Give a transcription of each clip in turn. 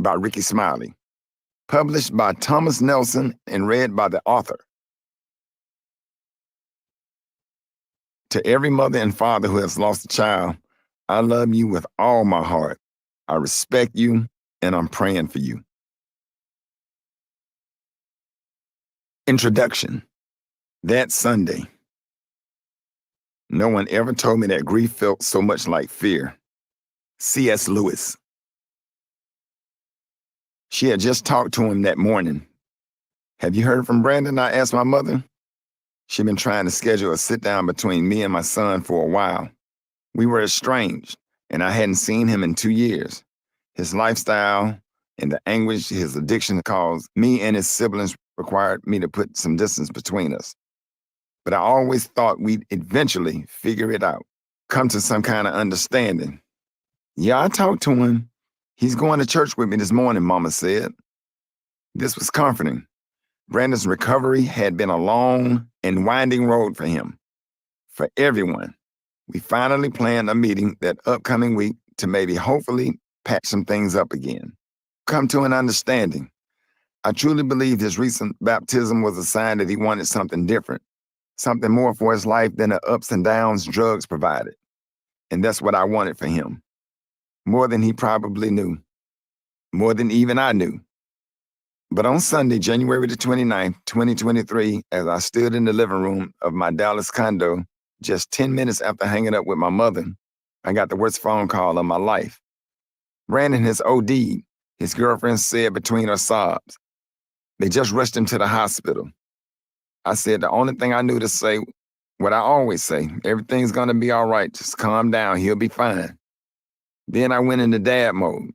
by Rickey Smiley, published by Thomas Nelson and read by the author. To every mother and father who has lost a child, I love you with all my heart. I respect you, and I'm praying for you. Introduction. That Sunday. No one ever told me that grief felt so much like fear. C.S. Lewis. She had just talked to him that morning. Have you heard from Brandon? I asked my mother. She'd been trying to schedule a sit-down between me and my son for a while. We were estranged, and I hadn't seen him in 2 years. His lifestyle and the anguish his addiction caused me and his siblings required me to put some distance between us. But I always thought we'd eventually figure it out, come to some kind of understanding. Yeah, I talked to him. He's going to church with me this morning, Mama said. This was comforting. Brandon's recovery had been a long and winding road for him, for everyone. We finally planned a meeting that upcoming week to maybe hopefully patch some things up again, come to an understanding. I truly believed his recent baptism was a sign that he wanted something different, something more for his life than the ups and downs drugs provided. And that's what I wanted for him, more than he probably knew, more than even I knew. But on Sunday, January the 29th, 2023, as I stood in the living room of my Dallas condo, just 10 minutes after hanging up with my mother, I got the worst phone call of my life. Brandon has OD'd, his girlfriend said between her sobs. They just rushed him to the hospital. I said the only thing I knew to say, what I always say, everything's gonna be all right, just calm down, he'll be fine. Then I went into dad mode.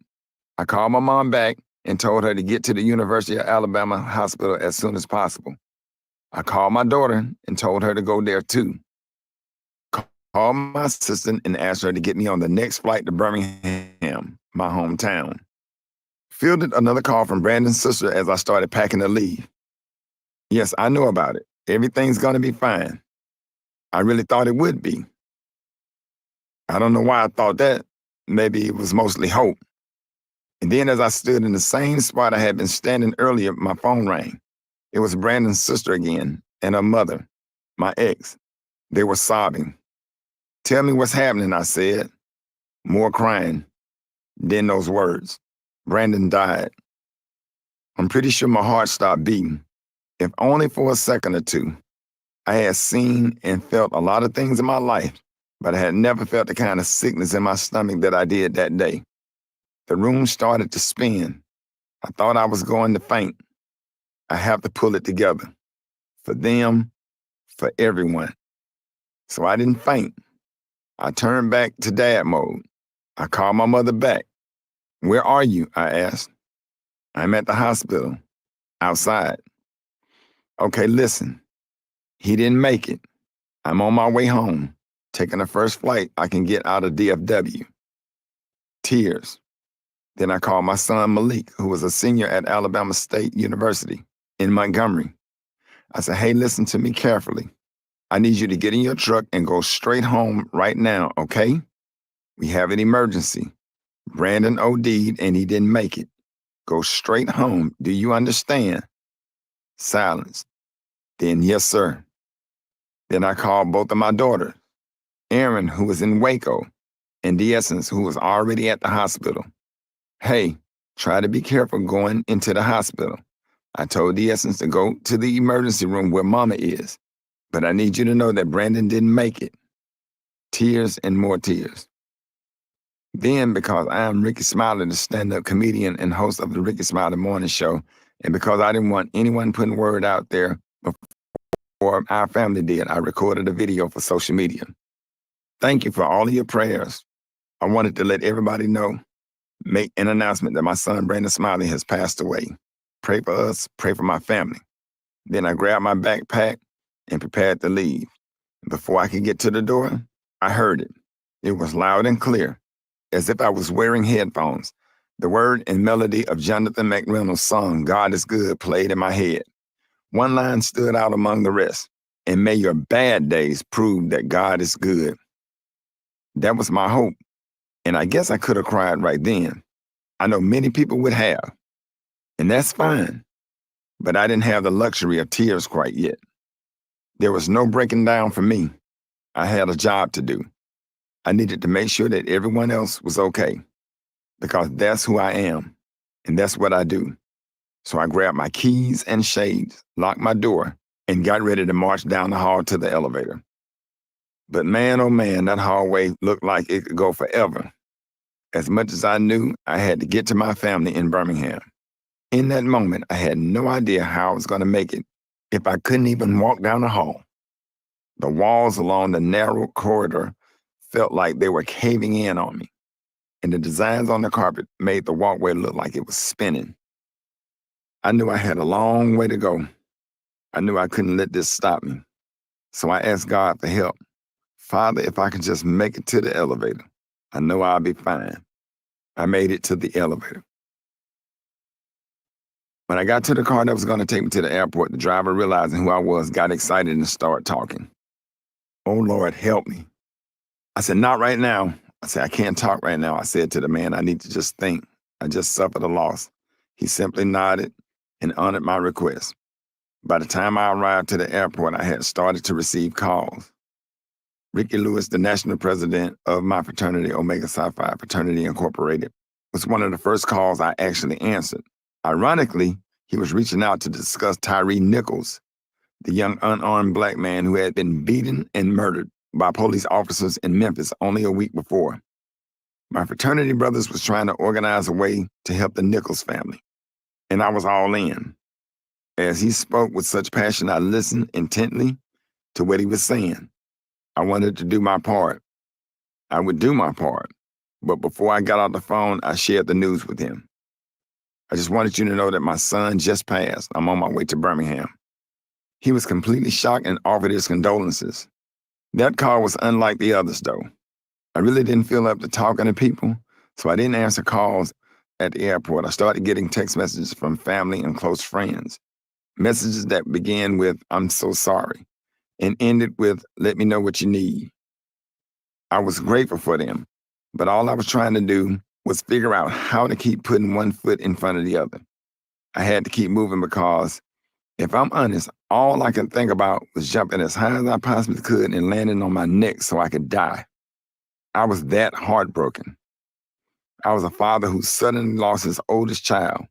I called my mom back and told her to get to the University of Alabama hospital as soon as possible. I called my daughter and told her to go there too. Called my assistant and asked her to get me on the next flight to Birmingham, my hometown. Fielded another call from Brandon's sister as I started packing to leave. Yes, I know about it. Everything's gonna be fine. I really thought it would be. I don't know why I thought that. Maybe it was mostly hope. And then as I stood in the same spot I had been standing earlier, my phone rang. It was Brandon's sister again and her mother, my ex. They were sobbing. Tell me what's happening, I said. More crying. Then those words. Brandon died. I'm pretty sure my heart stopped beating, if only for a second or two. I had seen and felt a lot of things in my life, but I had never felt the kind of sickness in my stomach that I did that day. The room started to spin. I thought I was going to faint. I have to pull it together. For them, for everyone. So I didn't faint. I turned back to dad mode. I called my mother back. Where are you? I asked. I'm at the hospital, outside. Okay, listen. He didn't make it. I'm on my way home, taking the first flight I can get out of DFW. Tears. Then I called my son Malik, who was a senior at Alabama State University in Montgomery. I said, hey, listen to me carefully. I need you to get in your truck and go straight home right now, okay? We have an emergency. Brandon OD'd and he didn't make it. Go straight home. Do you understand? Silence. Then, yes, sir. Then I called both of my daughters, Erin, who was in Waco, and DeEssence, who was already at the hospital. Hey, try to be careful going into the hospital. I told DeEssence to go to the emergency room where Mama is, but I need you to know that Brandon didn't make it. Tears and more tears. Then, because I am Rickey Smiley, the stand-up comedian and host of the Rickey Smiley Morning Show, and because I didn't want anyone putting word out there before our family did, I recorded a video for social media. Thank you for all of your prayers. I wanted to let everybody know, make an announcement that my son Brandon Smiley has passed away. Pray for us, pray for my family. Then I grabbed my backpack and prepared to leave. Before I could get to the door, I heard it. It was loud and clear, as if I was wearing headphones. The word and melody of Jonathan McReynolds' song, God is Good, played in my head. One line stood out among the rest, and may your bad days prove that God is good. That was my hope, and I guess I could have cried right then. I know many people would have, and that's fine, but I didn't have the luxury of tears quite yet. There was no breaking down for me. I had a job to do. I needed to make sure that everyone else was okay, because that's who I am, and that's what I do. So I grabbed my keys and shades, locked my door, and got ready to march down the hall to the elevator. But man, oh man, that hallway looked like it could go forever. As much as I knew, I had to get to my family in Birmingham. In that moment, I had no idea how I was going to make it if I couldn't even walk down the hall. The walls along the narrow corridor felt like they were caving in on me, and the designs on the carpet made the walkway look like it was spinning. I knew I had a long way to go. I knew I couldn't let this stop me. So I asked God for help. Father, if I could just make it to the elevator, I know I'll be fine. I made it to the elevator. When I got to the car that was going to take me to the airport, the driver, realizing who I was, got excited and started talking. Oh, Lord, help me. I said, not right now. I said, I can't talk right now. I said to the man, I need to just think. I just suffered a loss. He simply nodded and honored my request. By the time I arrived to the airport, I had started to receive calls. Ricky Lewis, the national president of my fraternity, Omega Psi Phi Fraternity Incorporated, was one of the first calls I actually answered. Ironically, he was reaching out to discuss Tyree Nichols, the young unarmed black man who had been beaten and murdered by police officers in Memphis only a week before. My fraternity brothers was trying to organize a way to help the Nichols family, and I was all in. As he spoke with such passion, I listened intently to what he was saying. I wanted to do my part. I would do my part. But before I got off the phone, I shared the news with him. I just wanted you to know that my son just passed. I'm on my way to Birmingham. He was completely shocked and offered his condolences. That call was unlike the others, though. I really didn't feel up to talking to people, so I didn't answer calls at the airport. I started getting text messages from family and close friends, messages that began with, I'm so sorry, and ended with, let me know what you need. I was grateful for them, but all I was trying to do was figure out how to keep putting one foot in front of the other. I had to keep moving because, if I'm honest, all I could think about was jumping as high as I possibly could and landing on my neck so I could die. I was that heartbroken. I was a father who suddenly lost his oldest child,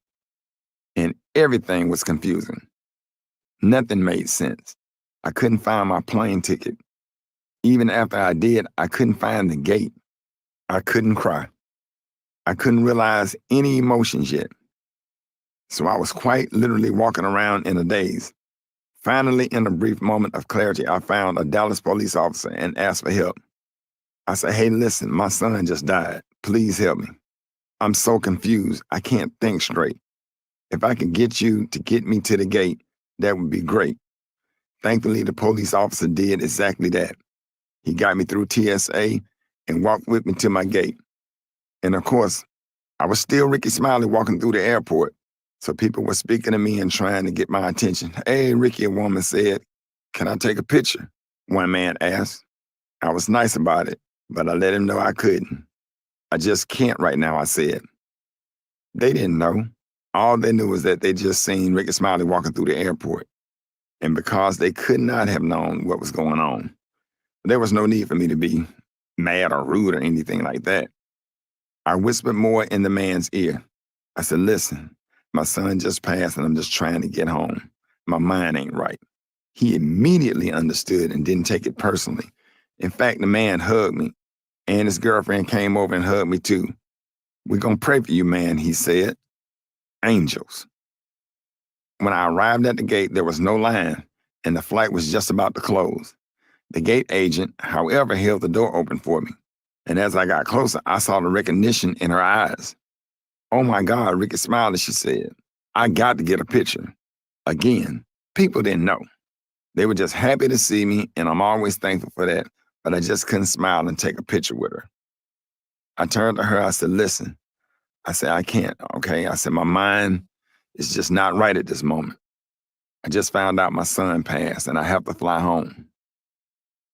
and everything was confusing. Nothing made sense. I couldn't find my plane ticket. Even after I did, I couldn't find the gate. I couldn't cry. I couldn't realize any emotions yet. So I was quite literally walking around in a daze. Finally, in a brief moment of clarity, I found a Dallas police officer and asked for help. I said, hey, listen, my son just died. Please help me. I'm so confused. I can't think straight. If I could get you to get me to the gate, that would be great. Thankfully, the police officer did exactly that. He got me through TSA and walked with me to my gate. And of course, I was still Rickey Smiley walking through the airport. So people were speaking to me and trying to get my attention. Hey, Ricky, a woman said, can I take a picture? One man asked. I was nice about it, but I let him know I couldn't. I just can't right now, I said. They didn't know. All they knew was that they just seen Rickey Smiley walking through the airport. And because they could not have known what was going on, there was no need for me to be mad or rude or anything like that. I whispered more in the man's ear. I said, listen, my son just passed and I'm just trying to get home. My mind ain't right. He immediately understood and didn't take it personally. In fact, the man hugged me, and his girlfriend came over and hugged me too. We're gonna pray for you, man, he said. Angels. When I arrived at the gate, there was no line, and the flight was just about to close. The gate agent, however, held the door open for me. And as I got closer, I saw the recognition in her eyes. Oh my God, Rickey Smiley, she said. I got to get a picture. Again, people didn't know. They were just happy to see me, and I'm always thankful for that, but I just couldn't smile and take a picture with her. I turned to her, I said, listen. I said, I can't, okay? I said, my mind is just not right at this moment. I just found out my son passed, and I have to fly home.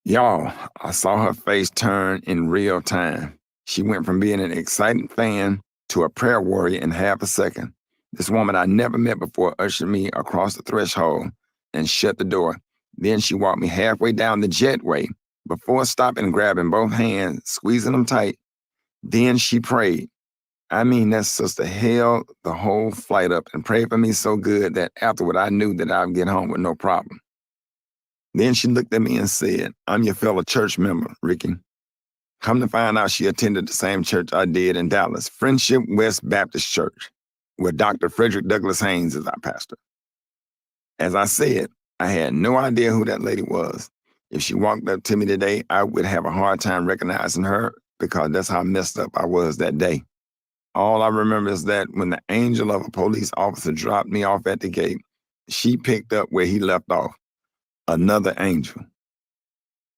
Y'all, I saw her face turn in real time. She went from being an excited fan to a prayer warrior in half a second. This woman I never met before ushered me across the threshold and shut the door. Then she walked me halfway down the jetway before stopping and grabbing both hands, squeezing them tight. Then she prayed. I mean, that sister held the whole flight up and prayed for me so good that afterward I knew that I'd get home with no problem. Then she looked at me and said, "I'm your fellow church member, Rickey." Come to find out, she attended the same church I did in Dallas, Friendship West Baptist Church, where Dr. Frederick Douglass Haynes is our pastor. As I said, I had no idea who that lady was. If she walked up to me today, I would have a hard time recognizing her because that's how messed up I was that day. All I remember is that when the angel of a police officer dropped me off at the gate, she picked up where he left off. Another angel.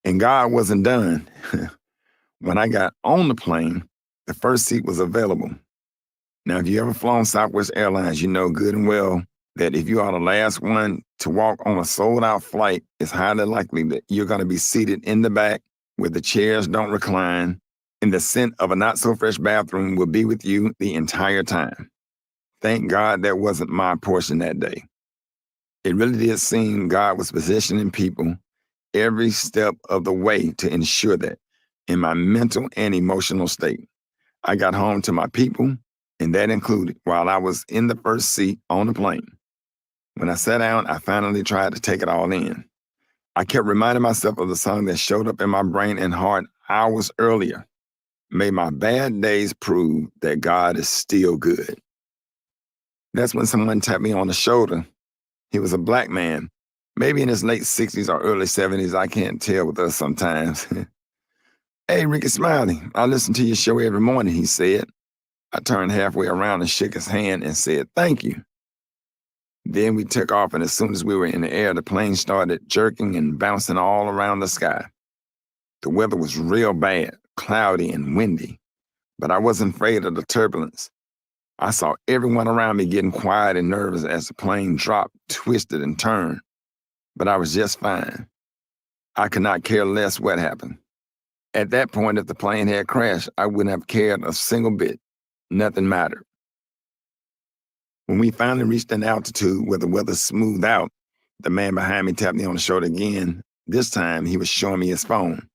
And God wasn't done. When I got on the plane, the first seat was available. Now, if you ever flown Southwest Airlines, you know good and well that if you are the last one to walk on a sold-out flight, it's highly likely that you're going to be seated in the back where the chairs don't recline, and the scent of a not-so-fresh bathroom will be with you the entire time. Thank God that wasn't my portion that day. It really did seem God was positioning people every step of the way to ensure that in my mental and emotional state, I got home to my people, and that included while I was in the first seat on the plane. When I sat down, I finally tried to take it all in. I kept reminding myself of the song that showed up in my brain and heart hours earlier. May my bad days prove that God is still good. That's when someone tapped me on the shoulder. He was a black man, maybe in his late 60s or early 70s. I can't tell with us sometimes. "Hey, Rickey Smiley, I listen to your show every morning," he said. I turned halfway around and shook his hand and said, "Thank you." Then we took off, and as soon as we were in the air, the plane started jerking and bouncing all around the sky. The weather was real bad, cloudy and windy, but I wasn't afraid of the turbulence. I saw everyone around me getting quiet and nervous as the plane dropped, twisted, and turned, but I was just fine. I could not care less what happened. At that point, if the plane had crashed, I wouldn't have cared a single bit. Nothing mattered. When we finally reached an altitude where the weather smoothed out, the man behind me tapped me on the shoulder again. This time, he was showing me his phone.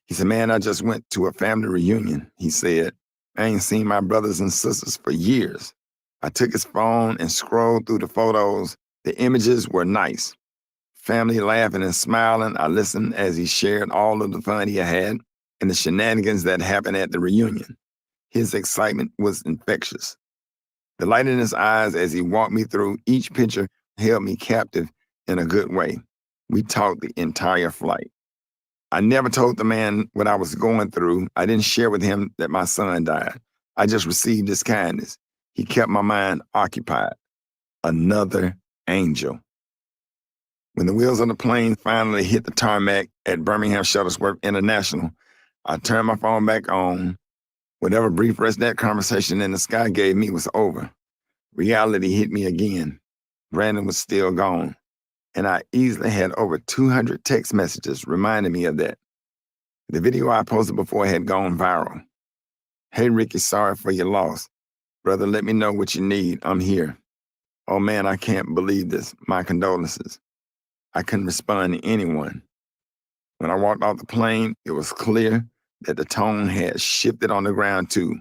He said, "Man, I just went to a family reunion," he said. "I ain't seen my brothers and sisters for years." I took his phone and scrolled through the photos. The images were nice. Family laughing and smiling. I listened as he shared all of the fun he had and the shenanigans that happened at the reunion. His excitement was infectious. The light in his eyes as he walked me through each picture held me captive in a good way. We talked the entire flight. I never told the man what I was going through. I didn't share with him that my son died. I just received his kindness. He kept my mind occupied. Another angel. When the wheels of the plane finally hit the tarmac at Birmingham Shuttlesworth International, I turned my phone back on. Whatever brief rest that conversation in the sky gave me was over. Reality hit me again. Brandon was still gone, and I easily had over 200 text messages reminding me of that. The video I posted before had gone viral. "Hey, Rickey, sorry for your loss. Brother, let me know what you need. I'm here. Oh man, I can't believe this. My condolences." I couldn't respond to anyone. When I walked off the plane, it was clear that the tone had shifted on the ground too.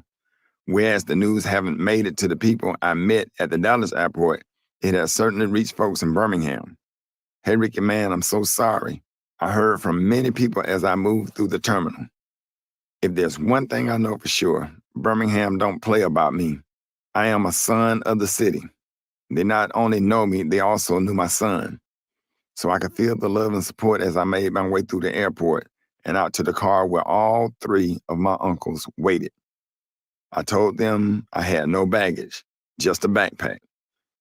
Whereas the news haven't made it to the people I met at the Dallas airport, it has certainly reached folks in Birmingham. "Hey, Rickey, man, I'm so sorry. I heard from many people as I moved through the terminal. If there's one thing I know for sure, Birmingham don't play about me. I am a son of the city. They not only know me, they also knew my son. So I could feel the love and support as I made my way through the airport and out to the car where all three of my uncles waited. I told them I had no baggage, just a backpack.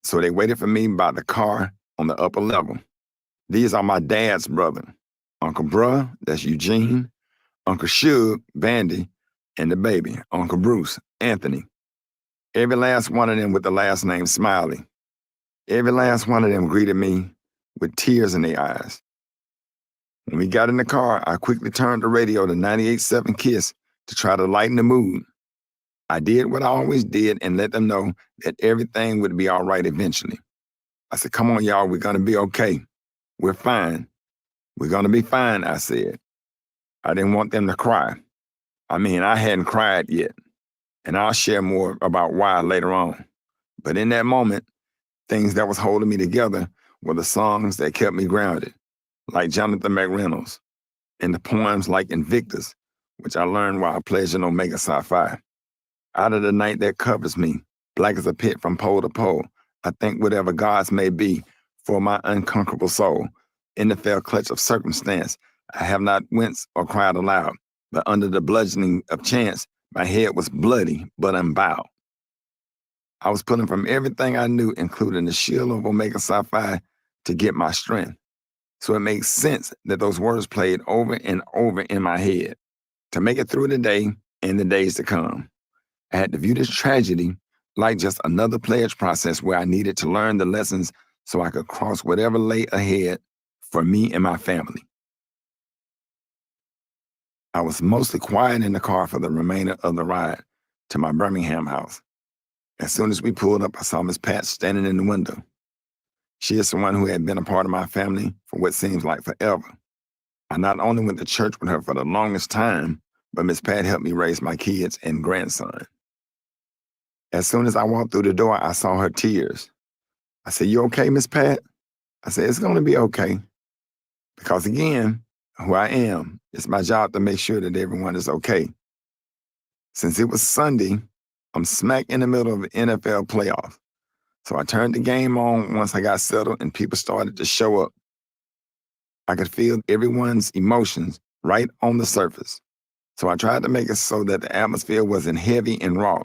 So they waited for me by the car on the upper level. These are my dad's brother. Uncle Bruh, that's Eugene, Uncle Shug, Bandy, and the baby, Uncle Bruce, Anthony. Every last one of them with the last name Smiley. Every last one of them greeted me with tears in their eyes. When we got in the car, I quickly turned the radio to 98.7 KISS to try to lighten the mood. I did what I always did and let them know that everything would be all right eventually. I said, come on, y'all, we're going to be okay. We're fine. We're going to be fine, I said. I didn't want them to cry. I mean, I hadn't cried yet, and I'll share more about why later on. But in that moment, things that was holding me together were the songs that kept me grounded, like Jonathan McReynolds, and the poems like Invictus, which I learned while pledging Omega Psi Phi. Out of the night that covers me, black as a pit from pole to pole, I think whatever gods may be for my unconquerable soul. In the fell clutch of circumstance, I have not winced or cried aloud, but under the bludgeoning of chance, my head was bloody but unbowed. I was pulling from everything I knew, including the shield of Omega Psi Phi, to get my strength. So it makes sense that those words played over and over in my head to make it through the day and the days to come. I had to view this tragedy like just another pledge process where I needed to learn the lessons so I could cross whatever lay ahead for me and my family. I was mostly quiet in the car for the remainder of the ride to my Birmingham house. As soon as we pulled up, I saw Miss Pat standing in the window. She is someone who had been a part of my family for what seems like forever. I not only went to church with her for the longest time, but Miss Pat helped me raise my kids and grandson. As soon as I walked through the door, I saw her tears. I said, "You okay, Miss Pat?" I said, "It's going to be okay." Because again, who I am, it's my job to make sure that everyone is okay. Since it was Sunday, I'm smack in the middle of the NFL playoffs. So I turned the game on once I got settled and people started to show up. I could feel everyone's emotions right on the surface. So I tried to make it so that the atmosphere wasn't heavy and raw.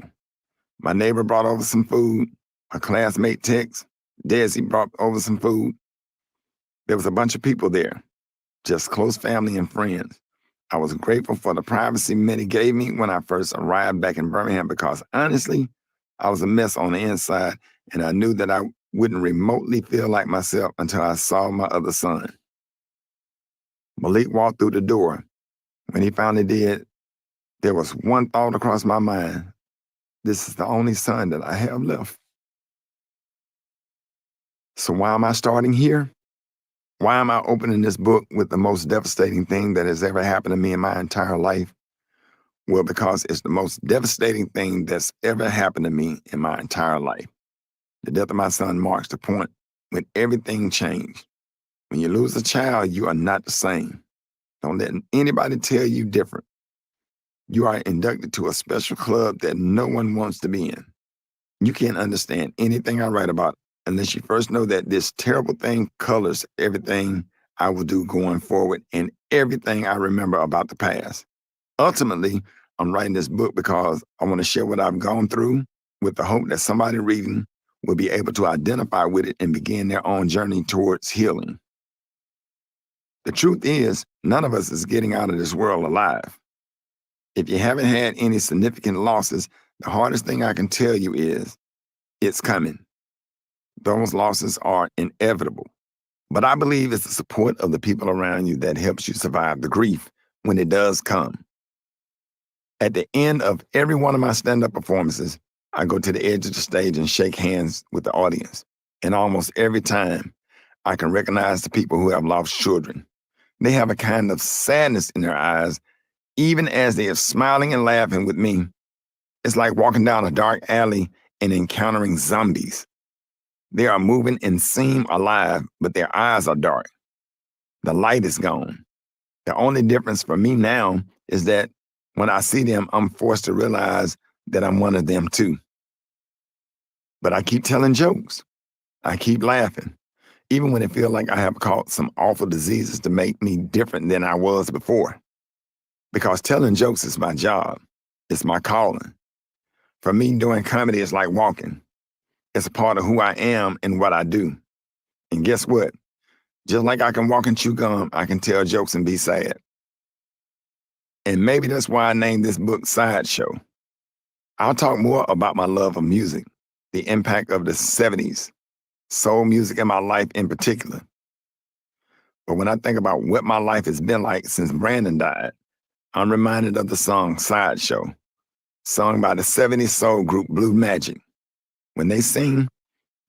My neighbor brought over some food. A classmate Tex, Desi, brought over some food. There was a bunch of people there, just close family and friends. I was grateful for the privacy Minnie gave me when I first arrived back in Birmingham because honestly, I was a mess on the inside and I knew that I wouldn't remotely feel like myself until I saw my other son. Malik walked through the door. When he finally did, there was one thought across my mind. This is the only son that I have left. So why am I starting here? Why am I opening this book with the most devastating thing that has ever happened to me in my entire life? Well, because it's the most devastating thing that's ever happened to me in my entire life. The death of my son marks the point when everything changed. When you lose a child, you are not the same. Don't let anybody tell you different. You are inducted to a special club that no one wants to be in. You can't understand anything I write about unless you first know that this terrible thing colors everything I will do going forward and everything I remember about the past. Ultimately, I'm writing this book because I want to share what I've gone through with the hope that somebody reading will be able to identify with it and begin their own journey towards healing. The truth is, none of us is getting out of this world alive. If you haven't had any significant losses, the hardest thing I can tell you is it's coming. Those losses are inevitable. But I believe it's the support of the people around you that helps you survive the grief when it does come. At the end of every one of my stand-up performances, I go to the edge of the stage and shake hands with the audience. And almost every time, I can recognize the people who have lost children. They have a kind of sadness in their eyes, even as they are smiling and laughing with me. It's like walking down a dark alley and encountering zombies. They are moving and seem alive, but their eyes are dark. The light is gone. The only difference for me now is that when I see them, I'm forced to realize that I'm one of them too. But I keep telling jokes. I keep laughing, even when it feels like I have caught some awful diseases to make me different than I was before. Because telling jokes is my job. It's my calling. For me, doing comedy is like walking. It's a part of who I am and what I do. And guess what? Just like I can walk and chew gum, I can tell jokes and be sad. And maybe that's why I named this book Sideshow. I'll talk more about my love of music, the impact of the 70s, soul music in my life in particular. But when I think about what my life has been like since Brandon died, I'm reminded of the song Sideshow. sung by the 70s soul group Blue Magic. When they sing,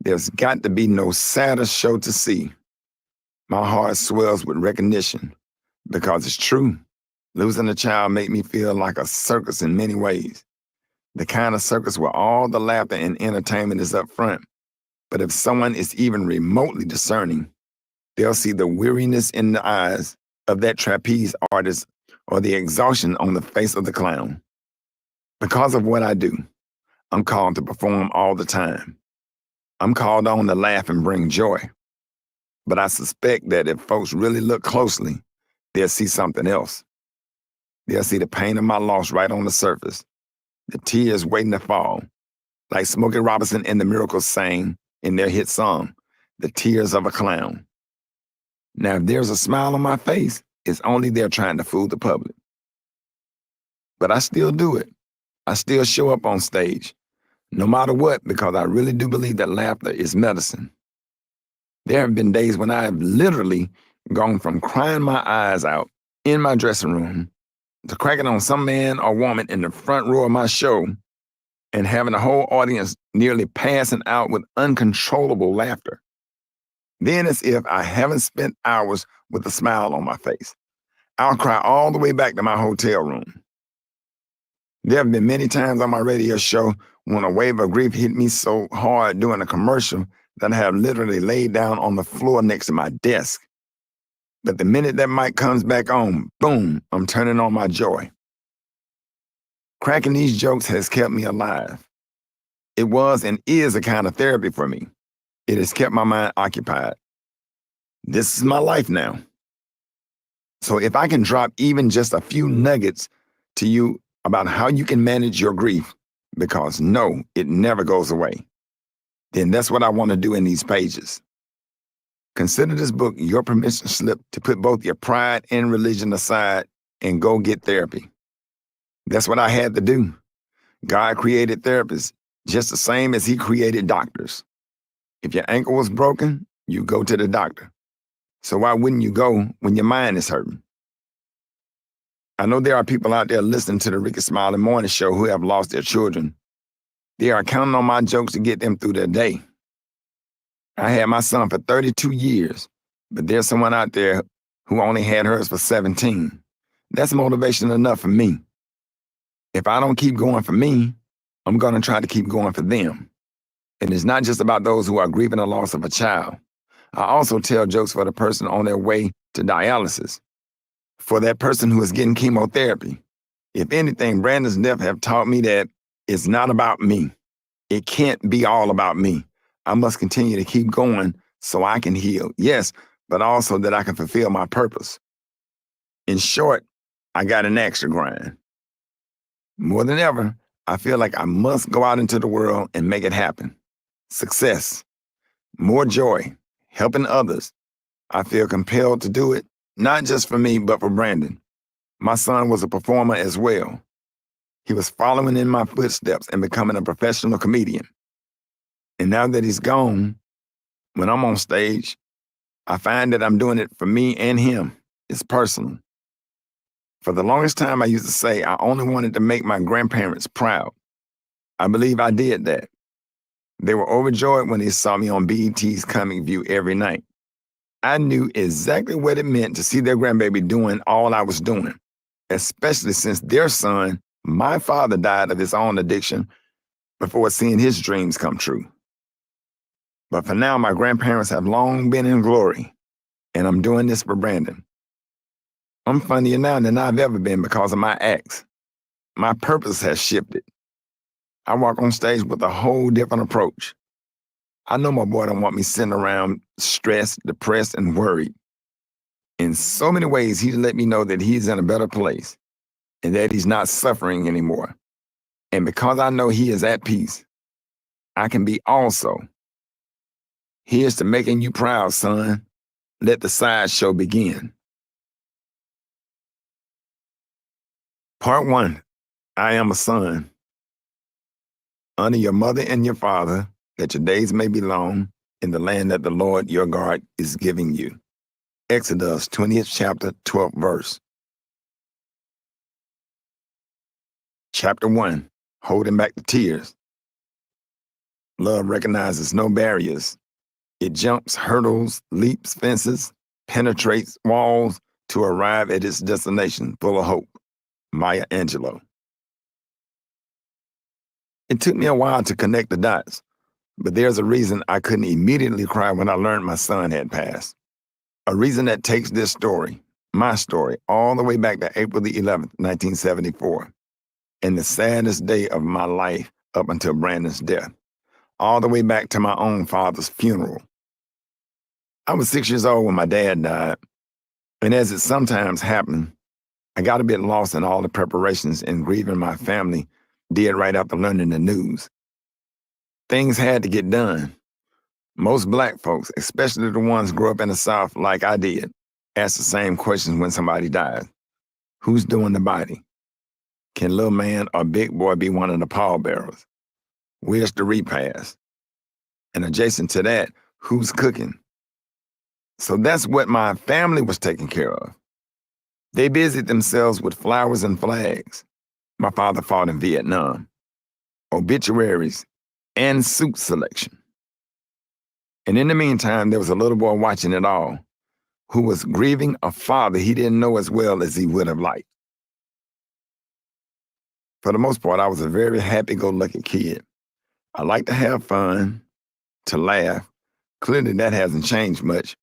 there's got to be no sadder show to see. My heart swells with recognition because it's true. Losing a child made me feel like a circus in many ways. The kind of circus where all the laughter and entertainment is up front. But if someone is even remotely discerning, they'll see the weariness in the eyes of that trapeze artist or the exhaustion on the face of the clown. Because of what I do, I'm called to perform all the time. I'm called on to laugh and bring joy. But I suspect that if folks really look closely, they'll see something else. They'll see the pain of my loss right on the surface, the tears waiting to fall, like Smokey Robinson and the Miracles sang in their hit song, The Tears of a Clown. Now, if there's a smile on my face, it's only they're trying to fool the public. But I still do it. I still show up on stage, no matter what, because I really do believe that laughter is medicine. There have been days when I have literally gone from crying my eyes out in my dressing room to cracking on some man or woman in the front row of my show and having the whole audience nearly passing out with uncontrollable laughter. Then it's if I haven't spent hours with a smile on my face. I'll cry all the way back to my hotel room. There have been many times on my radio show when a wave of grief hit me so hard during a commercial that I have literally laid down on the floor next to my desk. But the minute that mic comes back on, boom, I'm turning on my joy. Cracking these jokes has kept me alive. It was and is a kind of therapy for me. It has kept my mind occupied. This is my life now. So if I can drop even just a few nuggets to you about how you can manage your grief, because no, it never goes away, then that's what I want to do in these pages. Consider this book your permission slip to put both your pride and religion aside and go get therapy. That's what I had to do. God created therapists just the same as he created doctors. If your ankle was broken, you go to the doctor. So why wouldn't you go when your mind is hurting? I know there are people out there listening to the Rickey Smiley Morning Show who have lost their children. They are counting on my jokes to get them through their day. I had my son for 32 years, but there's someone out there who only had hers for 17. That's motivation enough for me. If I don't keep going for me, I'm going to try to keep going for them. And it's not just about those who are grieving the loss of a child. I also tell jokes for the person on their way to dialysis, for that person who is getting chemotherapy. If anything, Brandon's death have taught me that it's not about me. It can't be all about me. I must continue to keep going so I can heal, yes, but also that I can fulfill my purpose. In short, I got an extra grind. More than ever, I feel like I must go out into the world and make it happen. Success, more joy, helping others. I feel compelled to do it, not just for me, but for Brandon. My son was a performer as well. He was following in my footsteps and becoming a professional comedian. And now that he's gone, when I'm on stage, I find that I'm doing it for me and him. It's personal. For the longest time, I used to say I only wanted to make my grandparents proud. I believe I did that. They were overjoyed when they saw me on BET's Comic View every night. I knew exactly what it meant to see their grandbaby doing all I was doing, especially since their son, my father, died of his own addiction before seeing his dreams come true. But for now, my grandparents have long been in glory, and I'm doing this for Brandon. I'm funnier now than I've ever been because of my acts. My purpose has shifted. I walk on stage with a whole different approach. I know my boy don't want me sitting around stressed, depressed, and worried. In so many ways, he let me know that he's in a better place and that he's not suffering anymore. And because I know he is at peace, I can be also. Here's to making you proud, son. Let the sideshow begin. Part 1, I am a son. Honor your mother and your father, that your days may be long in the land that the Lord your God is giving you. Exodus 20th chapter, 12th verse. Chapter 1, holding back the tears. Love recognizes no barriers. It jumps hurdles, leaps fences, penetrates walls to arrive at its destination full of hope. Maya Angelou. It took me a while to connect the dots, but there's a reason I couldn't immediately cry when I learned my son had passed. A reason that takes this story, my story, all the way back to April the 11th, 1974, and the saddest day of my life up until Brandon's death, all the way back to my own father's funeral. I was 6 years old when my dad died, and as it sometimes happened, I got a bit lost in all the preparations and grieving my family did right after learning the news. Things had to get done. Most Black folks, especially the ones who grew up in the South like I did, ask the same questions when somebody dies. Who's doing the body? Can little man or big boy be one of the pallbearers? Where's the repast? And adjacent to that, who's cooking? So that's what my family was taking care of. They busied themselves with flowers and flags. My father fought in Vietnam, obituaries, and suit selection. And in the meantime, there was a little boy watching it all who was grieving a father he didn't know as well as he would have liked. For the most part, I was a very happy-go-lucky kid. I liked to have fun, to laugh. Clearly, that hasn't changed much.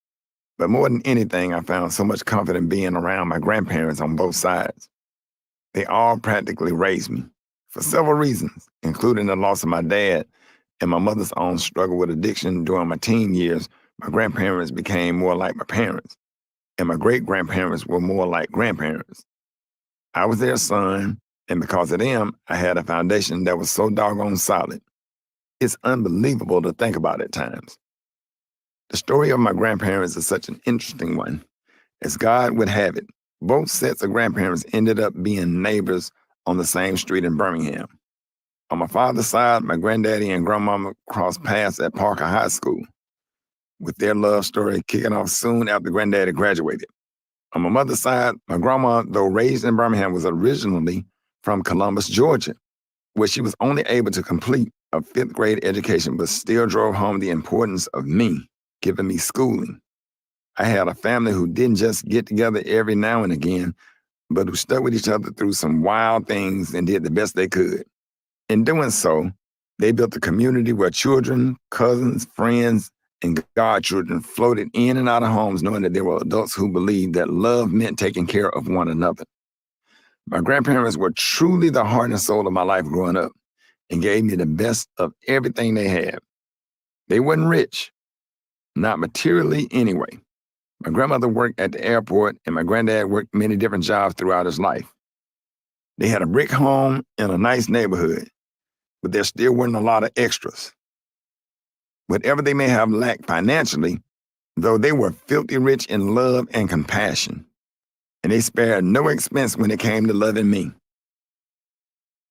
But more than anything, I found so much comfort in being around my grandparents on both sides. They all practically raised me for several reasons, including the loss of my dad and my mother's own struggle with addiction during my teen years. My grandparents became more like my parents, and my great-grandparents were more like grandparents. I was their son, and because of them, I had a foundation that was so doggone solid. It's unbelievable to think about at times. The story of my grandparents is such an interesting one. As God would have it, both sets of grandparents ended up being neighbors on the same street in Birmingham. On my father's side, my granddaddy and grandmama crossed paths at Parker High School, with their love story kicking off soon after granddaddy graduated. On my mother's side, my grandma, though raised in Birmingham, was originally from Columbus, Georgia, where she was only able to complete a 5th grade education, but still drove home the importance of me, giving me schooling. I had a family who didn't just get together every now and again, but who stuck with each other through some wild things and did the best they could. In doing so, they built a community where children, cousins, friends, and godchildren floated in and out of homes knowing that there were adults who believed that love meant taking care of one another. My grandparents were truly the heart and soul of my life growing up and gave me the best of everything they had. They weren't rich, not materially anyway. My grandmother worked at the airport and my granddad worked many different jobs throughout his life. They had a brick home in a nice neighborhood, but there still weren't a lot of extras. Whatever they may have lacked financially, though, they were filthy rich in love and compassion, and they spared no expense when it came to loving me.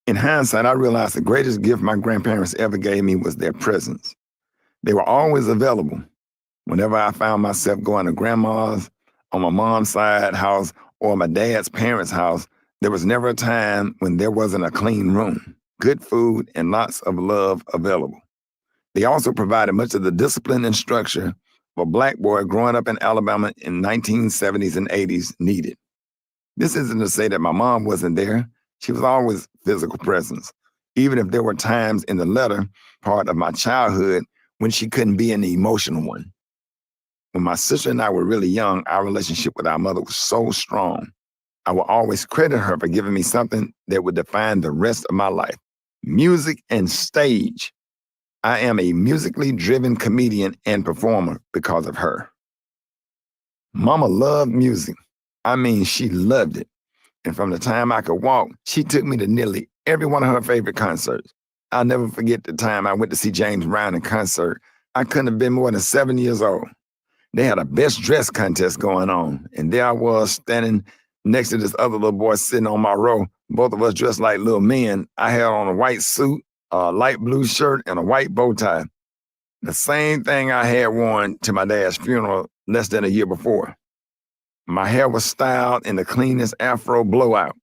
In hindsight, I realized the greatest gift my grandparents ever gave me was their presence. They were always available. Whenever I found myself going to grandma's, on my mom's side house, or my dad's parents' house, there was never a time when there wasn't a clean room, good food, and lots of love available. They also provided much of the discipline and structure of a Black boy growing up in Alabama in 1970s and 80s needed. This isn't to say that my mom wasn't there. She was always physical presence, even if there were times in the latter part of my childhood when she couldn't be an emotional one. When my sister and I were really young, our relationship with our mother was so strong. I will always credit her for giving me something that would define the rest of my life: music and stage. I am a musically driven comedian and performer because of her. Mama loved music. I mean, she loved it. And from the time I could walk, she took me to nearly every one of her favorite concerts. I'll never forget the time I went to see James Brown in concert. I couldn't have been more than 7 years old. They had a best dress contest going on, and there I was standing next to this other little boy sitting on my row, both of us dressed like little men. I had on a white suit, a light blue shirt, and a white bow tie. The same thing I had worn to my dad's funeral less than a year before. My hair was styled in the cleanest afro blowout.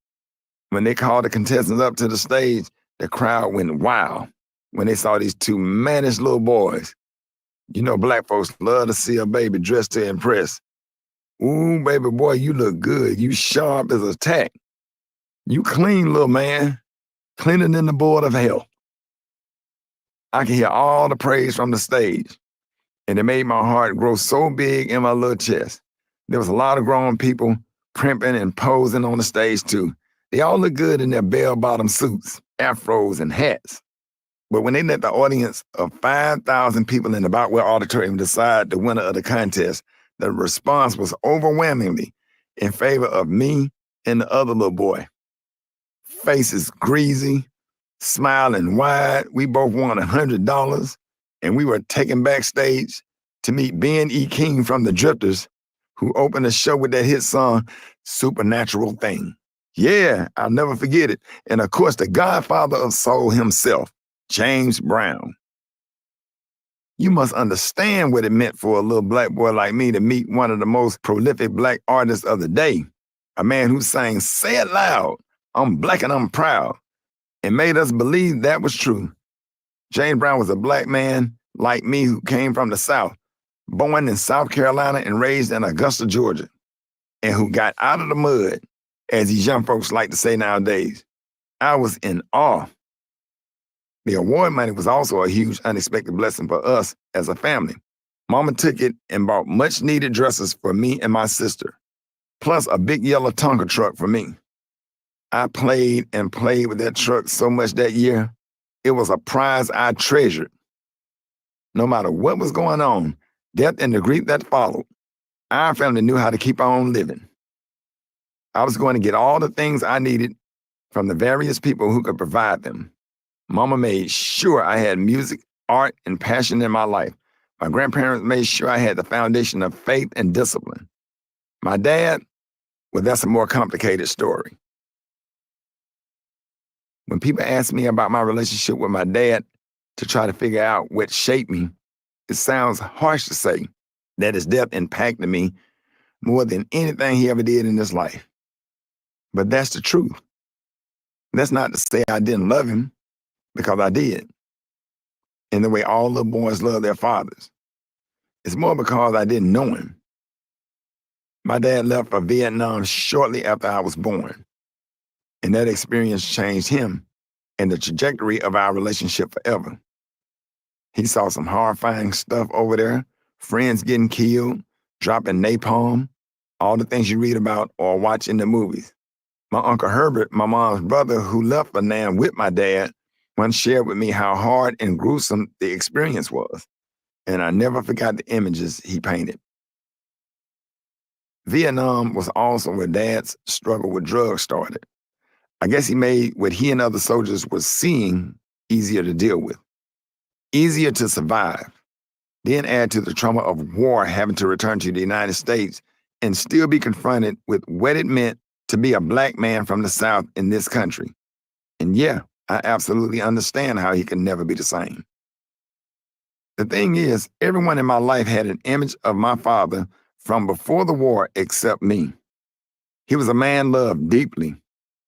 When they called the contestants up to the stage, The crowd went wild when they saw these two mannish little boys. You know black folks love to see a baby dressed to impress. Ooh, baby boy, you look good. You sharp as a tack. You clean, little man. Cleaner than the board of hell. I could hear all the praise from the stage, and it made my heart grow so big in my little chest. There was a lot of grown people primping and posing on the stage too. They all looked good in their bell-bottom suits, afros, and hats. But when they let the audience of 5,000 people in the Boutwell Auditorium decide the winner of the contest, the response was overwhelmingly in favor of me and the other little boy. Faces greasy, smiling wide. We both won $100, and we were taken backstage to meet Ben E. King from the Drifters, who opened the show with that hit song, Supernatural Thing. Yeah, I'll never forget it. And of course, the godfather of soul himself, James Brown. You must understand what it meant for a little black boy like me to meet one of the most prolific black artists of the day, a man who sang "Say It Loud, I'm Black and I'm Proud," and made us believe that was true. James Brown was a black man like me who came from the South, born in South Carolina and raised in Augusta, Georgia, and who got out of the mud, as these young folks like to say nowadays. I was in awe. The award money was also a huge unexpected blessing for us as a family. Mama took it and bought much needed dresses for me and my sister, plus a big yellow Tonka truck for me. I played and played with that truck so much that year. It was a prize I treasured. No matter what was going on, death and the grief that followed, our family knew how to keep on living. I was going to get all the things I needed from the various people who could provide them. Mama made sure I had music, art, and passion in my life. My grandparents made sure I had the foundation of faith and discipline. My dad, well, that's a more complicated story. When people ask me about my relationship with my dad to try to figure out what shaped me, it sounds harsh to say that his death impacted me more than anything he ever did in his life. But that's the truth. That's not to say I didn't love him, because I did, in the way all little boys love their fathers. It's more because I didn't know him. My dad left for Vietnam shortly after I was born, and that experience changed him and the trajectory of our relationship forever. He saw some horrifying stuff over there, friends getting killed, dropping napalm, all the things you read about or watch in the movies. My Uncle Herbert, my mom's brother who left for Nam with my dad, once shared with me how hard and gruesome the experience was, and I never forgot the images he painted. Vietnam was also where Dad's struggle with drugs started. I guess he made what he and other soldiers were seeing easier to deal with, easier to survive, then add to the trauma of war, having to return to the United States and still be confronted with what it meant to be a black man from the South in this country. And yeah, I absolutely understand how he can never be the same. The thing is, everyone in my life had an image of my father from before the war except me. He was a man loved deeply,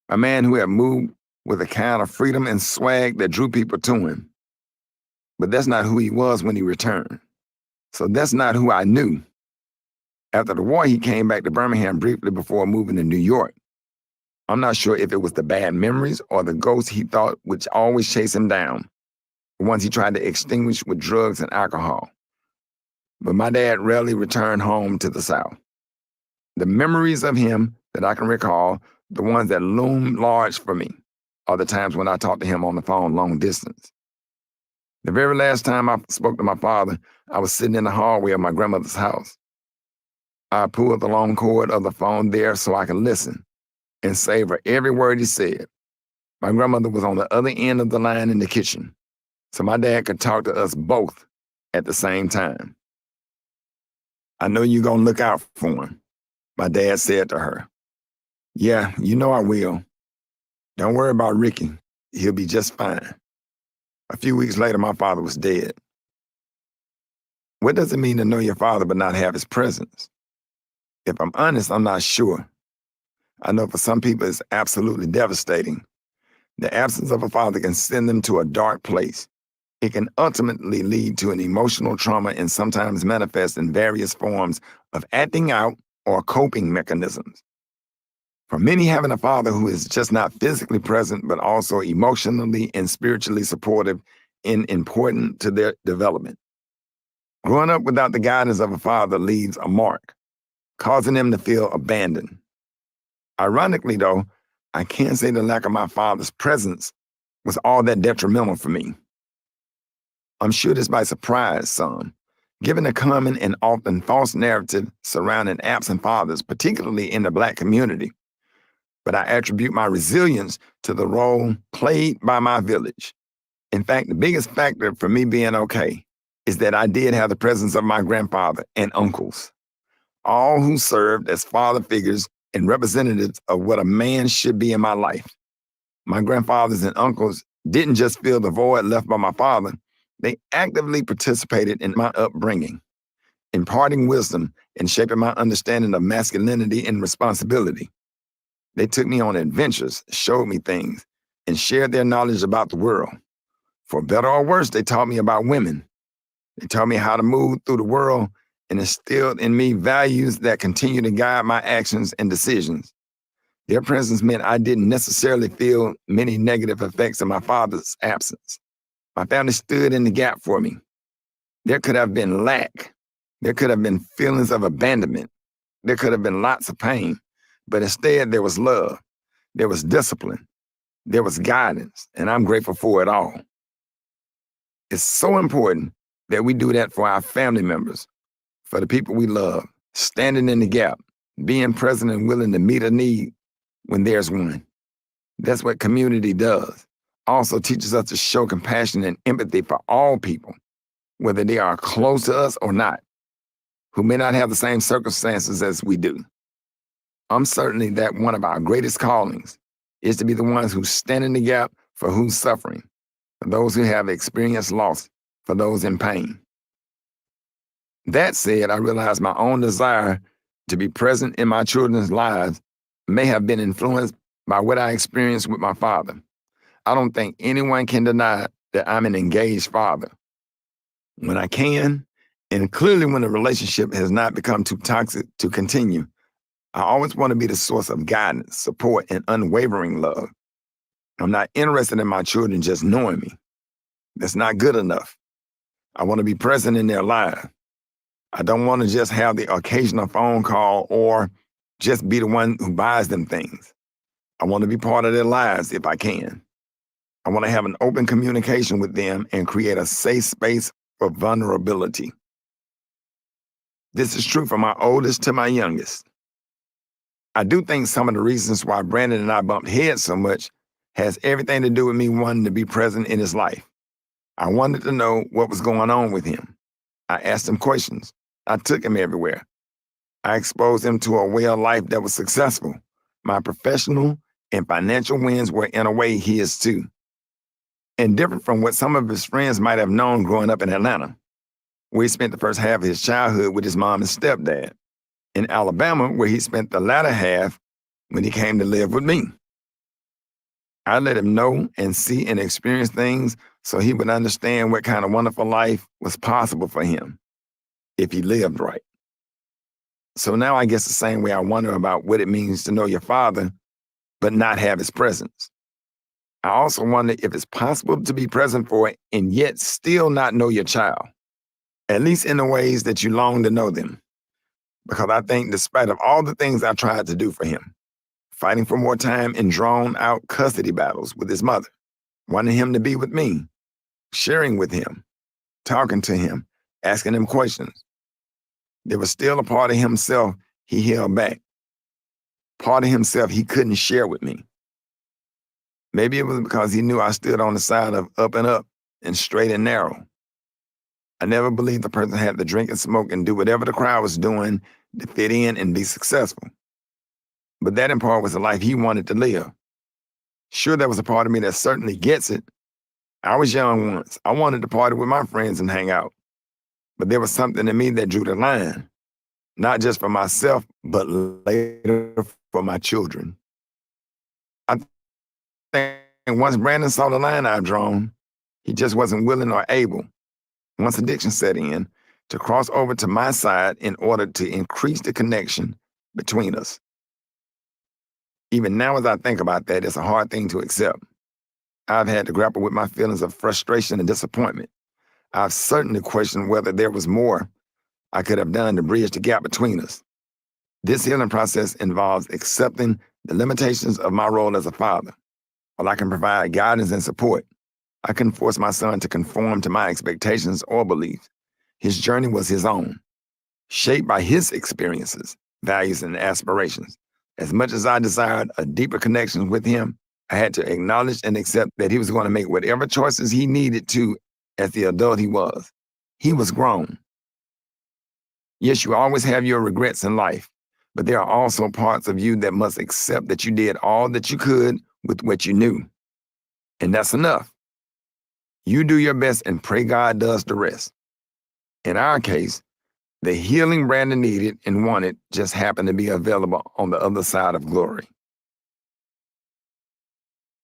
a man who had moved with a kind of freedom and swag that drew people to him. But that's not who he was when he returned. So that's not who I knew. After the war, he came back to Birmingham briefly before moving to New York. I'm not sure if it was the bad memories or the ghosts he thought would always chase him down, the ones he tried to extinguish with drugs and alcohol. But my dad rarely returned home to the South. The memories of him that I can recall, the ones that loom large for me, are the times when I talked to him on the phone long distance. The very last time I spoke to my father, I was sitting in the hallway of my grandmother's house. I pulled the long cord of the phone there so I could listen and savor every word he said. My grandmother was on the other end of the line in the kitchen, so my dad could talk to us both at the same time. "I know you're gonna look out for him," my dad said to her. "Yeah, you know I will. Don't worry about Ricky. He'll be just fine." A few weeks later, my father was dead. What does it mean to know your father but not have his presence? If I'm honest, I'm not sure. I know for some people it's absolutely devastating. The absence of a father can send them to a dark place. It can ultimately lead to an emotional trauma and sometimes manifest in various forms of acting out or coping mechanisms. For many, having a father who is just not physically present, but also emotionally and spiritually supportive is important to their development. Growing up without the guidance of a father leaves a mark, causing them to feel abandoned. Ironically, though, I can't say the lack of my father's presence was all that detrimental for me. I'm sure this might surprise some, given the common and often false narrative surrounding absent fathers, particularly in the Black community. But I attribute my resilience to the role played by my village. In fact, the biggest factor for me being okay is that I did have the presence of my grandfather and uncles, all who served as father figures and representatives of what a man should be in my life. My grandfathers and uncles didn't just fill the void left by my father, they actively participated in my upbringing, imparting wisdom and shaping my understanding of masculinity and responsibility. They took me on adventures, showed me things, and shared their knowledge about the world. For better or worse, they taught me about women. They taught me how to move through the world and instilled in me values that continue to guide my actions and decisions. Their presence meant I didn't necessarily feel many negative effects of my father's absence. My family stood in the gap for me. There could have been lack. There could have been feelings of abandonment. There could have been lots of pain. But instead, there was love. There was discipline. There was guidance. And I'm grateful for it all. It's so important that we do that for our family members, for the people we love, standing in the gap, being present and willing to meet a need when there's one. That's what community does. Also teaches us to show compassion and empathy for all people, whether they are close to us or not, who may not have the same circumstances as we do. I'm certain that one of our greatest callings is to be the ones who stand in the gap for who's suffering, for those who have experienced loss, for those in pain. That said, I realize my own desire to be present in my children's lives may have been influenced by what I experienced with my father. I don't think anyone can deny that I'm an engaged father. When I can, and clearly when the relationship has not become too toxic to continue, I always want to be the source of guidance, support, and unwavering love. I'm not interested in my children just knowing me. That's not good enough. I want to be present in their lives. I don't want to just have the occasional phone call or just be the one who buys them things. I want to be part of their lives if I can. I want to have an open communication with them and create a safe space for vulnerability. This is true from my oldest to my youngest. I do think some of the reasons why Brandon and I bumped heads so much has everything to do with me wanting to be present in his life. I wanted to know what was going on with him. I asked him questions. I took him everywhere. I exposed him to a way of life that was successful. My professional and financial wins were in a way his too, and different from what some of his friends might have known growing up in Atlanta, where he spent the first half of his childhood with his mom and stepdad, in Alabama, where he spent the latter half when he came to live with me. I let him know and see and experience things so he would understand what kind of wonderful life was possible for him if he lived right. So now I guess the same way I wonder about what it means to know your father, but not have his presence. I also wonder if it's possible to be present for it and yet still not know your child, at least in the ways that you long to know them. Because I think despite of all the things I tried to do for him, fighting for more time in drawn-out custody battles with his mother, wanting him to be with me, sharing with him, talking to him, asking him questions, there was still a part of himself he held back, part of himself he couldn't share with me. Maybe it was because he knew I stood on the side of up and up and straight and narrow. I never believed the person had to drink and smoke and do whatever the crowd was doing to fit in and be successful. But that in part was the life he wanted to live. Sure, there was a part of me that certainly gets it. I was young once. I wanted to party with my friends and hang out. But there was something in me that drew the line, not just for myself, but later for my children. I think And once Brandon saw the line I've drawn, he just wasn't willing or able, once addiction set in, to cross over to my side in order to increase the connection between us. Even now, as I think about that, it's a hard thing to accept. I've had to grapple with my feelings of frustration and disappointment. I've certainly questioned whether there was more I could have done to bridge the gap between us. This healing process involves accepting the limitations of my role as a father. While I can provide guidance and support, I couldn't force my son to conform to my expectations or beliefs. His journey was his own, shaped by his experiences, values, and aspirations. As much as I desired a deeper connection with him, I had to acknowledge and accept that he was going to make whatever choices he needed to as the adult he was. He was grown. Yes, you always have your regrets in life, but there are also parts of you that must accept that you did all that you could with what you knew. And that's enough. You do your best and pray God does the rest. In our case, the healing Brandon needed and wanted just happened to be available on the other side of glory.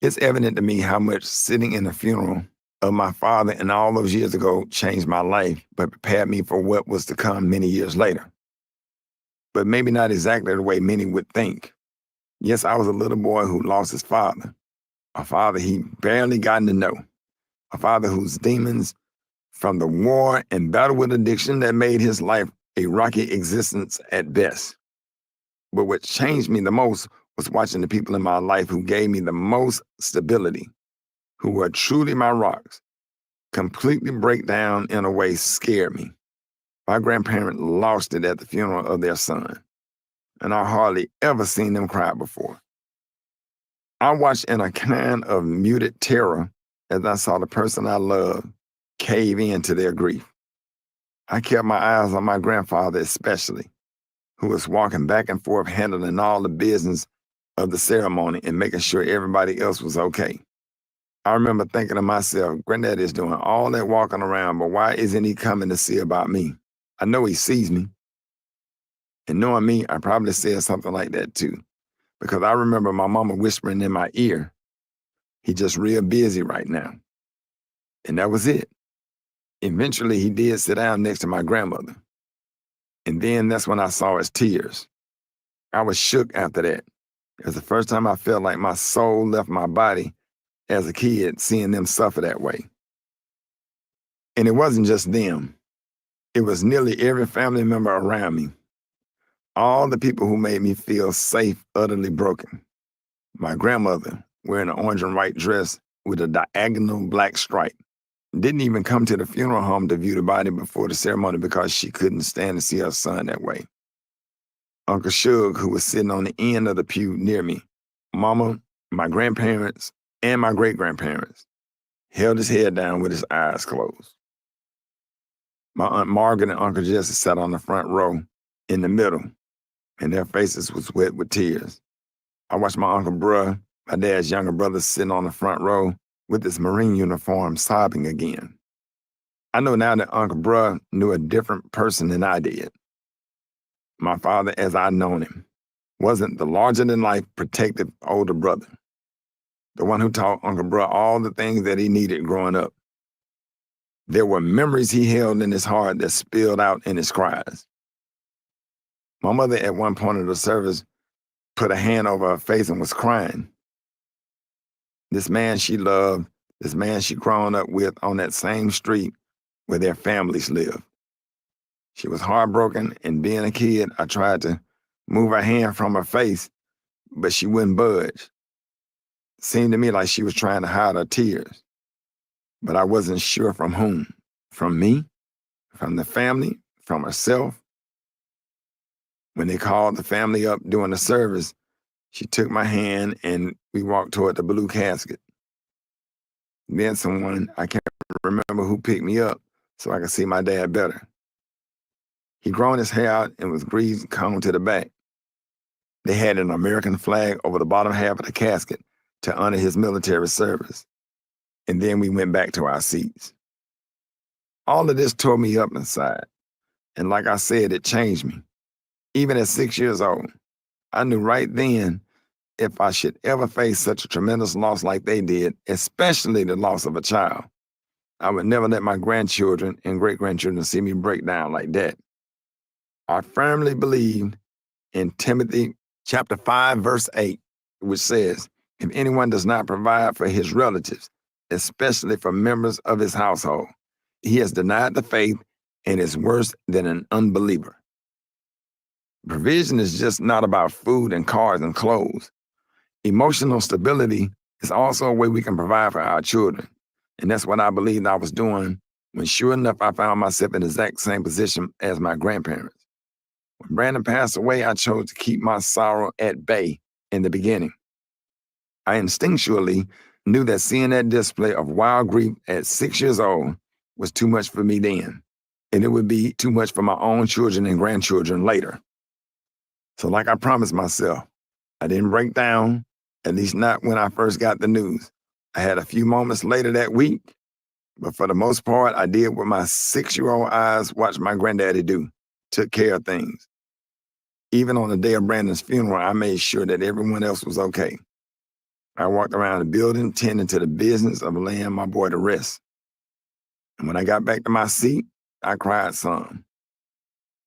It's evident to me how much sitting in the funeral of my father and all those years ago changed my life, but prepared me for what was to come many years later. But maybe not exactly the way many would think. Yes, I was a little boy who lost his father, a father he barely gotten to know, a father whose demons from the war and battle with addiction that made his life a rocky existence at best. But what changed me the most was watching the people in my life who gave me the most stability, who were truly my rocks, completely break down in a way scared me. My grandparents lost it at the funeral of their son, and I hardly ever seen them cry before. I watched in a kind of muted terror as I saw the person I loved cave into their grief. I kept my eyes on my grandfather especially, who was walking back and forth handling all the business of the ceremony and making sure everybody else was okay. I remember thinking to myself, Granddad is doing all that walking around, but why isn't he coming to see about me? I know he sees me. And knowing me, I probably said something like that too, because I remember my mama whispering in my ear, "He just real busy right now." And that was it. Eventually, he did sit down next to my grandmother. And then that's when I saw his tears. I was shook after that. It was the first time I felt like my soul left my body as a kid, seeing them suffer that way. And it wasn't just them. It was nearly every family member around me. All the people who made me feel safe, utterly broken. My grandmother, wearing an orange and white dress with a diagonal black stripe, didn't even come to the funeral home to view the body before the ceremony because she couldn't stand to see her son that way. Uncle Shug, who was sitting on the end of the pew near me, Mama, my grandparents, and my great-grandparents, held his head down with his eyes closed. My Aunt Margaret and Uncle Jesse sat on the front row in the middle, and their faces was wet with tears. I watched my Uncle Bruh, my dad's younger brother, sitting on the front row with his Marine uniform, sobbing again. I know now that Uncle Bruh knew a different person than I did. My father, as I'd known him, wasn't the larger-than-life, protective older brother, the one who taught Uncle Bruh all the things that he needed growing up. There were memories he held in his heart that spilled out in his cries. My mother, at one point of the service, put a hand over her face and was crying. This man she loved, this man she'd grown up with on that same street where their families lived. She was heartbroken, and being a kid, I tried to move her hand from her face, but she wouldn't budge. Seemed to me like she was trying to hide her tears, but I wasn't sure from whom. From me? From the family? From herself? When they called the family up during the service, she took my hand and we walked toward the blue casket. Then someone, I can't remember who, picked me up so I could see my dad better. He'd grown his hair out and was greased, combed to the back. They had an American flag over the bottom half of the casket to honor his military service. And then we went back to our seats. All of this tore me up inside. And like I said, it changed me. Even at 6 years old, I knew right then if I should ever face such a tremendous loss like they did, especially the loss of a child, I would never let my grandchildren and great-grandchildren see me break down like that. I firmly believe in Timothy chapter 5, verse 8, which says, if anyone does not provide for his relatives, especially for members of his household, he has denied the faith and is worse than an unbeliever. Provision is just not about food and cars and clothes. Emotional stability is also a way we can provide for our children. And that's what I believed I was doing when, sure enough, I found myself in the exact same position as my grandparents. When Brandon passed away, I chose to keep my sorrow at bay in the beginning. I instinctually knew that seeing that display of wild grief at 6 years old was too much for me then, and it would be too much for my own children and grandchildren later. So like I promised myself, I didn't break down, at least not when I first got the news. I had a few moments later that week, but for the most part, I did what my 6-year-old eyes watched my granddaddy do, took care of things. Even on the day of Brandon's funeral, I made sure that everyone else was okay. I walked around the building, tending to the business of laying my boy to rest. And when I got back to my seat, I cried some.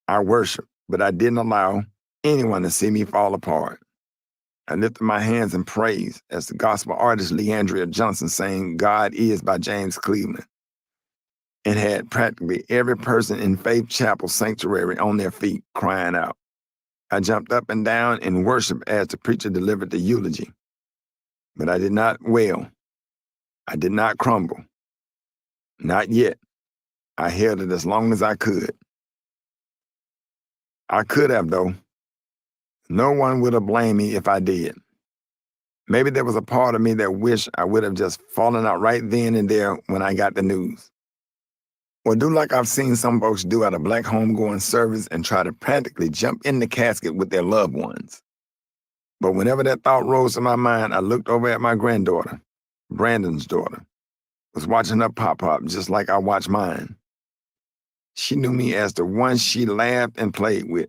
I worshiped, but I didn't allow anyone to see me fall apart. I lifted my hands in praise as the gospel artist Leandria Johnson sang God Is by James Cleveland, and had practically every person in Faith Chapel Sanctuary on their feet crying out. I jumped up and down in worship as the preacher delivered the eulogy. But I did not wail. I did not crumble. Not yet. I held it as long as I could. I could have, though. No one would have blamed me if I did. Maybe there was a part of me that wished I would have just fallen out right then and there when I got the news. Or do like I've seen some folks do at a Black homegoing service and try to practically jump in the casket with their loved ones. But whenever that thought rose to my mind, I looked over at my granddaughter, Brandon's daughter, was watching her pop-pop just like I watched mine. She knew me as the one she laughed and played with,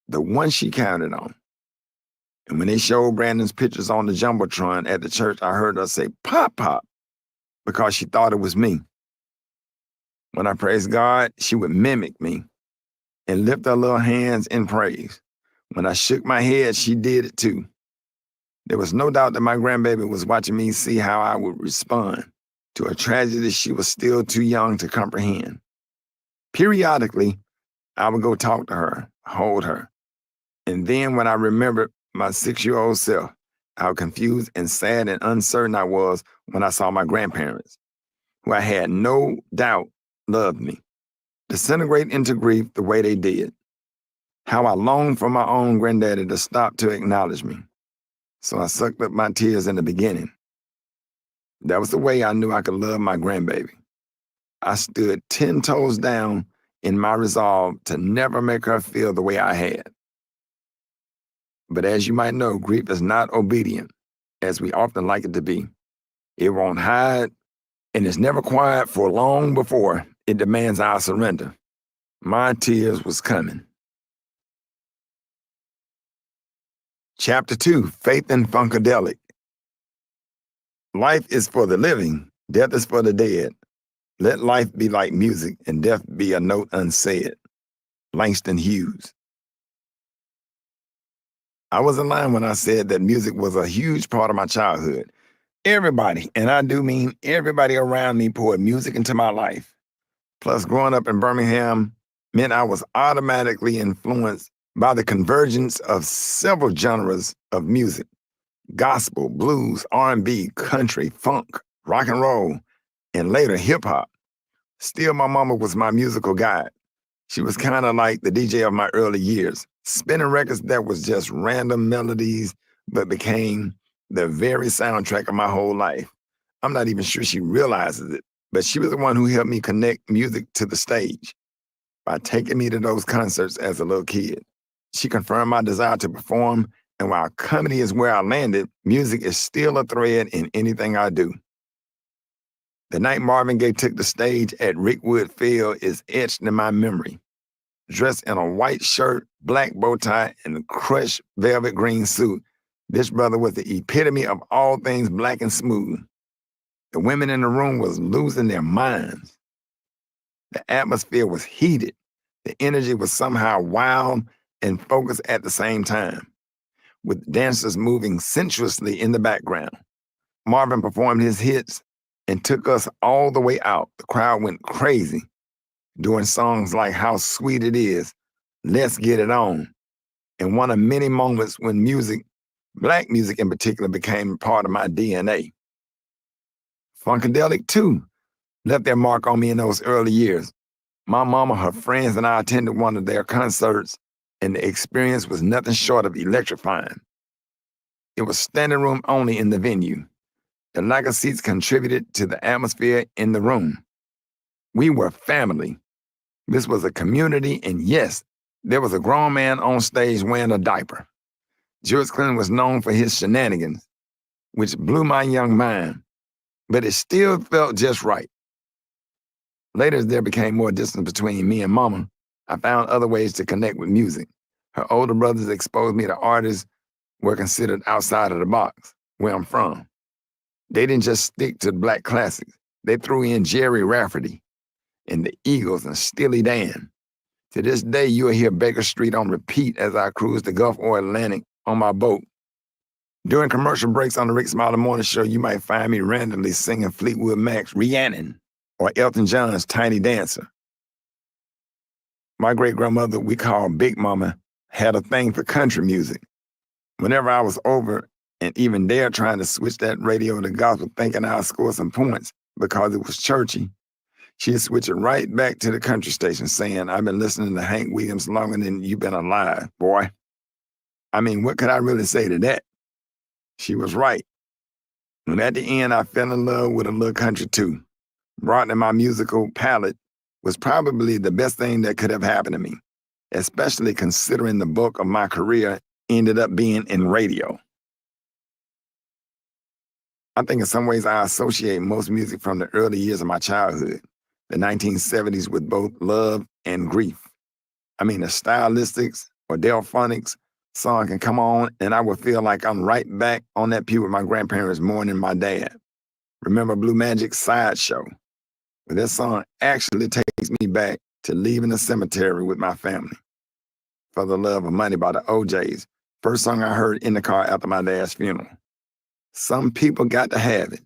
the one she counted on. And when they showed Brandon's pictures on the Jumbotron at the church, I heard her say, "Pop, Pop," because she thought it was me. When I praised God, she would mimic me and lift her little hands in praise. When I shook my head, she did it too. There was no doubt that my grandbaby was watching me see how I would respond to a tragedy she was still too young to comprehend. Periodically, I would go talk to her, hold her. And then when I remembered my 6-year-old self, how confused and sad and uncertain I was when I saw my grandparents, who I had no doubt loved me, disintegrate into grief the way they did. How I longed for my own granddaddy to stop to acknowledge me. So I sucked up my tears in the beginning. That was the way I knew I could love my grandbaby. I stood 10 toes down in my resolve to never make her feel the way I had. But as you might know, grief is not obedient, as we often like it to be. It won't hide, and it's never quiet for long before it demands our surrender. My tears was coming. Chapter 2, Faith and Funkadelic. Life is for the living, death is for the dead. Let life be like music, and death be a note unsaid. Langston Hughes. I wasn't lying when I said that music was a huge part of my childhood. Everybody, and I do mean everybody around me, poured music into my life. Plus, growing up in Birmingham meant I was automatically influenced by the convergence of several genres of music: gospel, blues, R&B, country, funk, rock and roll, and later hip hop. Still, my mama was my musical guide. She was kind of like the DJ of my early years, spinning records that was just random melodies, but became the very soundtrack of my whole life. I'm not even sure she realizes it, but she was the one who helped me connect music to the stage by taking me to those concerts as a little kid. She confirmed my desire to perform, and while comedy is where I landed, music is still a thread in anything I do. The night Marvin Gaye took the stage at Rickwood Field is etched in my memory. Dressed in a white shirt, black bow tie, and a crushed velvet green suit, This brother was the epitome of all things black and smooth. The women in the room was losing their minds. The atmosphere was heated. The energy was somehow wild and focused at the same time, with dancers moving sensuously in the background. Marvin performed his hits and took us all the way out. The crowd went crazy, doing songs like How Sweet It Is, Let's Get It On, and one of many moments when music, black music in particular, became part of my DNA. Funkadelic, too, left their mark on me in those early years. My mama, her friends, and I attended one of their concerts, and the experience was nothing short of electrifying. It was standing room only in the venue. The lack of seats contributed to the atmosphere in the room. We were family. This was a community, and yes, there was a grown man on stage wearing a diaper. George Clinton was known for his shenanigans, which blew my young mind, but it still felt just right. Later, as there became more distance between me and Mama, I found other ways to connect with music. Her older brothers exposed me to artists who were considered outside of the box, where I'm from. They didn't just stick to black classics. They threw in Jerry Rafferty and the Eagles and Steely Dan. To this day, you'll hear Baker Street on repeat as I cruise the Gulf or Atlantic on my boat. During commercial breaks on the Rickey Smiley Morning Show, you might find me randomly singing Fleetwood Mac's Rhiannon or Elton John's Tiny Dancer. My great-grandmother, we called Big Mama, had a thing for country music. Whenever I was over and even there trying to switch that radio to gospel thinking I'd score some points because it was churchy, she'd switch it right back to the country station saying, I've been listening to Hank Williams longer than you've been alive, boy. I mean, what could I really say to that? She was right. And at the end, I fell in love with a little country too. Broadening my musical palette was probably the best thing that could have happened to me, especially considering the bulk of my career ended up being in radio. I think in some ways I associate most music from the early years of my childhood, the 1970s, with both love and grief. I mean, the stylistics or Delphonics song can come on and I would feel like I'm right back on that pew with my grandparents mourning my dad. Remember Blue Magic's Sideshow? But that song actually takes me back to leaving the cemetery with my family. For the Love of Money by the OJs, first song I heard in the car after my dad's funeral. Some people got to have it.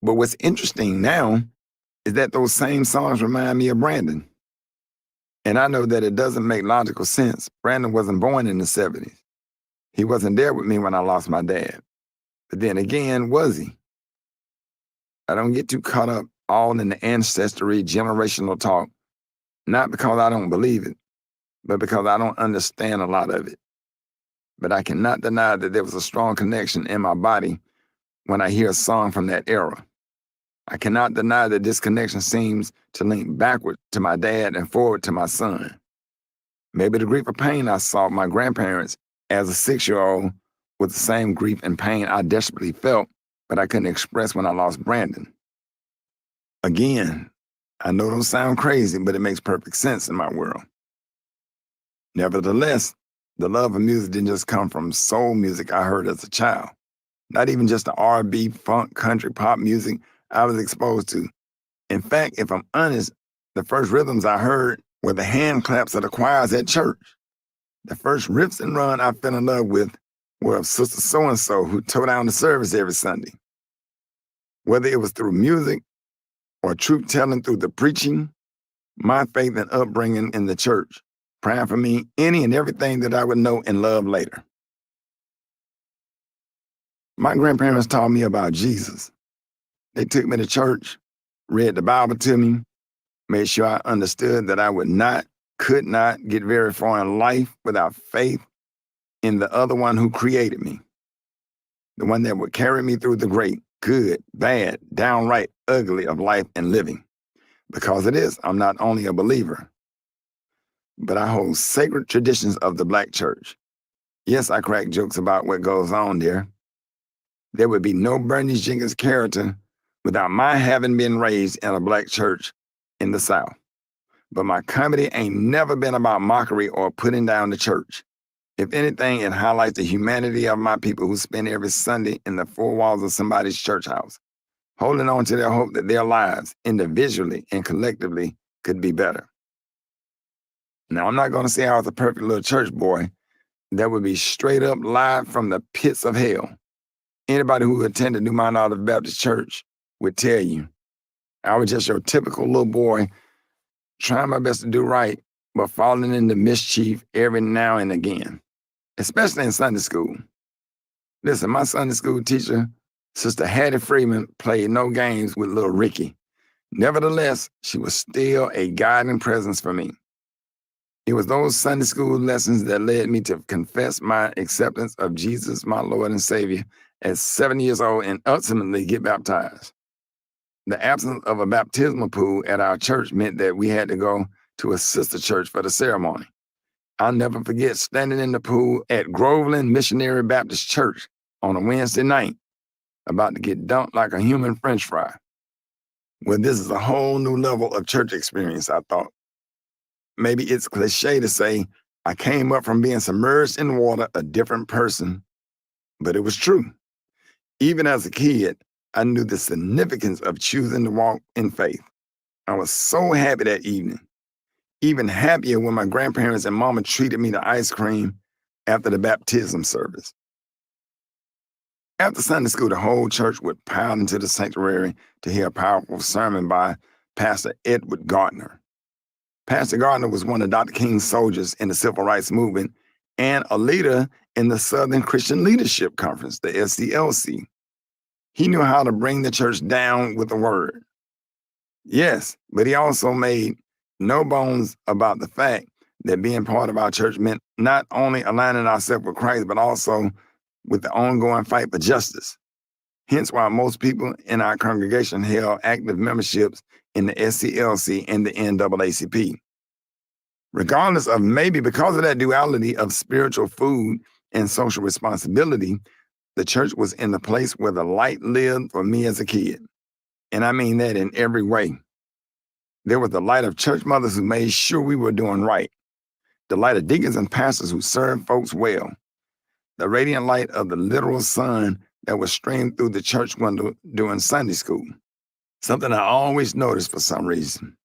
But what's interesting now is that those same songs remind me of Brandon. And I know that it doesn't make logical sense. Brandon wasn't born in the 70s. He wasn't there with me when I lost my dad. But then again, was he? I don't get too caught up all in the ancestry, generational talk, not because I don't believe it, but because I don't understand a lot of it. But I cannot deny that there was a strong connection in my body when I hear a song from that era. I cannot deny that this connection seems to link backward to my dad and forward to my son. Maybe the grief or pain I saw my grandparents as a 6-year-old was the same grief and pain I desperately felt, but I couldn't express when I lost Brandon. Again, I know it don't sound crazy, but it makes perfect sense in my world. Nevertheless, the love of music didn't just come from soul music I heard as a child. Not even just the R&B, funk, country, pop music I was exposed to. In fact, if I'm honest, the first rhythms I heard were the hand claps of the choirs at church. The first riffs and run I fell in love with were of Sister So-and-so who tore down the service every Sunday. Whether it was through music or truth telling through the preaching, my faith and upbringing in the church, praying for me any and everything that I would know and love later. My grandparents taught me about Jesus. They took me to church, read the Bible to me, made sure I understood that I could not get very far in life without faith in the other one who created me, the one that would carry me through the great, good, bad, downright ugly of life and living. Because it is, I'm not only a believer, but I hold sacred traditions of the Black church. Yes, I crack jokes about what goes on there. There would be no Bernie Jenkins character without my having been raised in a Black church in the South. But my comedy ain't never been about mockery or putting down the church. If anything, it highlights the humanity of my people who spend every Sunday in the four walls of somebody's church house, holding on to their hope that their lives, individually and collectively, could be better. Now, I'm not going to say I was a perfect little church boy. That would be straight up live from the pits of hell. Anybody who attended New Mount Olive Baptist Church would tell you, I was just your typical little boy, trying my best to do right, but falling into mischief every now and again, especially in Sunday school. Listen, my Sunday school teacher, Sister Hattie Freeman, played no games with little Ricky. Nevertheless, she was still a guiding presence for me. It was those Sunday school lessons that led me to confess my acceptance of Jesus, my Lord and Savior, at 7 years old and ultimately get baptized. The absence of a baptismal pool at our church meant that we had to go to a sister church for the ceremony. I'll never forget standing in the pool at Groveland Missionary Baptist Church on a Wednesday night, about to get dunked like a human French fry. Well, this is a whole new level of church experience, I thought. Maybe it's cliche to say I came up from being submerged in water a different person, but it was true. Even as a kid, I knew the significance of choosing to walk in faith. I was so happy that evening, even happier when my grandparents and mama treated me to ice cream after the baptism service. After Sunday school, the whole church would pile into the sanctuary to hear a powerful sermon by Pastor Edward Gardner. Pastor Gardner was one of Dr. King's soldiers in the civil rights movement and a leader in the Southern Christian Leadership Conference, the SCLC. He knew how to bring the church down with the word. Yes, but he also made no bones about the fact that being part of our church meant not only aligning ourselves with Christ, but also with the ongoing fight for justice. Hence why most people in our congregation held active memberships in the SCLC and the NAACP. Regardless of maybe because of that duality of spiritual food and social responsibility, the church was in the place where the light lived for me as a kid. And I mean that in every way. There was the light of church mothers who made sure we were doing right, the light of deacons and pastors who served folks well, the radiant light of the literal sun that was streamed through the church window during Sunday school, something I always noticed for some reason.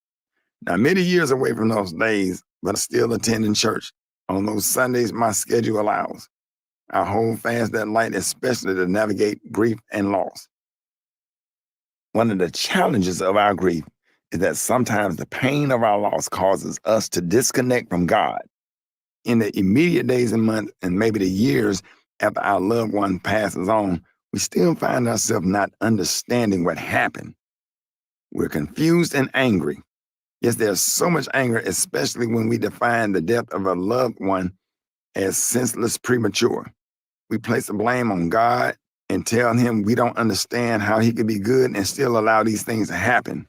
Now, many years away from those days, but still attending church on those Sundays my schedule allows. I hold fast that light, especially to navigate grief and loss. One of the challenges of our grief is that sometimes the pain of our loss causes us to disconnect from God. In the immediate days and months, and maybe the years after our loved one passes on, we still find ourselves not understanding what happened. We're confused and angry. Yes, there's so much anger, especially when we define the death of a loved one as senseless premature. We place the blame on God and tell him we don't understand how he could be good and still allow these things to happen.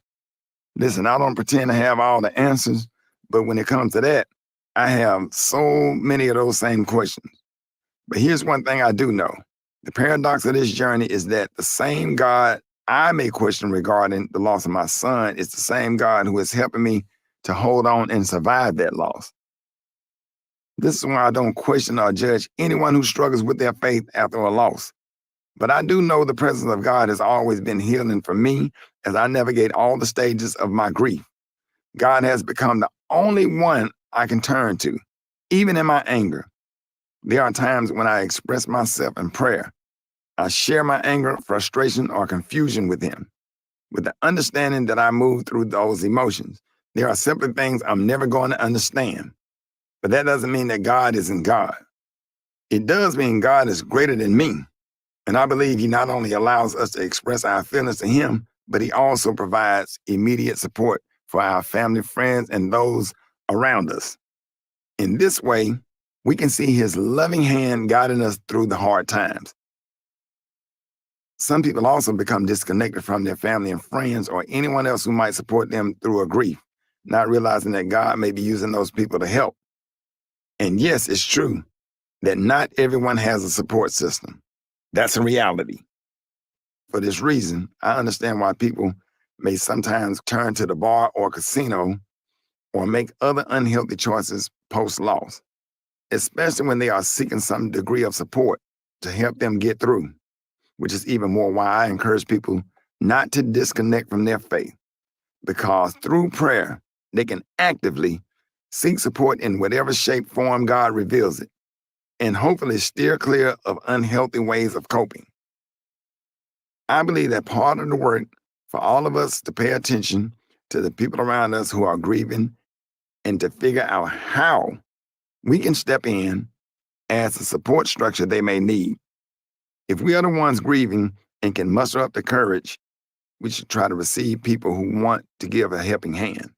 Listen, I don't pretend to have all the answers, but when it comes to that, I have so many of those same questions. But here's one thing I do know. The paradox of this journey is that the same God I may question regarding the loss of my son is the same God who is helping me to hold on and survive that loss. This is why I don't question or judge anyone who struggles with their faith after a loss. But I do know the presence of God has always been healing for me as I navigate all the stages of my grief. God has become the only one I can turn to, even in my anger. There are times when I express myself in prayer. I share my anger, frustration, or confusion with him, with the understanding that I move through those emotions. There are simply things I'm never going to understand. But that doesn't mean that God isn't God. It does mean God is greater than me. And I believe he not only allows us to express our feelings to him, but he also provides immediate support for our family, friends, and those around us. In this way, we can see his loving hand guiding us through the hard times. Some people also become disconnected from their family and friends or anyone else who might support them through a grief, not realizing that God may be using those people to help. And yes, it's true that not everyone has a support system. That's a reality. For this reason, I understand why people may sometimes turn to the bar or casino or make other unhealthy choices post-loss. especially when they are seeking some degree of support to help them get through, which is even more why I encourage people not to disconnect from their faith, because through prayer, they can actively seek support in whatever shape, form God reveals it, and hopefully steer clear of unhealthy ways of coping. I believe that part of the work for all of us to pay attention to the people around us who are grieving and to figure out how we can step in as a support structure they may need. If we are the ones grieving and can muster up the courage, we should try to receive people who want to give a helping hand.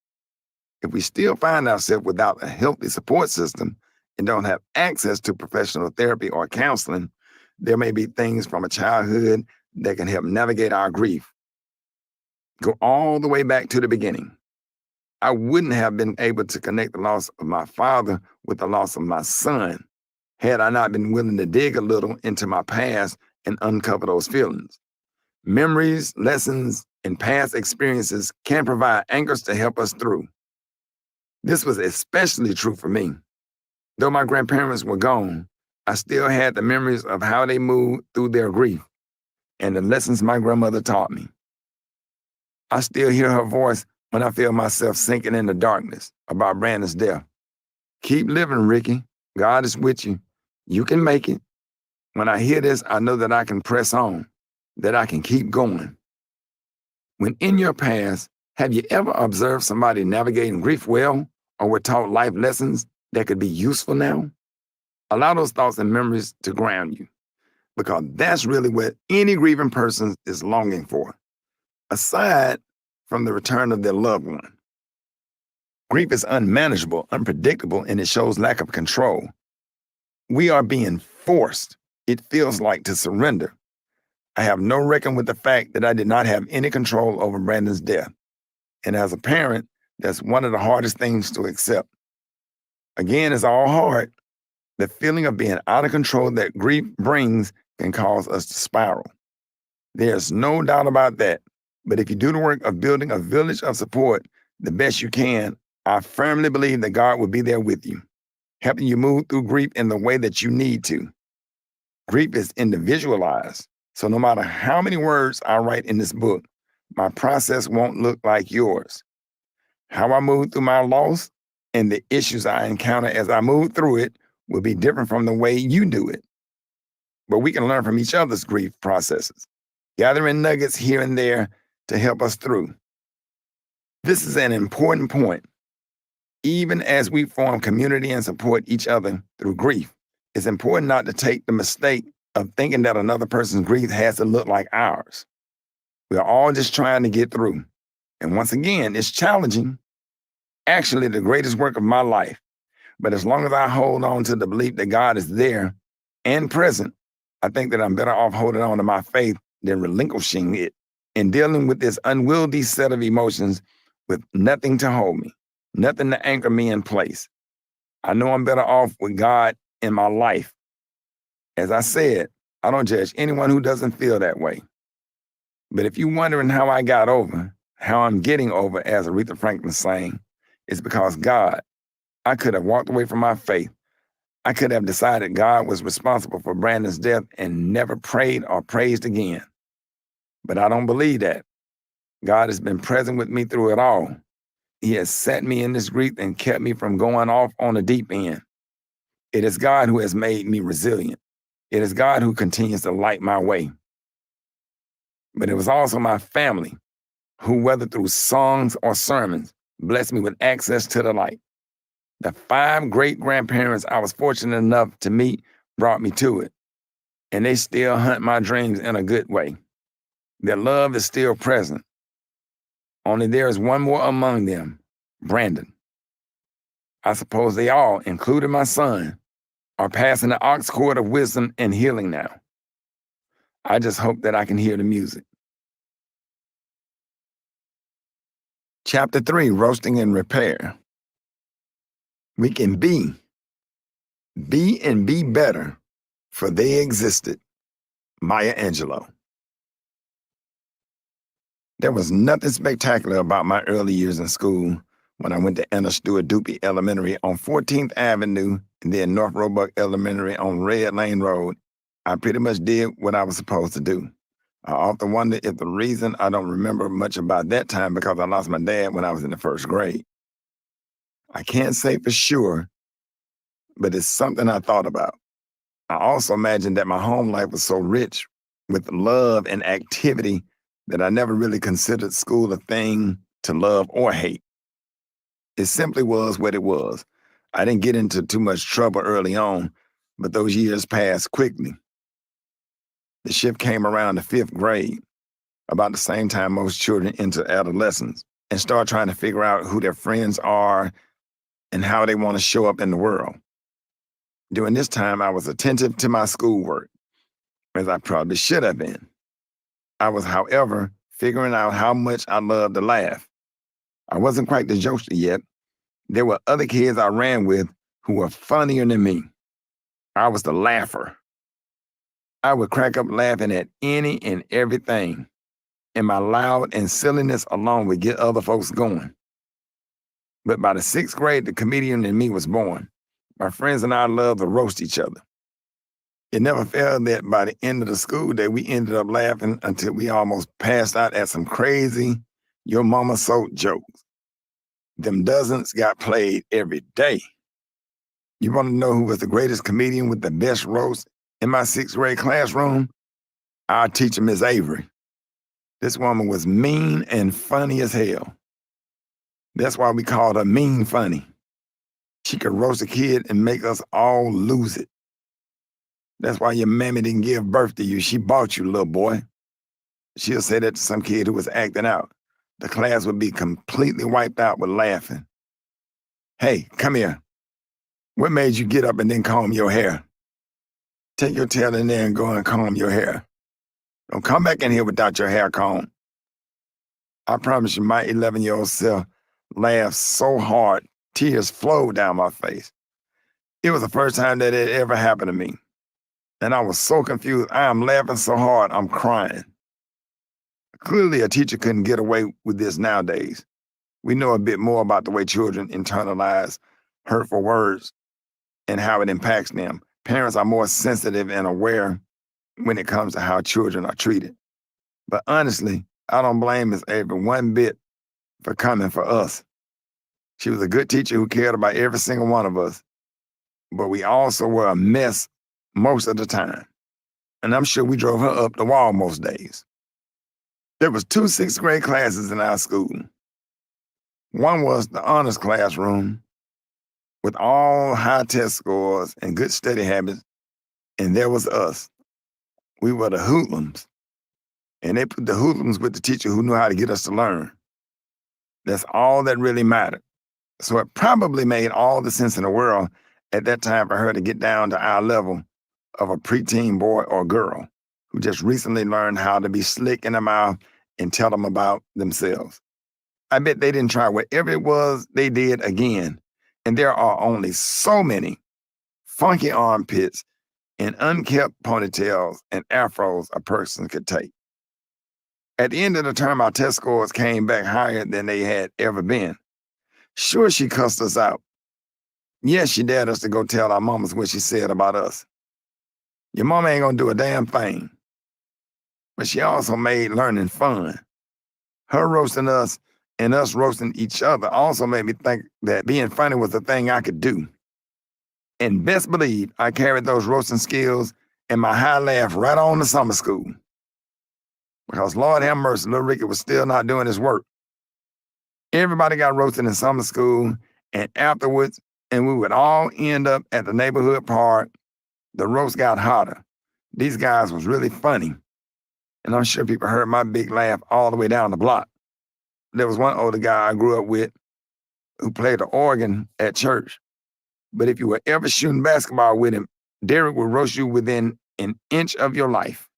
If we still find ourselves without a healthy support system and don't have access to professional therapy or counseling, there may be things from a childhood that can help navigate our grief. Go all the way back to the beginning. I wouldn't have been able to connect the loss of my father with the loss of my son had I not been willing to dig a little into my past and uncover those feelings. Memories, lessons, and past experiences can provide anchors to help us through. This was especially true for me. Though my grandparents were gone, I still had the memories of how they moved through their grief and the lessons my grandmother taught me. I still hear her voice when I feel myself sinking in the darkness about Brandon's death. Keep living, Rickey. God is with you. You can make it. When I hear this, I know that I can press on, that I can keep going. When in your past, have you ever observed somebody navigating grief well or were taught life lessons that could be useful now? Allow those thoughts and memories to ground you, because that's really what any grieving person is longing for, aside from the return of their loved one. Grief is unmanageable, unpredictable, and it shows lack of control. We are being forced, it feels like, to surrender. I have no reckon with the fact that I did not have any control over Brandon's death. And as a parent, that's one of the hardest things to accept. Again, it's all hard. The feeling of being out of control that grief brings can cause us to spiral. There's no doubt about that. But if you do the work of building a village of support the best you can, I firmly believe that God will be there with you, helping you move through grief in the way that you need to. Grief is individualized, so no matter how many words I write in this book, my process won't look like yours. How I move through my loss and the issues I encounter as I move through it will be different from the way you do it. But we can learn from each other's grief processes, gathering nuggets here and there to help us through. This is an important point. Even as we form community and support each other through grief, it's important not to take the mistake of thinking that another person's grief has to look like ours. We're all just trying to get through. And once again, it's challenging. Actually, the greatest work of my life. But as long as I hold on to the belief that God is there and present, I think that I'm better off holding on to my faith than relinquishing it and dealing with this unwieldy set of emotions with nothing to hold me, nothing to anchor me in place. I know I'm better off with God in my life. As I said, I don't judge anyone who doesn't feel that way. But if you're wondering how I got over, how I'm getting over, as Aretha Franklin sang, it's because God. I could have walked away from my faith. I could have decided God was responsible for Brandon's death and never prayed or praised again. But I don't believe that. God has been present with me through it all. He has set me in this grief and kept me from going off on the deep end. It is God who has made me resilient. It is God who continues to light my way. But it was also my family who, whether through songs or sermons, blessed me with access to the light. The 5 great-grandparents I was fortunate enough to meet brought me to it, and they still hunt my dreams in a good way. Their love is still present. Only there is one more among them, Brandon. I suppose they all, including my son, are passing the aux cord of wisdom and healing now. I just hope that I can hear the music. Chapter 3, Roasting and Repair. We can be and be better, for they existed. Maya Angelou. There was nothing spectacular about my early years in school, when I went to Enter Stewart Doopy Elementary on 14th Avenue and then North Roebuck Elementary on Red Lane Road, I pretty much did what I was supposed to do. I often wonder if the reason I don't remember much about that time because I lost my dad when I was in the first grade. I can't say for sure, but it's something I thought about. I also imagined that my home life was so rich with love and activity that I never really considered school a thing to love or hate. It simply was what it was. I didn't get into too much trouble early on, but those years passed quickly. The shift came around the fifth grade, about the same time most children enter adolescence and start trying to figure out who their friends are and how they want to show up in the world. During this time, I was attentive to my schoolwork, as I probably should have been. I was, however, figuring out how much I loved to laugh. I wasn't quite the jokester yet. There were other kids I ran with who were funnier than me. I was the laugher. I would crack up laughing at any and everything, and my loud and silliness alone would get other folks going. But by the sixth grade, the comedian in me was born. My friends and I loved to roast each other. It never failed that by the end of the school day, we ended up laughing until we almost passed out at some crazy, your mama sold jokes. Them dozens got played every day. You want to know who was the greatest comedian with the best roast in my sixth grade classroom? Our teacher, Miss Avery. This woman was mean and funny as hell. That's why we called her Mean Funny. She could roast a kid and make us all lose it. That's why your mammy didn't give birth to you. She bought you, little boy. She'll say that to some kid who was acting out. The class would be completely wiped out with laughing. Hey, come here. What made you get up and then comb your hair? Take your tail in there and go and comb your hair. Don't come back in here without your hair combed. I promise you, my 11-year-old self laughed so hard, tears flowed down my face. It was the first time that it ever happened to me. And I was so confused. I am laughing so hard, I'm crying. Clearly, a teacher couldn't get away with this nowadays. We know a bit more about the way children internalize hurtful words and how it impacts them. Parents are more sensitive and aware when it comes to how children are treated. But honestly, I don't blame Miss Avery one bit for coming for us. She was a good teacher who cared about every single one of us. But we also were a mess most of the time. And I'm sure we drove her up the wall most days. There was 2 sixth grade classes in our school. One was the honors classroom with all high test scores and good study habits. And there was us. We were the hoodlums. And they put the hoodlums with the teacher who knew how to get us to learn. That's all that really mattered. So it probably made all the sense in the world at that time for her to get down to our level of a preteen boy or girl who just recently learned how to be slick in the mouth and tell them about themselves. I bet they didn't try whatever it was they did again. And there are only so many funky armpits and unkept ponytails and afros a person could take. At the end of the term, our test scores came back higher than they had ever been. Sure, she cussed us out. Yes, she dared us to go tell our mamas what she said about us. Your mama ain't gonna do a damn thing. But she also made learning fun. Her roasting us and us roasting each other also made me think that being funny was a thing I could do. And best believe I carried those roasting skills and my high laugh right on to summer school. Because Lord have mercy, little Ricky was still not doing his work. Everybody got roasted in summer school and afterwards, and we would all end up at the neighborhood park. The roast got hotter. These guys was really funny. And I'm sure people heard my big laugh all the way down the block. There was one older guy I grew up with who played the organ at church. But if you were ever shooting basketball with him, Derek would roast you within an inch of your life.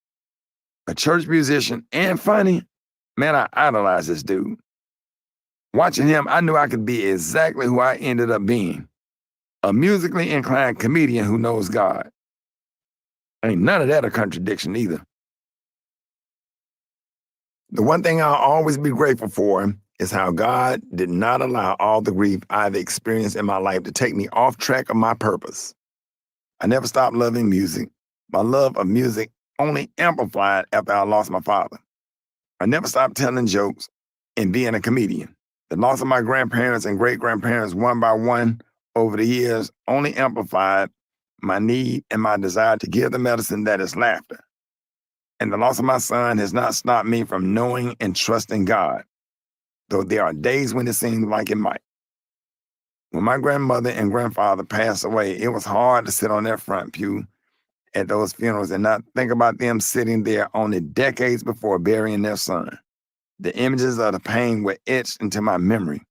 A church musician and funny, man, I idolized this dude. Watching him, I knew I could be exactly who I ended up being. A musically inclined comedian who knows God. Ain't none of that a contradiction either. The one thing I'll always be grateful for is how God did not allow all the grief I've experienced in my life to take me off track of my purpose. I never stopped loving music. My love of music only amplified after I lost my father. I never stopped telling jokes and being a comedian. The loss of my grandparents and great-grandparents one by one over the years only amplified my need and my desire to give the medicine that is laughter. And the loss of my son has not stopped me from knowing and trusting God, though there are days when it seems like it might. When my grandmother and grandfather passed away, it was hard to sit on that front pew at those funerals and not think about them sitting there only decades before burying their son. The images of the pain were etched into my memory.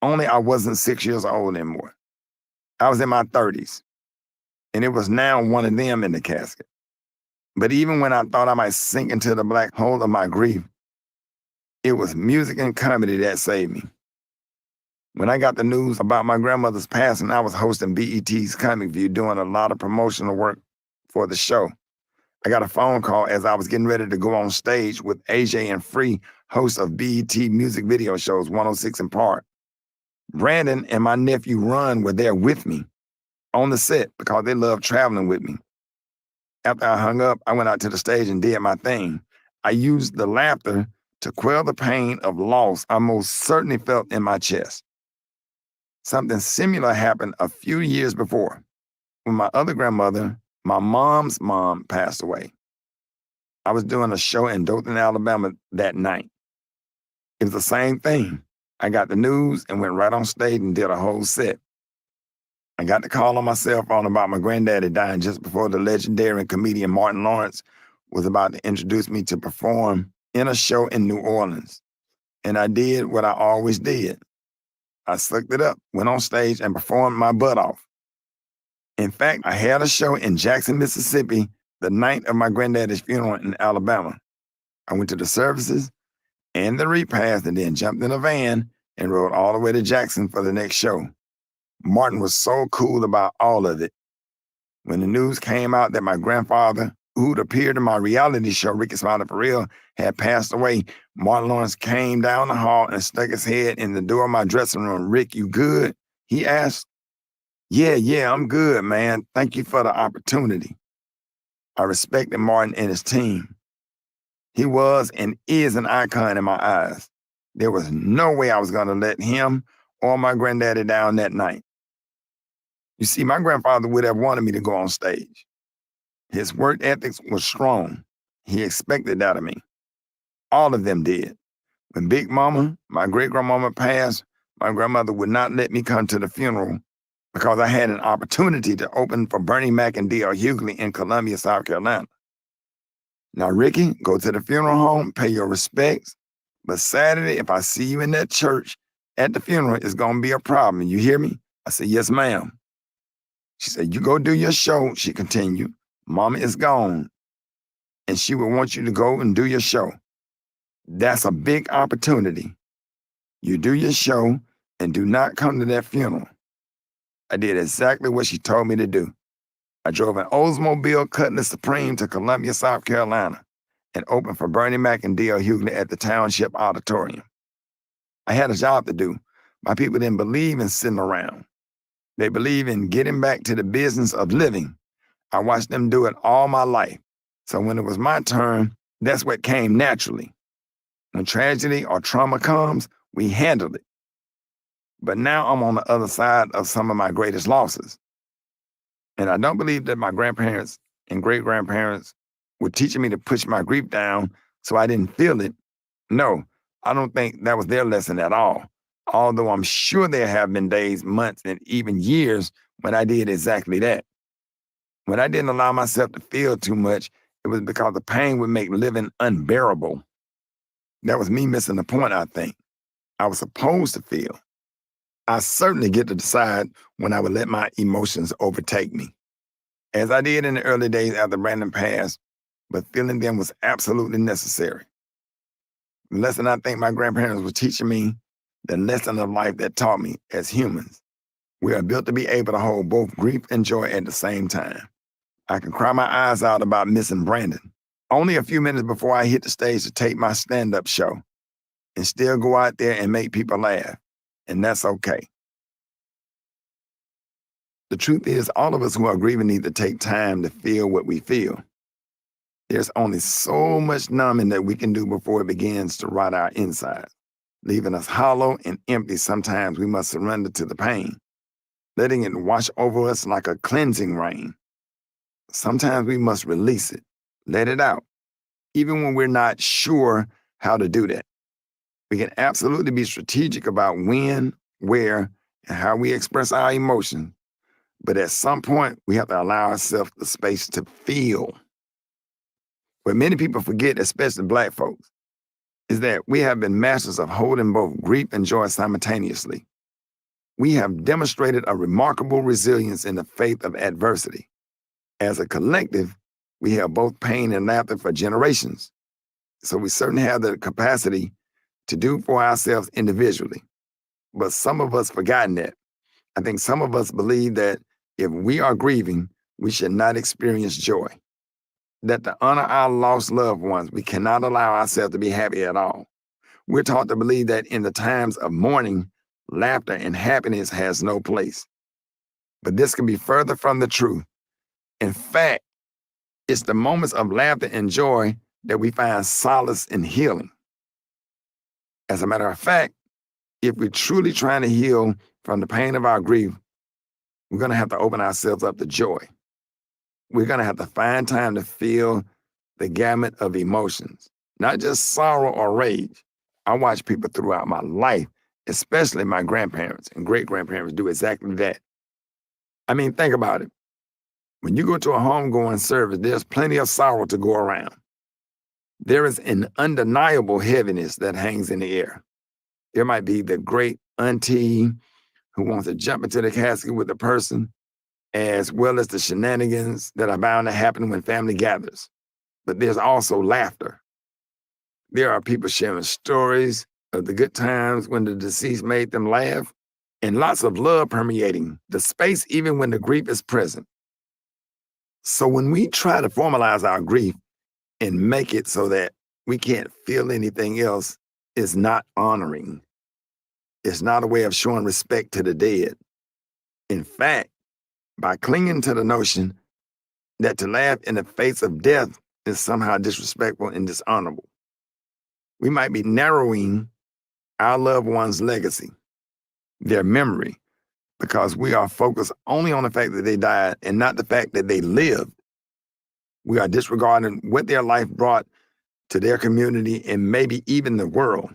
Only I wasn't 6 years old anymore. I was in my 30s, and it was now one of them in the casket. But even when I thought I might sink into the black hole of my grief, it was music and comedy that saved me. When I got the news about my grandmother's passing, I was hosting BET's Comic View, doing a lot of promotional work for the show. I got a phone call as I was getting ready to go on stage with AJ and Free, hosts of BET music video shows 106 in Park. Brandon and my nephew Ron were there with me on the set because they loved traveling with me. After I hung up, I went out to the stage and did my thing. I used the laughter to quell the pain of loss I most certainly felt in my chest. Something similar happened a few years before when my other grandmother, my mom's mom, passed away. I was doing a show in Dothan, Alabama that night. It was the same thing. I got the news and went right on stage and did a whole set. I got the call on my cell phone about my granddaddy dying just before the legendary comedian Martin Lawrence was about to introduce me to perform in a show in New Orleans. And I did what I always did. I sucked it up, went on stage, and performed my butt off. In fact, I had a show in Jackson, Mississippi, the night of my granddaddy's funeral in Alabama. I went to the services and the repast and then jumped in a van and rode all the way to Jackson for the next show. Martin was so cool about all of it. When the news came out that my grandfather, who'd appeared in my reality show, Rickey Smiley for Real, had passed away, Martin Lawrence came down the hall and stuck his head in the door of my dressing room. "Rick, you good?" he asked. Yeah, I'm good, man. Thank you for the opportunity." I respected Martin and his team. He was and is an icon in my eyes. There was no way I was going to let him or my granddaddy down that night. You see, my grandfather would have wanted me to go on stage. His work ethics was strong. He expected that of me. All of them did. When Big Mama, my great-grandmama, passed, my grandmother would not let me come to the funeral because I had an opportunity to open for Bernie Mac and D.L. Hughley in Columbia, South Carolina. "Now, Ricky, go to the funeral home, pay your respects. But Saturday, if I see you in that church at the funeral, it's going to be a problem. You hear me?" I said, "Yes, ma'am." She said, "You go do your show," she continued. "Mama is gone, and she will want you to go and do your show. That's a big opportunity. You do your show and do not come to that funeral." I did exactly what she told me to do. I drove an Oldsmobile Cutlass Supreme to Columbia, South Carolina, and opened for Bernie Mac and D.L. Hughley at the Township Auditorium. I had a job to do. My people didn't believe in sitting around. They believe in getting back to the business of living. I watched them do it all my life. So when it was my turn, that's what came naturally. When tragedy or trauma comes, we handle it. But now I'm on the other side of some of my greatest losses. And I don't believe that my grandparents and great-grandparents were teaching me to push my grief down so I didn't feel it. No, I don't think that was their lesson at all. Although I'm sure there have been days, months, and even years when I did exactly that. When I didn't allow myself to feel too much, it was because the pain would make living unbearable. That was me missing the point, I think. I was supposed to feel. I certainly get to decide when I would let my emotions overtake me, as I did in the early days after Brandon passed, but feeling them was absolutely necessary. The lesson I think my grandparents were teaching me, the lesson of life that taught me as humans. We are built to be able to hold both grief and joy at the same time. I can cry my eyes out about missing Brandon. Only a few minutes before I hit the stage to tape my stand-up show, and still go out there and make people laugh. And that's okay. The truth is, all of us who are grieving need to take time to feel what we feel. There's only so much numbing that we can do before it begins to rot our insides, leaving us hollow and empty. Sometimes we must surrender to the pain, letting it wash over us like a cleansing rain. Sometimes we must release it, let it out, even when we're not sure how to do that. We can absolutely be strategic about when, where, and how we express our emotions, but at some point, we have to allow ourselves the space to feel. What many people forget, especially Black folks, is that we have been masters of holding both grief and joy simultaneously. We have demonstrated a remarkable resilience in the face of adversity. As a collective, we have both pain and laughter for generations. So we certainly have the capacity to do for ourselves individually. But some of us forgotten that. I think some of us believe that if we are grieving, we should not experience joy. That to honor our lost loved ones, we cannot allow ourselves to be happy at all. We're taught to believe that in the times of mourning, laughter and happiness has no place. But this can be further from the truth. In fact, it's the moments of laughter and joy that we find solace and healing. As a matter of fact, if we're truly trying to heal from the pain of our grief, we're going to have to open ourselves up to joy. We're going to have to find time to feel the gamut of emotions, not just sorrow or rage. I watch people throughout my life, especially my grandparents and great-grandparents, do exactly that. I mean, think about it. When you go to a homegoing service, there's plenty of sorrow to go around. There is an undeniable heaviness that hangs in the air. There might be the great auntie who wants to jump into the casket with the person, as well as the shenanigans that are bound to happen when family gathers. But there's also laughter. There are people sharing stories of the good times when the deceased made them laugh, and lots of love permeating the space even when the grief is present. So when we try to formalize our grief and make it so that we can't feel anything else, it's not honoring. It's not a way of showing respect to the dead. In fact, by clinging to the notion that to laugh in the face of death is somehow disrespectful and dishonorable, we might be narrowing our loved one's legacy, their memory, because we are focused only on the fact that they died and not the fact that they lived. We are disregarding what their life brought to their community and maybe even the world.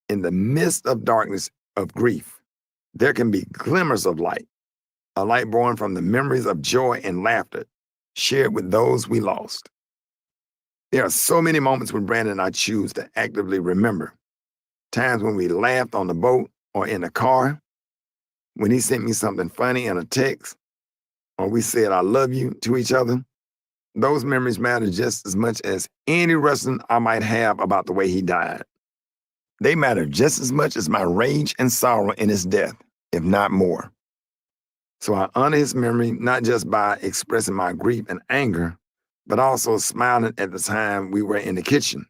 In the midst of darkness of grief, there can be glimmers of light, a light born from the memories of joy and laughter shared with those we lost. There are so many moments when Brandon and I choose to actively remember. Times when we laughed on the boat or in the car, when he sent me something funny in a text, or we said, "I love you" to each other. Those memories matter just as much as any lesson I might have about the way he died. They matter just as much as my rage and sorrow in his death, if not more. So I honor his memory not just by expressing my grief and anger, but also smiling at the time we were in the kitchen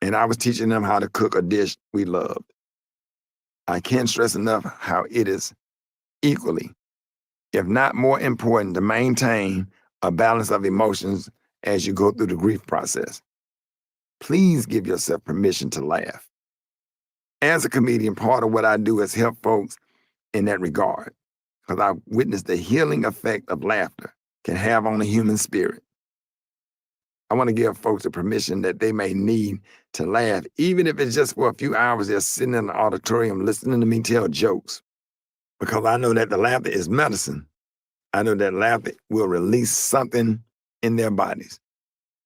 and I was teaching them how to cook a dish we loved. I can't stress enough how it is equally, if not more important, to maintain a balance of emotions as you go through the grief process. Please give yourself permission to laugh. As a comedian, part of what I do is help folks in that regard, because I've witnessed the healing effect of laughter can have on the human spirit. I want to give folks the permission that they may need to laugh, even if it's just for a few hours they're sitting in the auditorium listening to me tell jokes, because I know that the laughter is medicine. I know that laughter will release something in their bodies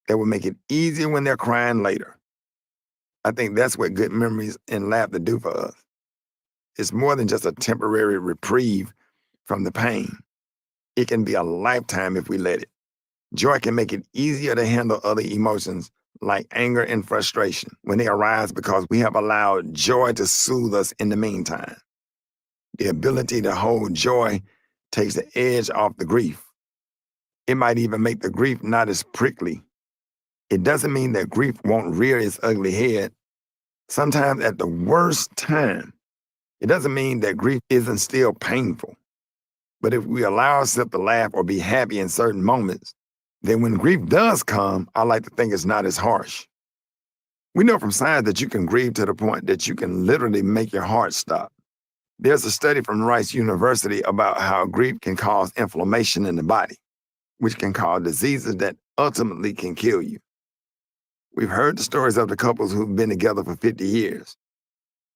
that will make it easier when they're crying later. I think that's what good memories and laughter do for us. It's more than just a temporary reprieve from the pain. It can be a lifetime if we let it. Joy can make it easier to handle other emotions like anger and frustration when they arise because we have allowed joy to soothe us in the meantime. The ability to hold joy takes the edge off the grief. It might even make the grief not as prickly. It doesn't mean that grief won't rear its ugly head. sometimes at the worst time. It doesn't mean that grief isn't still painful. But if we allow ourselves to laugh or be happy in certain moments, then when grief does come, I like to think it's not as harsh. We know from science that you can grieve to the point that you can literally make your heart stop. There's a study from Rice University about how grief can cause inflammation in the body, which can cause diseases that ultimately can kill you. We've heard the stories of the couples who've been together for 50 years.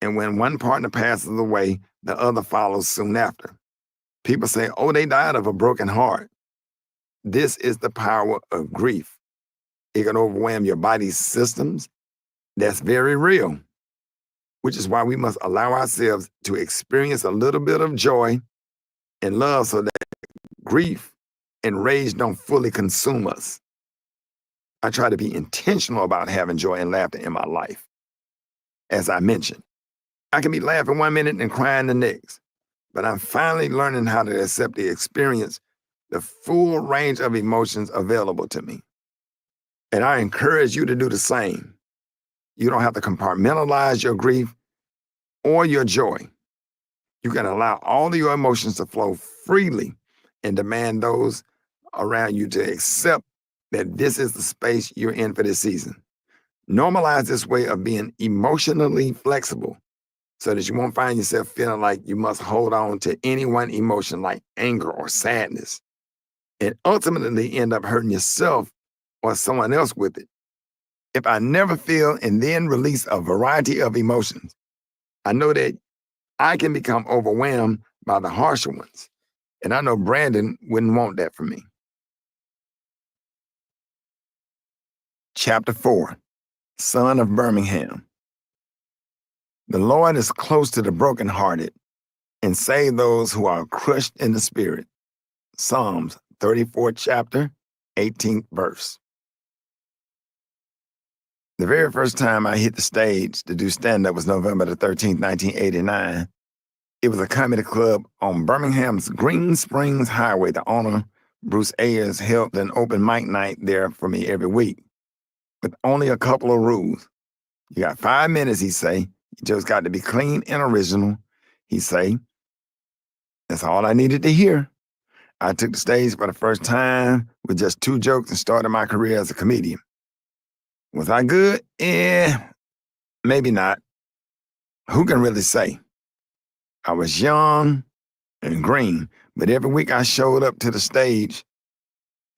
And when one partner passes away, the other follows soon after. People say, oh, they died of a broken heart. This is the power of grief. It can overwhelm your body's systems. That's very real, which is why we must allow ourselves to experience a little bit of joy and love so that grief and rage don't fully consume us. I try to be intentional about having joy and laughter in my life. As I mentioned, I can be laughing 1 minute and crying the next, but I'm finally learning how to accept the experience, the full range of emotions available to me. And I encourage you to do the same. You don't have to compartmentalize your grief or your joy. You can allow all of your emotions to flow freely and demand those around you to accept that this is the space you're in for this season. Normalize this way of being emotionally flexible so that you won't find yourself feeling like you must hold on to any one emotion like anger or sadness and ultimately end up hurting yourself or someone else with it. If I never feel and then release a variety of emotions, I know that I can become overwhelmed by the harsher ones. And I know Brandon wouldn't want that for me. Chapter 4, Son of Birmingham. The Lord is close to the brokenhearted and save those who are crushed in the spirit. Psalms 34th chapter, 18th verse. The very first time I hit the stage to do stand-up was November the 13th, 1989. It was a comedy club on Birmingham's Green Springs Highway. The owner, Bruce Ayers, held an open mic night there for me every week with only a couple of rules. You got 5 minutes, he say. You just got to be clean and original, he say. That's all I needed to hear. I took the stage for the first time with just 2 jokes and started my career as a comedian. Was I good? Maybe not. Who can really say? I was young and green, but every week I showed up to the stage,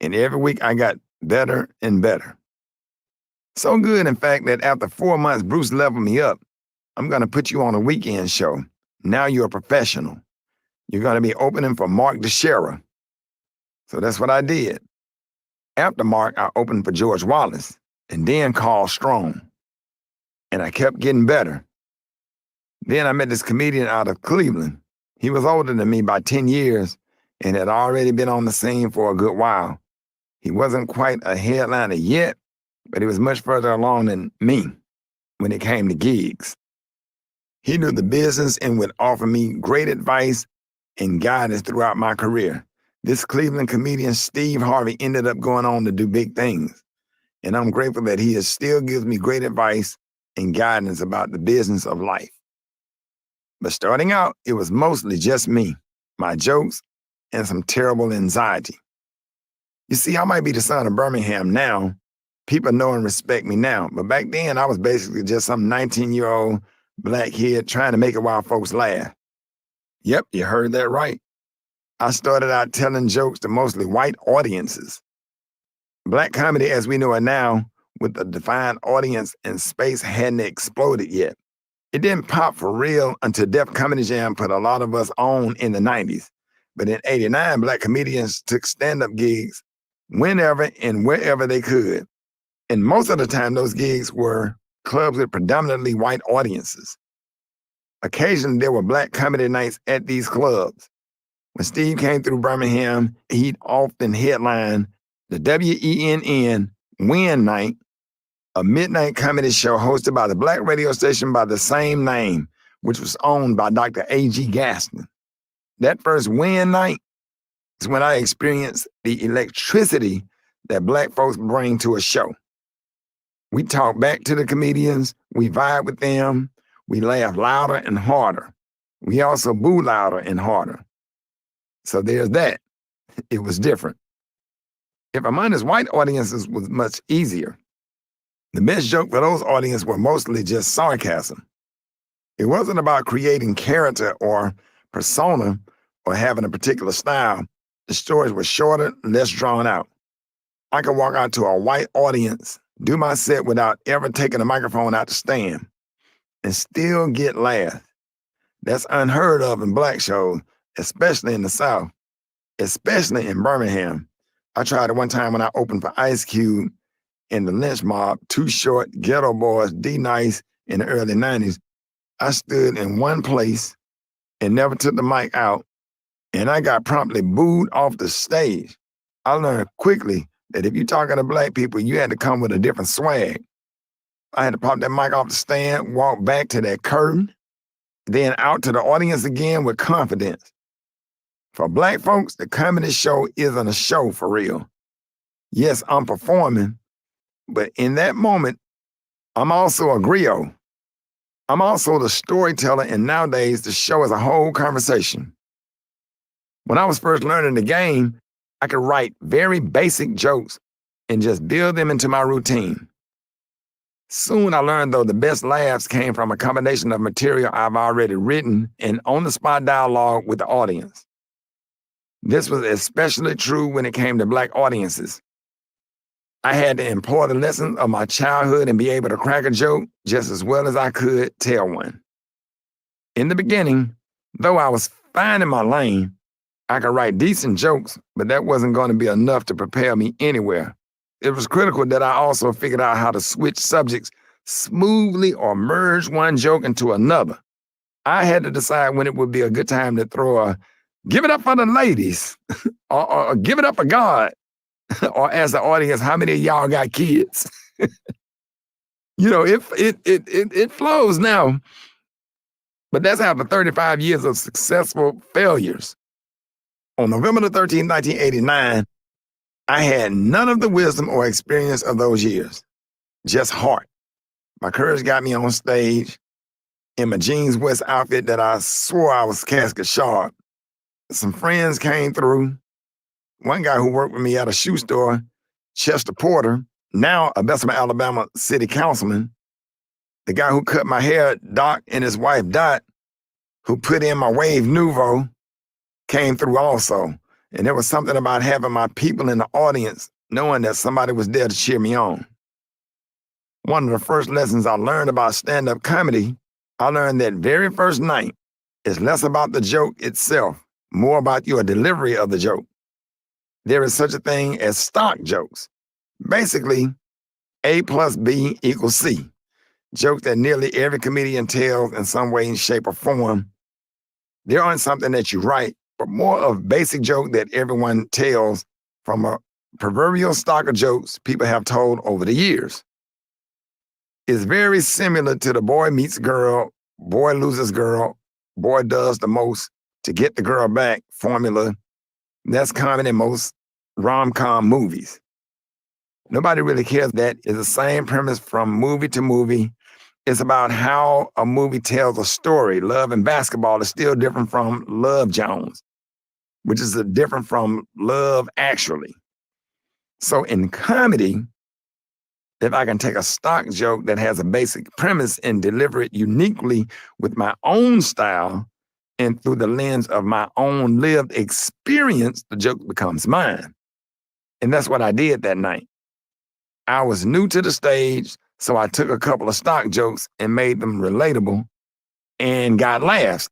and every week I got better and better. So good, in fact, that after 4 months, Bruce leveled me up. I'm going to put you on a weekend show. Now you're a professional. You're going to be opening for Mark DeShera. So that's what I did. After Mark, I opened for George Wallace and then Carl Strong. And I kept getting better. Then I met this comedian out of Cleveland. He was older than me by 10 years and had already been on the scene for a good while. He wasn't quite a headliner yet, but he was much further along than me when it came to gigs. He knew the business and would offer me great advice and guidance throughout my career. This Cleveland comedian, Steve Harvey, ended up going on to do big things. And I'm grateful that he still gives me great advice and guidance about the business of life. But starting out, it was mostly just me, my jokes, and some terrible anxiety. You see, I might be the son of Birmingham now. People know and respect me now. But back then, I was basically just some 19-year-old black kid trying to make it while folks laugh. Yep, you heard that right. I started out telling jokes to mostly white audiences. Black comedy as we know it now, with a defined audience and space, hadn't exploded yet. It didn't pop for real until Def Comedy Jam put a lot of us on in the 90s. But in '89, black comedians took stand-up gigs whenever and wherever they could. And most of the time, those gigs were clubs with predominantly white audiences. Occasionally, there were black comedy nights at these clubs. When Steve came through Birmingham, he'd often headline the WENN Win Night, a midnight comedy show hosted by the black radio station by the same name, which was owned by Dr. A.G. Gaston. That first Win Night is when I experienced the electricity that black folks bring to a show. We talk back to the comedians, we vibe with them, we laugh louder and harder. We also boo louder and harder. So there's that. It was different. If I'm honest, white audiences was much easier. The best joke for those audiences were mostly just sarcasm. It wasn't about creating character or persona or having a particular style. The stories were shorter, less drawn out. I could walk out to a white audience, do my set without ever taking the microphone out the stand, and still get laughs. That's unheard of in black shows, especially in the South, especially in Birmingham. I tried it one time when I opened for Ice Cube in the Lynch Mob, Too Short, Ghetto Boys, D-Nice in the early 90s. I stood in one place and never took the mic out, and I got promptly booed off the stage. I learned quickly that if you're talking to black people, you had to come with a different swag. I had to pop that mic off the stand, walk back to that curtain, then out to the audience again with confidence. For black folks, the comedy show isn't a show for real. Yes, I'm performing, but in that moment, I'm also a griot. I'm also the storyteller, and nowadays the show is a whole conversation. When I was first learning the game, I could write very basic jokes and just build them into my routine. Soon I learned, though, the best laughs came from a combination of material I've already written and on-the-spot dialogue with the audience. This was especially true when it came to black audiences. I had to employ the lessons of my childhood and be able to crack a joke just as well as I could tell one. In the beginning, though I was fine in my lane, I could write decent jokes, but that wasn't going to be enough to propel me anywhere. It was critical that I also figured out how to switch subjects smoothly or merge one joke into another. I had to decide when it would be a good time to throw a "give it up for the ladies" or "give it up for God," or ask the audience, how many of y'all got kids? It flows now. But that's after 35 years of successful failures. On November the 13th, 1989, I had none of the wisdom or experience of those years, just heart. My courage got me on stage in my jeans West outfit that I swore I was casket sharp. Some friends came through. One guy who worked with me at a shoe store, Chester Porter, now a Bessemer, Alabama city councilman. The guy who cut my hair, Doc, and his wife, Dot, who put in my wave nouveau, came through also. And there was something about having my people in the audience, knowing that somebody was there to cheer me on. One of the first lessons I learned about stand-up comedy, I learned that very first night is less about the joke itself, more about your delivery of the joke. There is such a thing as stock jokes. Basically, A plus B equals C. Jokes that nearly every comedian tells in some way, shape, or form. They aren't something that you write, but more of basic joke that everyone tells from a proverbial stock of jokes people have told over the years. It's very similar to the boy meets girl, boy loses girl, boy does the most to get the girl back formula that's common in most rom-com movies. Nobody really cares. That is the same premise from movie to movie. It's about how a movie tells a story. Love and Basketball is still different from Love Jones, which is different from Love Actually. So in comedy, if I can take a stock joke that has a basic premise and deliver it uniquely with my own style and through the lens of my own lived experience, the joke becomes mine. And that's what I did that night. I was new to the stage, so I took a couple of stock jokes and made them relatable and got laughs.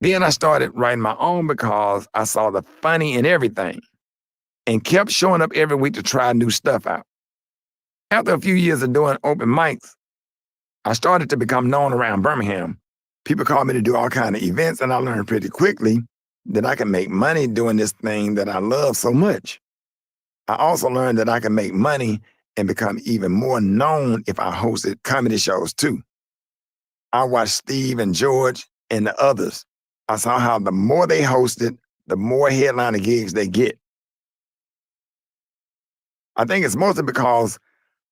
Then I started writing my own because I saw the funny in everything and kept showing up every week to try new stuff out. After a few years of doing open mics, I started to become known around Birmingham. People called me to do all kinds of events, and I learned pretty quickly that I can make money doing this thing that I love so much. I also learned that I can make money and become even more known if I hosted comedy shows too. I watched Steve and George and the others. I saw how the more they hosted, the more headliner gigs they get. I think it's mostly because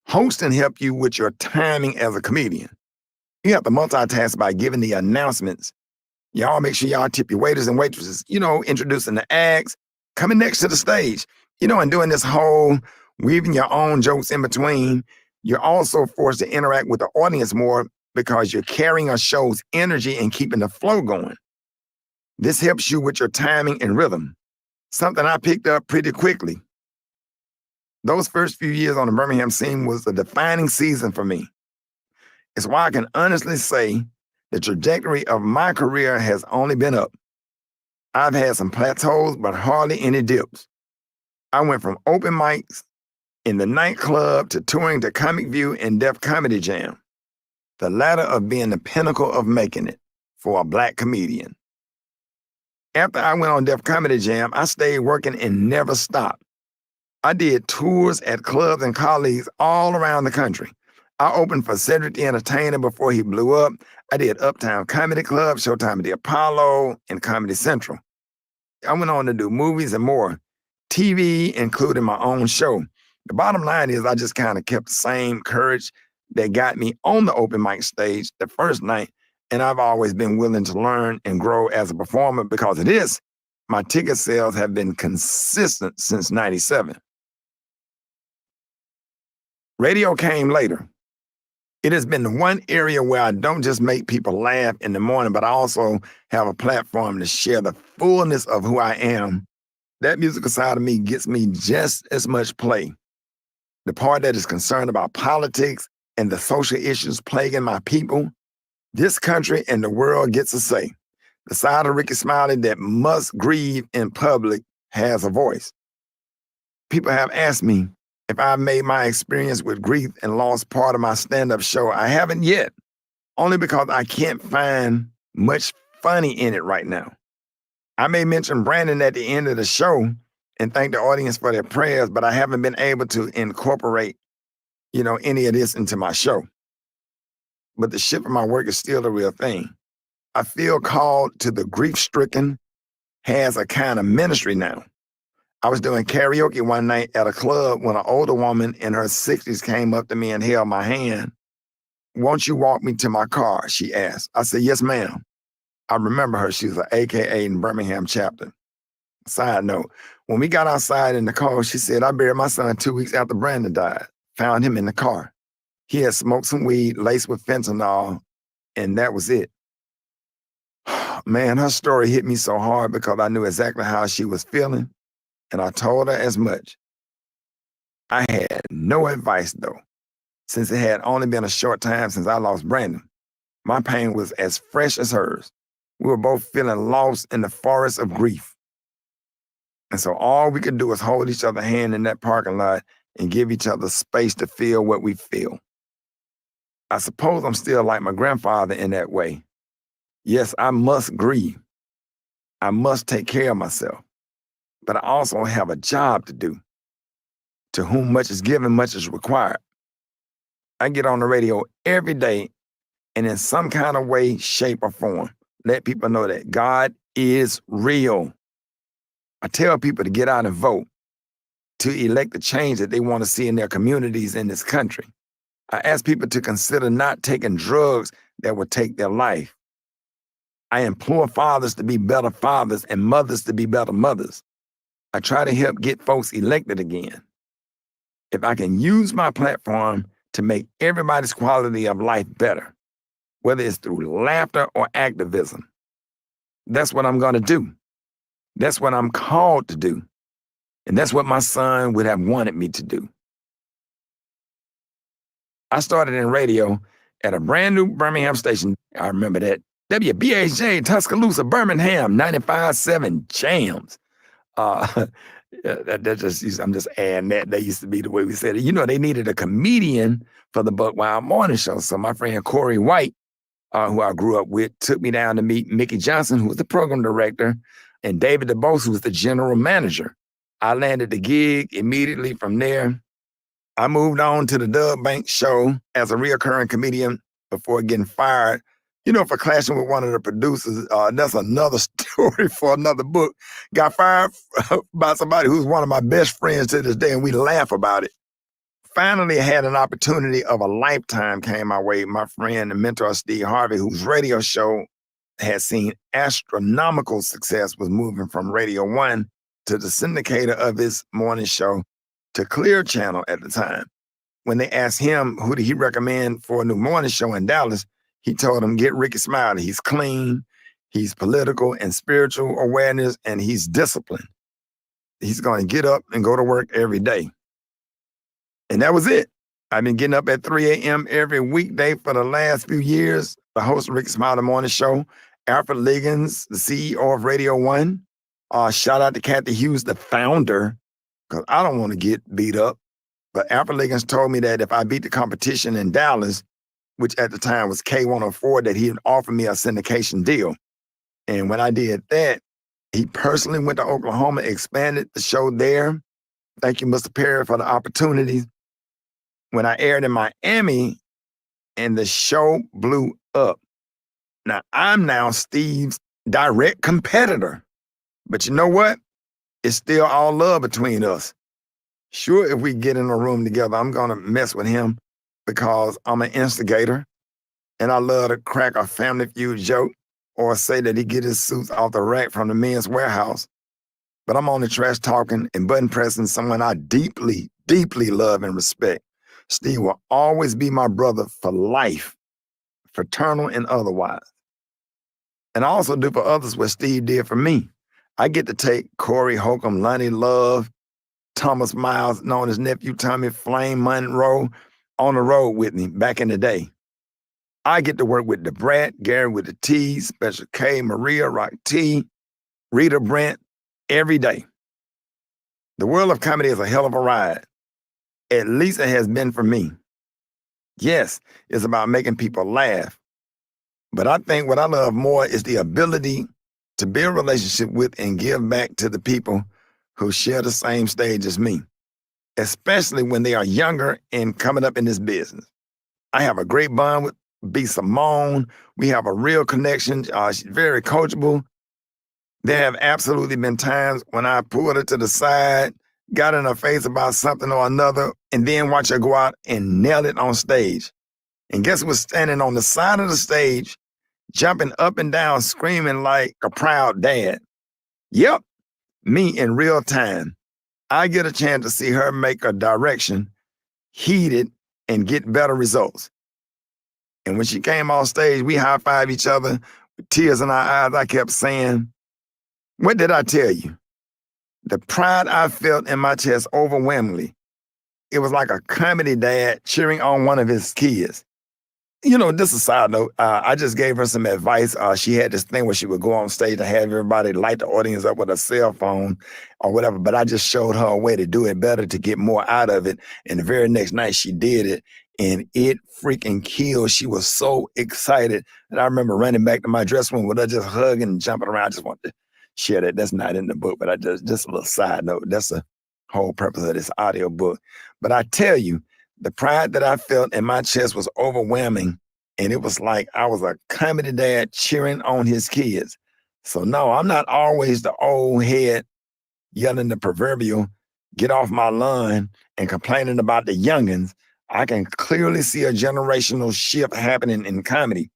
Hosting help you with your timing as a comedian. You have to multitask by giving the announcements. Y'all make sure y'all tip your waiters and waitresses, introducing the acts, coming next to the stage, and doing this whole weaving your own jokes in between. You're also forced to interact with the audience more because you're carrying a show's energy and keeping the flow going. This helps you with your timing and rhythm, something I picked up pretty quickly. Those first few years on the Birmingham scene was a defining season for me. It's why I can honestly say the trajectory of my career has only been up. I've had some plateaus, but hardly any dips. I went from open mics in the nightclub to touring to Comic View and Def Comedy Jam, the latter of being the pinnacle of making it for a Black comedian. After I went on Def Comedy Jam, I stayed working and never stopped. I did tours at clubs and colleges all around the country. I opened for Cedric the Entertainer before he blew up. I did Uptown Comedy Club, Showtime at the Apollo, and Comedy Central. I went on to do movies and more, TV, including my own show. The bottom line is I just kind of kept the same courage that got me on the open mic stage the first night, and I've always been willing to learn and grow as a performer. Because of this, my ticket sales have been consistent since '97. Radio came later. It has been the one area where I don't just make people laugh in the morning, but I also have a platform to share the fullness of who I am. That musical side of me gets me just as much play. The part that is concerned about politics and the social issues plaguing my people, this country and the world gets a say. The side of Rickey Smiley that must grieve in public has a voice. People have asked me if I've made my experience with grief and loss part of my stand-up show. I haven't yet, only because I can't find much funny in it right now. I may mention Brandon at the end of the show and thank the audience for their prayers, but I haven't been able to incorporate, any of this into my show. But the shift of my work is still the real thing. I feel called to the grief-stricken, has a kind of ministry now. I was doing karaoke one night at a club when an older woman in her 60s came up to me and held my hand. "Won't you walk me to my car?" she asked. I said, "Yes, ma'am." I remember her. She was an AKA in Birmingham chapter. Side note, when we got outside in the car, she said, "I buried my son 2 weeks after Brandon died. Found him in the car. He had smoked some weed laced with fentanyl, and that was it." Man, her story hit me so hard because I knew exactly how she was feeling, and I told her as much. I had no advice, though, since it had only been a short time since I lost Brandon. My pain was as fresh as hers. We were both feeling lost in the forest of grief. And so all we could do was hold each other's hand in that parking lot and give each other space to feel what we feel. I suppose I'm still like my grandfather in that way. Yes, I must grieve. I must take care of myself. But I also have a job to do. To whom much is given, much is required. I get on the radio every day and in some kind of way, shape, or form, let people know that God is real. I tell people to get out and vote, to elect the change that they want to see in their communities in this country. I ask people to consider not taking drugs that will take their life. I implore fathers to be better fathers and mothers to be better mothers. I try to help get folks elected again. If I can use my platform to make everybody's quality of life better, whether it's through laughter or activism, that's what I'm going to do. That's what I'm called to do. And that's what my son would have wanted me to do. I started in radio at a brand new Birmingham station. I remember that. WBHJ, Tuscaloosa, Birmingham, 95.7 Jams. I'm just adding that. That used to be the way we said it. They needed a comedian for the Buck Wild Morning Show. So my friend Corey White, who I grew up with, took me down to meet Mickey Johnson, who was the program director, and David DeBose, who was the general manager. I landed the gig immediately from there. I moved on to the Doug Banks Show as a reoccurring comedian before getting fired, for clashing with one of the producers. That's another story for another book. Got fired by somebody who's one of my best friends to this day, and we laugh about it. finally had an opportunity of a lifetime came my way. My friend and mentor, Steve Harvey, whose radio show had seen astronomical success, was moving from Radio 1 to the syndicator of his morning show to Clear Channel at the time. When they asked him who did he recommend for a new morning show in Dallas, he told them, get Rickey Smiley. He's clean, he's political and spiritual awareness, and he's disciplined. He's going to get up and go to work every day. And that was it. I've been getting up at 3 a.m. every weekday for the last few years. The host of Rickey Smiley Morning Show, Alfred Liggins, the CEO of Radio 1. Shout out to Kathy Hughes, the founder, because I don't want to get beat up. But Alfred Liggins told me that if I beat the competition in Dallas, which at the time was K104, that he'd offer me a syndication deal. And when I did that, he personally went to Oklahoma, expanded the show there. Thank you, Mr. Perry, for the opportunity. When I aired in Miami, and the show blew up. Now, I'm now Steve's direct competitor. But you know what? It's still all love between us. Sure, if we get in a room together, I'm going to mess with him because I'm an instigator, and I love to crack a Family Feud joke or say that he get his suits off the rack from the Men's Warehouse. But I'm only trash talking and button pressing someone I deeply, deeply love and respect. Steve will always be my brother for life, fraternal and otherwise. And I also do for others what Steve did for me. I get to take Corey Holcomb, Lonnie Love, Thomas Miles, known as Nephew Tommy Flame Monroe, on the road with me back in the day. I get to work with DeBrat, Gary with the T, Special K, Maria, Rock T, Rita Brent, every day. The world of comedy is a hell of a ride. At least it has been for me. Yes, it's about making people laugh. But I think what I love more is the ability to build a relationship with and give back to the people who share the same stage as me, especially when they are younger and coming up in this business. I have a great bond with B. Simone. We have a real connection. She's very coachable. There have absolutely been times when I pulled her to the side, got in her face about something or another, and then watch her go out and nail it on stage. And guess who was standing on the side of the stage, jumping up and down, screaming like a proud dad? Yep, me in real time. I get a chance to see her make a direction, heed it, and get better results. And when she came on stage, we high-fived each other with tears in our eyes. I kept saying, what did I tell you? The pride I felt in my chest overwhelmingly. It was like a comedy dad cheering on one of his kids. You know, this is a side note. I just gave her some advice. She had this thing where she would go on stage to have everybody light the audience up with a cell phone or whatever, but I just showed her a way to do it better, to get more out of it. And the very next night she did it, and it freaking killed. She was so excited. And I remember running back to my dressing room with her just hugging and jumping around. I just wanted to share that. That's not in the book, but I just a little side note. That's the whole purpose of this audio book. But I tell you, the pride that I felt in my chest was overwhelming. And it was like I was a comedy dad cheering on his kids. So no, I'm not always the old head yelling the proverbial, get off my lawn, and complaining about the youngins. I can clearly see a generational shift happening in comedy.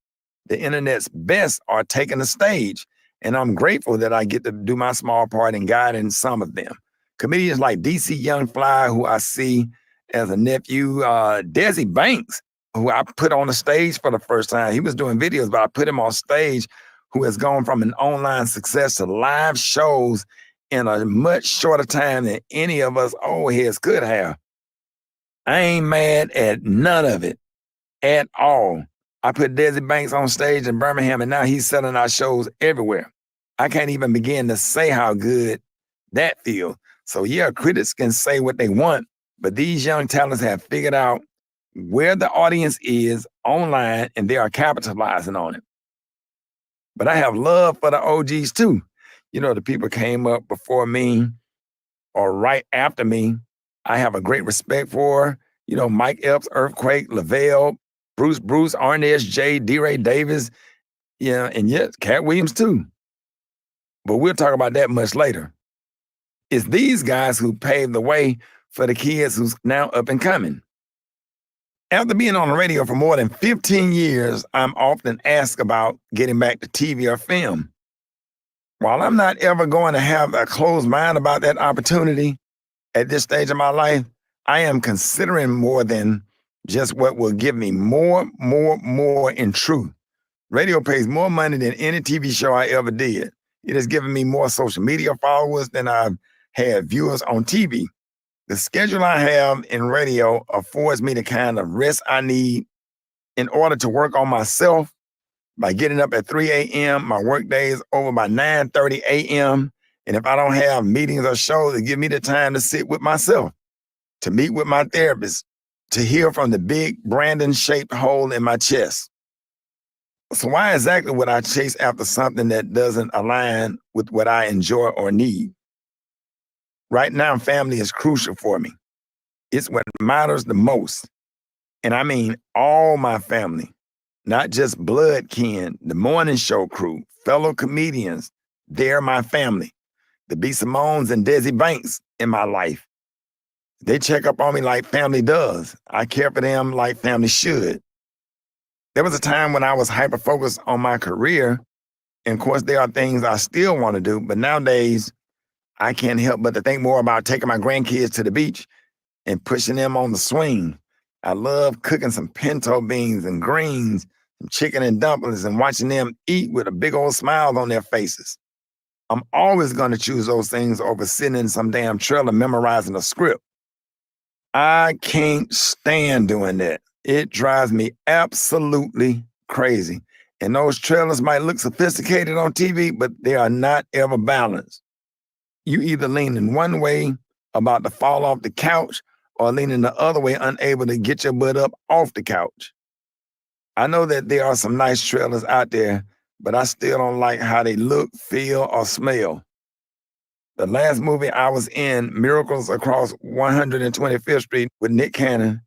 The internet's best are taking the stage, and I'm grateful that I get to do my small part in guiding some of them. Comedians like DC Young Fly, who I see as a nephew, Desi Banks, who I put on the stage for the first time. He was doing videos, but I put him on stage, who has gone from an online success to live shows in a much shorter time than any of us old heads could have. I ain't mad at none of it at all. I put Desi Banks on stage in Birmingham, and now he's selling our shows everywhere. I can't even begin to say how good that feels. So yeah, critics can say what they want, but these young talents have figured out where the audience is online, and they are capitalizing on it. But I have love for the OGs too. You know, the people came up before me or right after me. I have a great respect for, you know, Mike Epps, Earthquake, Lavelle, Bruce, Arnez, J, D-Ray Davis, yeah, and yes, Cat Williams too. But we'll talk about that much later. It's these guys who paved the way for the kids who's now up and coming. After being on the radio for more than 15 years, I'm often asked about getting back to TV or film. While I'm not ever going to have a closed mind about that opportunity at this stage of my life, I am considering more than just what will give me more in truth. Radio pays more money than any TV show I ever did. It has given me more social media followers than I've had viewers on TV. The schedule I have in radio affords me the kind of rest I need in order to work on myself. By getting up at 3 a.m., my workday is over by 9:30 a.m. And if I don't have meetings or shows, it gives me the time to sit with myself, to meet with my therapist, to heal from the big Brandon-shaped hole in my chest. So why exactly would I chase after something that doesn't align with what I enjoy or need? Right now, family is crucial for me. It's what matters the most. And I mean all my family, not just blood kin, the morning show crew, fellow comedians. They're my family. The B. Simones and Desi Banks in my life. They check up on me like family does. I care for them like family should. There was a time when I was hyper-focused on my career. And of course, there are things I still want to do, but nowadays, I can't help but to think more about taking my grandkids to the beach and pushing them on the swing. I love cooking some pinto beans and greens, some chicken and dumplings, and watching them eat with a big old smile on their faces. I'm always going to choose those things over sitting in some damn trailer memorizing a script. I can't stand doing that. It drives me absolutely crazy. And those trailers might look sophisticated on TV, but they are not ever balanced. You either lean in one way, about to fall off the couch, or leaning the other way, unable to get your butt up off the couch. I know that there are some nice trailers out there, but I still don't like how they look, feel, or smell. The last movie I was in, Miracles Across 125th Street with Nick Cannon,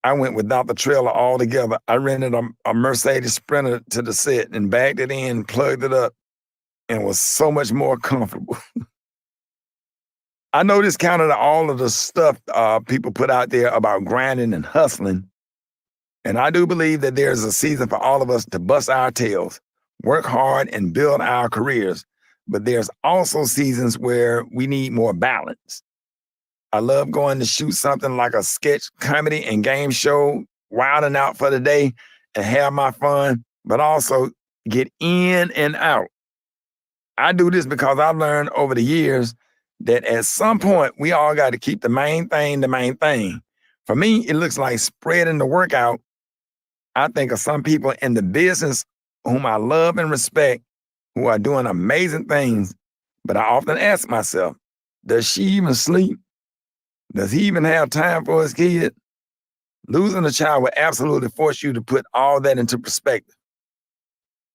I went without the trailer altogether. I rented a Mercedes Sprinter to the set and bagged it in, plugged it up, and was so much more comfortable. I know this counter to all of the stuff people put out there about grinding and hustling. And I do believe that there's a season for all of us to bust our tails, work hard, and build our careers. But there's also seasons where we need more balance. I love going to shoot something like a sketch comedy and game show, wilding out for the day and have my fun, but also get in and out. I do this because I've learned over the years that at some point we all got to keep the main thing the main thing. For me, it looks like spreading the workout. I think of some people in the business whom I love and respect who are doing amazing things, but I often ask myself, does she even sleep? Does he even have time for his kid? Losing a child will absolutely force you to put all that into perspective.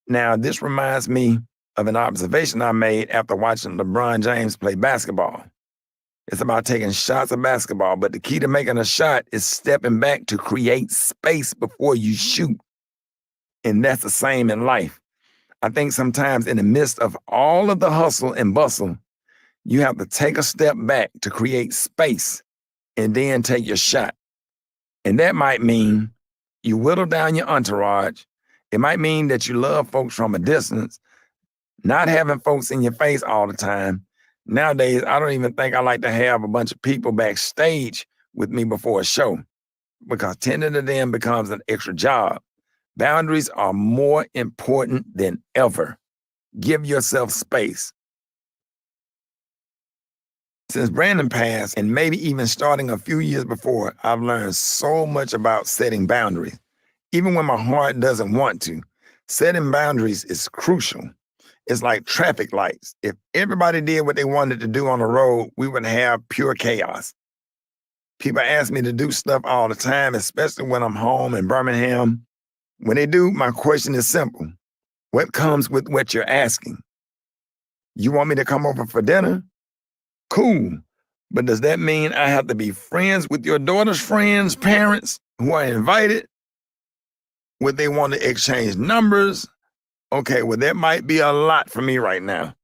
Now, this reminds me of an observation I made after watching LeBron James play basketball. It's about taking shots of basketball, but the key to making a shot is stepping back to create space before you shoot. And that's the same in life. I think sometimes in the midst of all of the hustle and bustle, you have to take a step back to create space and then take your shot. And that might mean you whittle down your entourage. It might mean that you love folks from a distance, not having folks in your face all the time. Nowadays, I don't even think I like to have a bunch of people backstage with me before a show because tending to them becomes an extra job. Boundaries are more important than ever. Give yourself space. Since Brandon passed, and maybe even starting a few years before, I've learned so much about setting boundaries. Even when my heart doesn't want to, setting boundaries is crucial. It's like traffic lights. If everybody did what they wanted to do on the road, we would have pure chaos. People ask me to do stuff all the time, especially when I'm home in Birmingham. When they do, my question is simple. What comes with what you're asking? You want me to come over for dinner? Cool. But does that mean I have to be friends with your daughter's friends' parents who are invited? Would they want to exchange numbers? Okay, well, that might be a lot for me right now.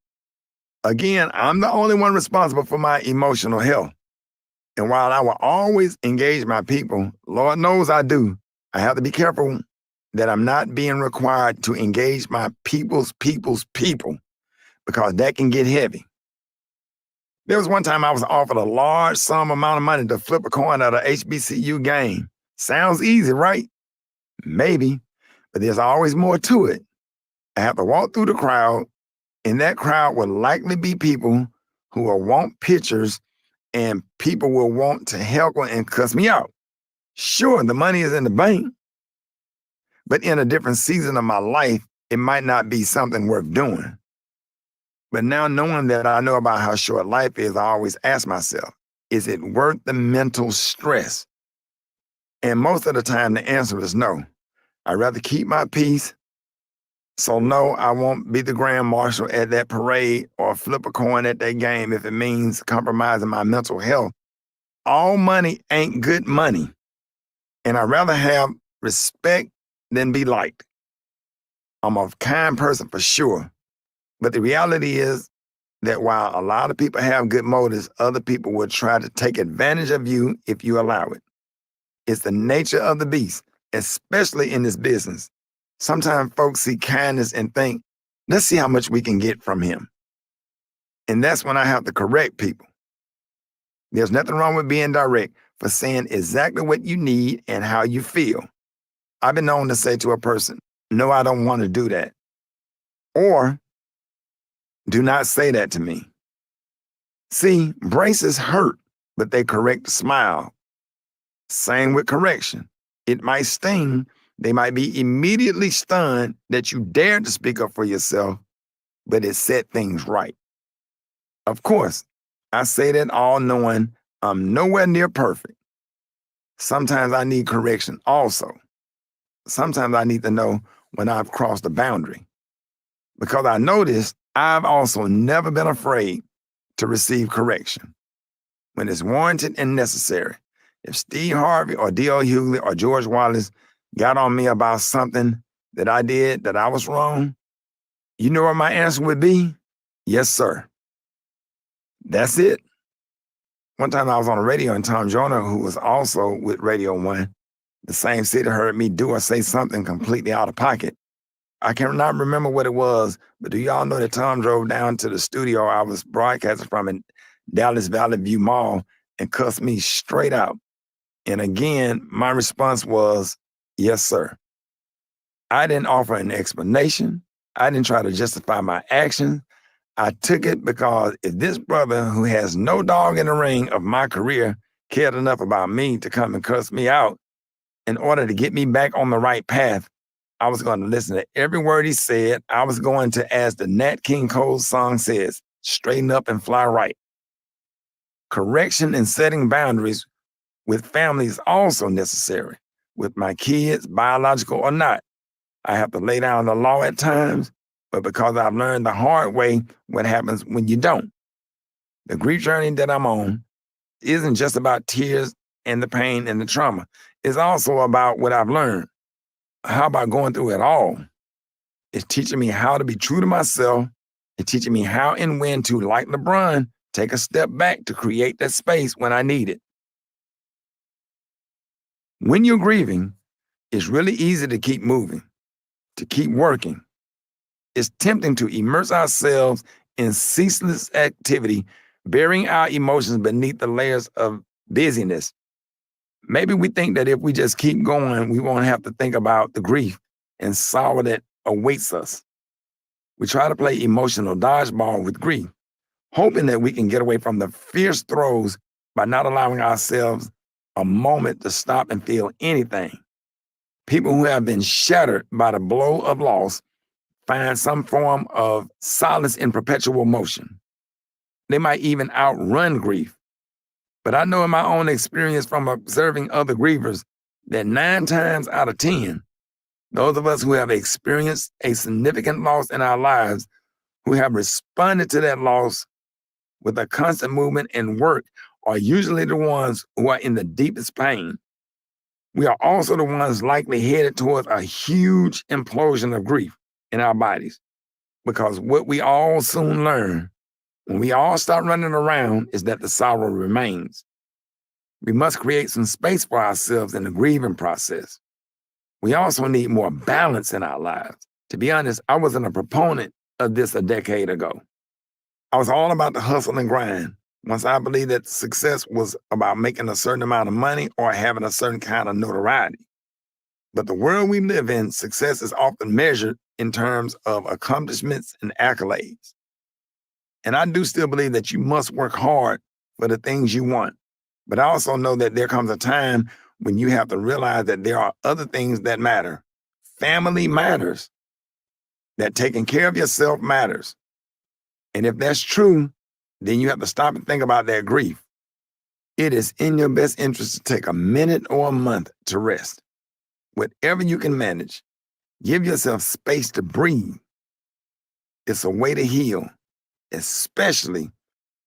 Again, I'm the only one responsible for my emotional health. And while I will always engage my people, Lord knows I do, I have to be careful that I'm not being required to engage my people's people, because that can get heavy. There was one time I was offered a large sum amount of money to flip a coin at a HBCU game. Sounds easy, right? Maybe, but there's always more to it. I have to walk through the crowd, and that crowd will likely be people who will want pictures, and people will want to heckle and cuss me out. Sure, the money is in the bank, but in a different season of my life, it might not be something worth doing. But now, knowing that I know about how short life is, I always ask myself, is it worth the mental stress? And most of the time, the answer is no. I'd rather keep my peace. So no, I won't be the grand marshal at that parade or flip a coin at that game if it means compromising my mental health. All money ain't good money, and I'd rather have respect than be liked. I'm a kind person for sure, but the reality is that while a lot of people have good motives, other people will try to take advantage of you if you allow it. It's the nature of the beast, especially in this business. Sometimes folks see kindness and think, let's see how much we can get from him. And that's when I have to correct people. There's nothing wrong with being direct, for saying exactly what you need and how you feel. I've been known to say to a person, no, I don't want to do that. Or, do not say that to me. See, braces hurt, but they correct the smile. Same with correction. It might sting. They might be immediately stunned that you dared to speak up for yourself, but it set things right. Of course, I say that all knowing I'm nowhere near perfect. Sometimes I need correction also. Sometimes I need to know when I've crossed the boundary. Because I noticed I've also never been afraid to receive correction when it's warranted and necessary. If Steve Harvey or D.L. Hughley or George Wallace got on me about something that I did that I was wrong, you know what my answer would be? Yes, sir. That's it. One time I was on the radio, and Tom Joyner, who was also with Radio 1, the same city, heard me do or say something completely out of pocket. I cannot remember what it was, but do y'all know that Tom drove down to the studio I was broadcasting from in Dallas Valley View Mall and cussed me straight out? And again, my response was, yes, sir. I didn't offer an explanation. I didn't try to justify my actions. I took it because if this brother who has no dog in the ring of my career cared enough about me to come and cuss me out in order to get me back on the right path, I was going to listen to every word he said. I was going to, as the Nat King Cole song says, straighten up and fly right. Correction and setting boundaries with family is also necessary. With my kids, biological or not, I have to lay down the law at times, but because I've learned the hard way what happens when you don't. The grief journey that I'm on isn't just about tears and the pain and the trauma. It's also about what I've learned. How about going through it all? It's teaching me how to be true to myself. It's teaching me how and when to, like LeBron, take a step back to create that space when I need it. When you're grieving, it's really easy to keep moving, to keep working. It's tempting to immerse ourselves in ceaseless activity, burying our emotions beneath the layers of busyness. Maybe we think that if we just keep going, we won't have to think about the grief and sorrow that awaits us. We try to play emotional dodgeball with grief, hoping that we can get away from the fierce throes by not allowing ourselves a moment to stop and feel anything. People who have been shattered by the blow of loss find some form of solace in perpetual motion. They might even outrun grief. But I know in my own experience from observing other grievers that 9 times out of 10, those of us who have experienced a significant loss in our lives, who have responded to that loss with a constant movement and work, are usually the ones who are in the deepest pain. We are also the ones likely headed towards a huge implosion of grief in our bodies. Because what we all soon learn when we all stop running around is that the sorrow remains. We must create some space for ourselves in the grieving process. We also need more balance in our lives. To be honest, I wasn't a proponent of this a decade ago. I was all about the hustle and grind. Once I believed that success was about making a certain amount of money or having a certain kind of notoriety. But the world we live in, success is often measured in terms of accomplishments and accolades. And I do still believe that you must work hard for the things you want. But I also know that there comes a time when you have to realize that there are other things that matter. Family matters. That taking care of yourself matters. And if that's true, then you have to stop and think about that grief. It is in your best interest to take a minute or a month to rest. Whatever you can manage, give yourself space to breathe. It's a way to heal, especially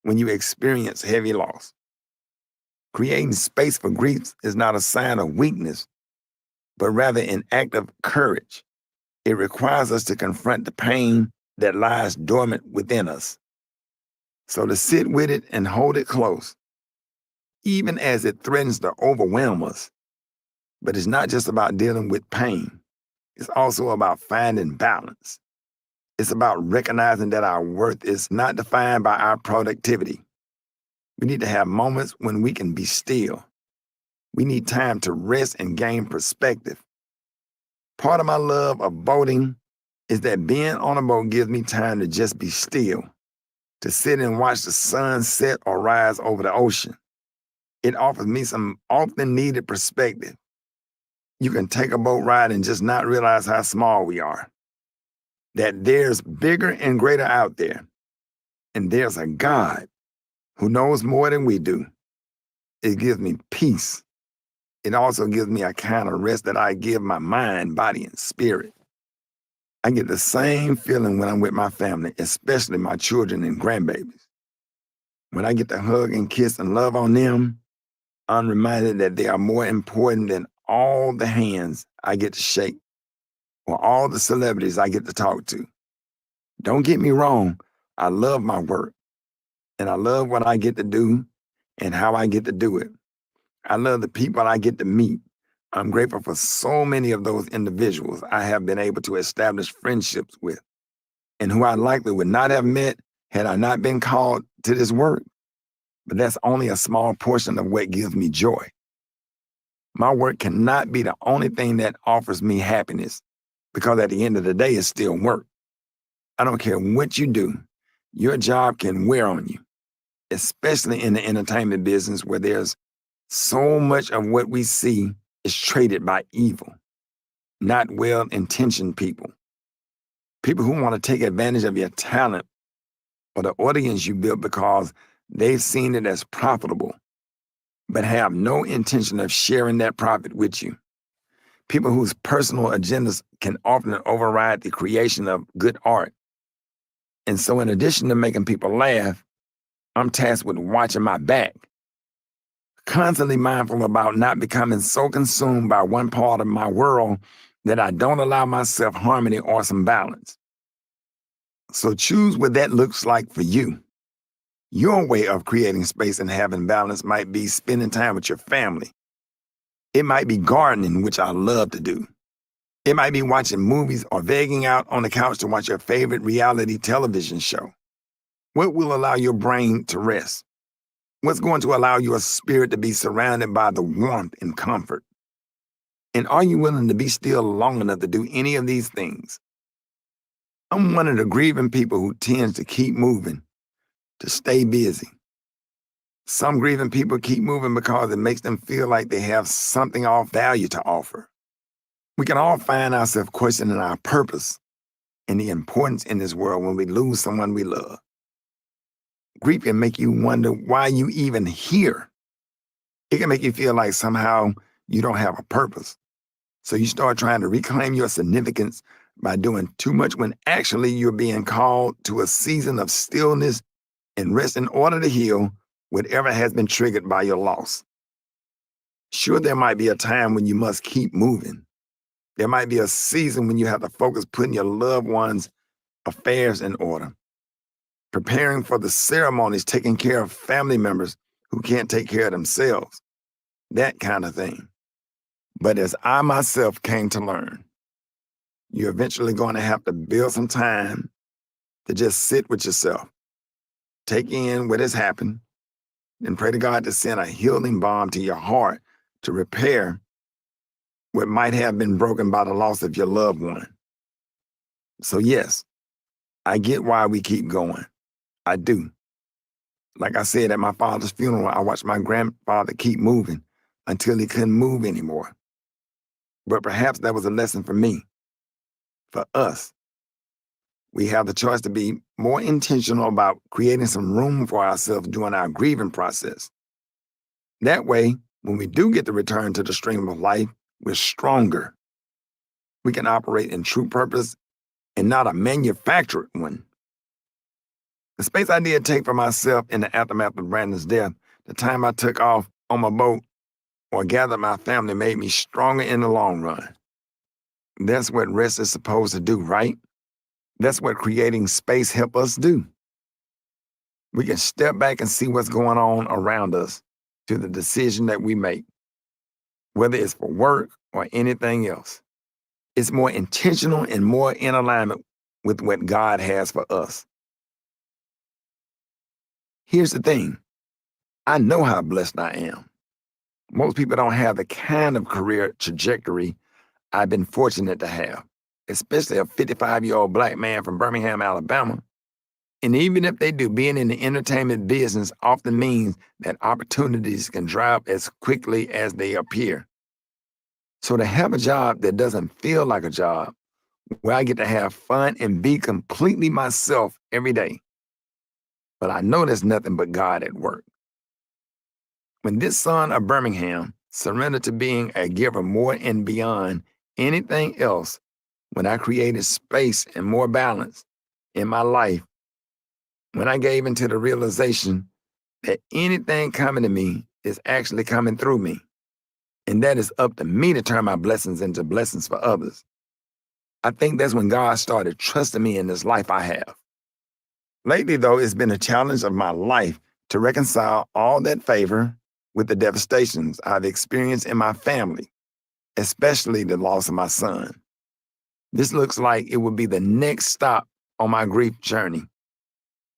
when you experience heavy loss. Creating space for grief is not a sign of weakness, but rather an act of courage. It requires us to confront the pain that lies dormant within us. So to sit with it and hold it close, even as it threatens to overwhelm us. But it's not just about dealing with pain. It's also about finding balance. It's about recognizing that our worth is not defined by our productivity. We need to have moments when we can be still. We need time to rest and gain perspective. Part of my love of boating is that being on a boat gives me time to just be still, to sit and watch the sun set or rise over the ocean. It offers me some often needed perspective. You can take a boat ride and just not realize how small we are, that there's bigger and greater out there, and there's a God who knows more than we do. It gives me peace. It also gives me a kind of rest that I give my mind, body, and spirit. I get the same feeling when I'm with my family, especially my children and grandbabies. When I get to hug and kiss and love on them, I'm reminded that they are more important than all the hands I get to shake or all the celebrities I get to talk to. Don't get me wrong, I love my work, and I love what I get to do and how I get to do it. I love the people I get to meet. I'm grateful for so many of those individuals I have been able to establish friendships with, and who I likely would not have met had I not been called to this work. But that's only a small portion of what gives me joy. My work cannot be the only thing that offers me happiness, because at the end of the day, it's still work. I don't care what you do, your job can wear on you, especially in the entertainment business where there's so much of what we see is traded by evil, not well-intentioned people. People who want to take advantage of your talent or the audience you built because they've seen it as profitable, but have no intention of sharing that profit with you. People whose personal agendas can often override the creation of good art. And so in addition to making people laugh, I'm tasked with watching my back, constantly mindful about not becoming so consumed by one part of my world that I don't allow myself harmony or some balance. So choose what that looks like for you. Your way of creating space and having balance might be spending time with your family. It might be gardening, which I love to do. It might be watching movies or vegging out on the couch to watch your favorite reality television show. What will allow your brain to rest? What's going to allow your spirit to be surrounded by the warmth and comfort? And are you willing to be still long enough to do any of these things? I'm one of the grieving people who tends to keep moving, to stay busy. Some grieving people keep moving because it makes them feel like they have something of value to offer. We can all find ourselves questioning our purpose and the importance in this world when we lose someone we love. Grief can make you wonder why you even here. It can make you feel like somehow you don't have a purpose. So you start trying to reclaim your significance by doing too much when actually you're being called to a season of stillness and rest in order to heal whatever has been triggered by your loss. Sure, there might be a time when you must keep moving. There might be a season when you have to focus putting your loved ones' affairs in order, preparing for the ceremonies, taking care of family members who can't take care of themselves. that kind of thing. But as I myself came to learn, you're eventually going to have to build some time to just sit with yourself, take in what has happened, and pray to God to send a healing balm to your heart to repair what might have been broken by the loss of your loved one. So, yes, I get why we keep going. I do. Like I said, at my father's funeral, I watched my grandfather keep moving until he couldn't move anymore. But perhaps that was a lesson for me, for us. We have the choice to be more intentional about creating some room for ourselves during our grieving process. That way, when we do get to return to the stream of life, we're stronger. We can operate in true purpose and not a manufactured one. The space I did take for myself in the aftermath of Brandon's death, the time I took off on my boat or gathered my family made me stronger in the long run. That's what rest is supposed to do, right? That's what creating space helps us do. We can step back and see what's going on around us to the decision that we make, whether it's for work or anything else. It's more intentional and more in alignment with what God has for us. Here's the thing. I know how blessed I am. Most people don't have the kind of career trajectory I've been fortunate to have, especially a 55-year-old Black man from Birmingham, Alabama. And even if they do, being in the entertainment business often means that opportunities can dry up as quickly as they appear. So to have a job that doesn't feel like a job, where I get to have fun and be completely myself every day. But I know there's nothing but God at work. When this son of Birmingham surrendered to being a giver more and beyond anything else, when I created space and more balance in my life, when I gave into the realization that anything coming to me is actually coming through me, and that is up to me to turn my blessings into blessings for others, I think that's when God started trusting me in this life I have. Lately, though, it's been a challenge of my life to reconcile all that favor with the devastations I've experienced in my family, especially the loss of my son. This looks like it will be the next stop on my grief journey,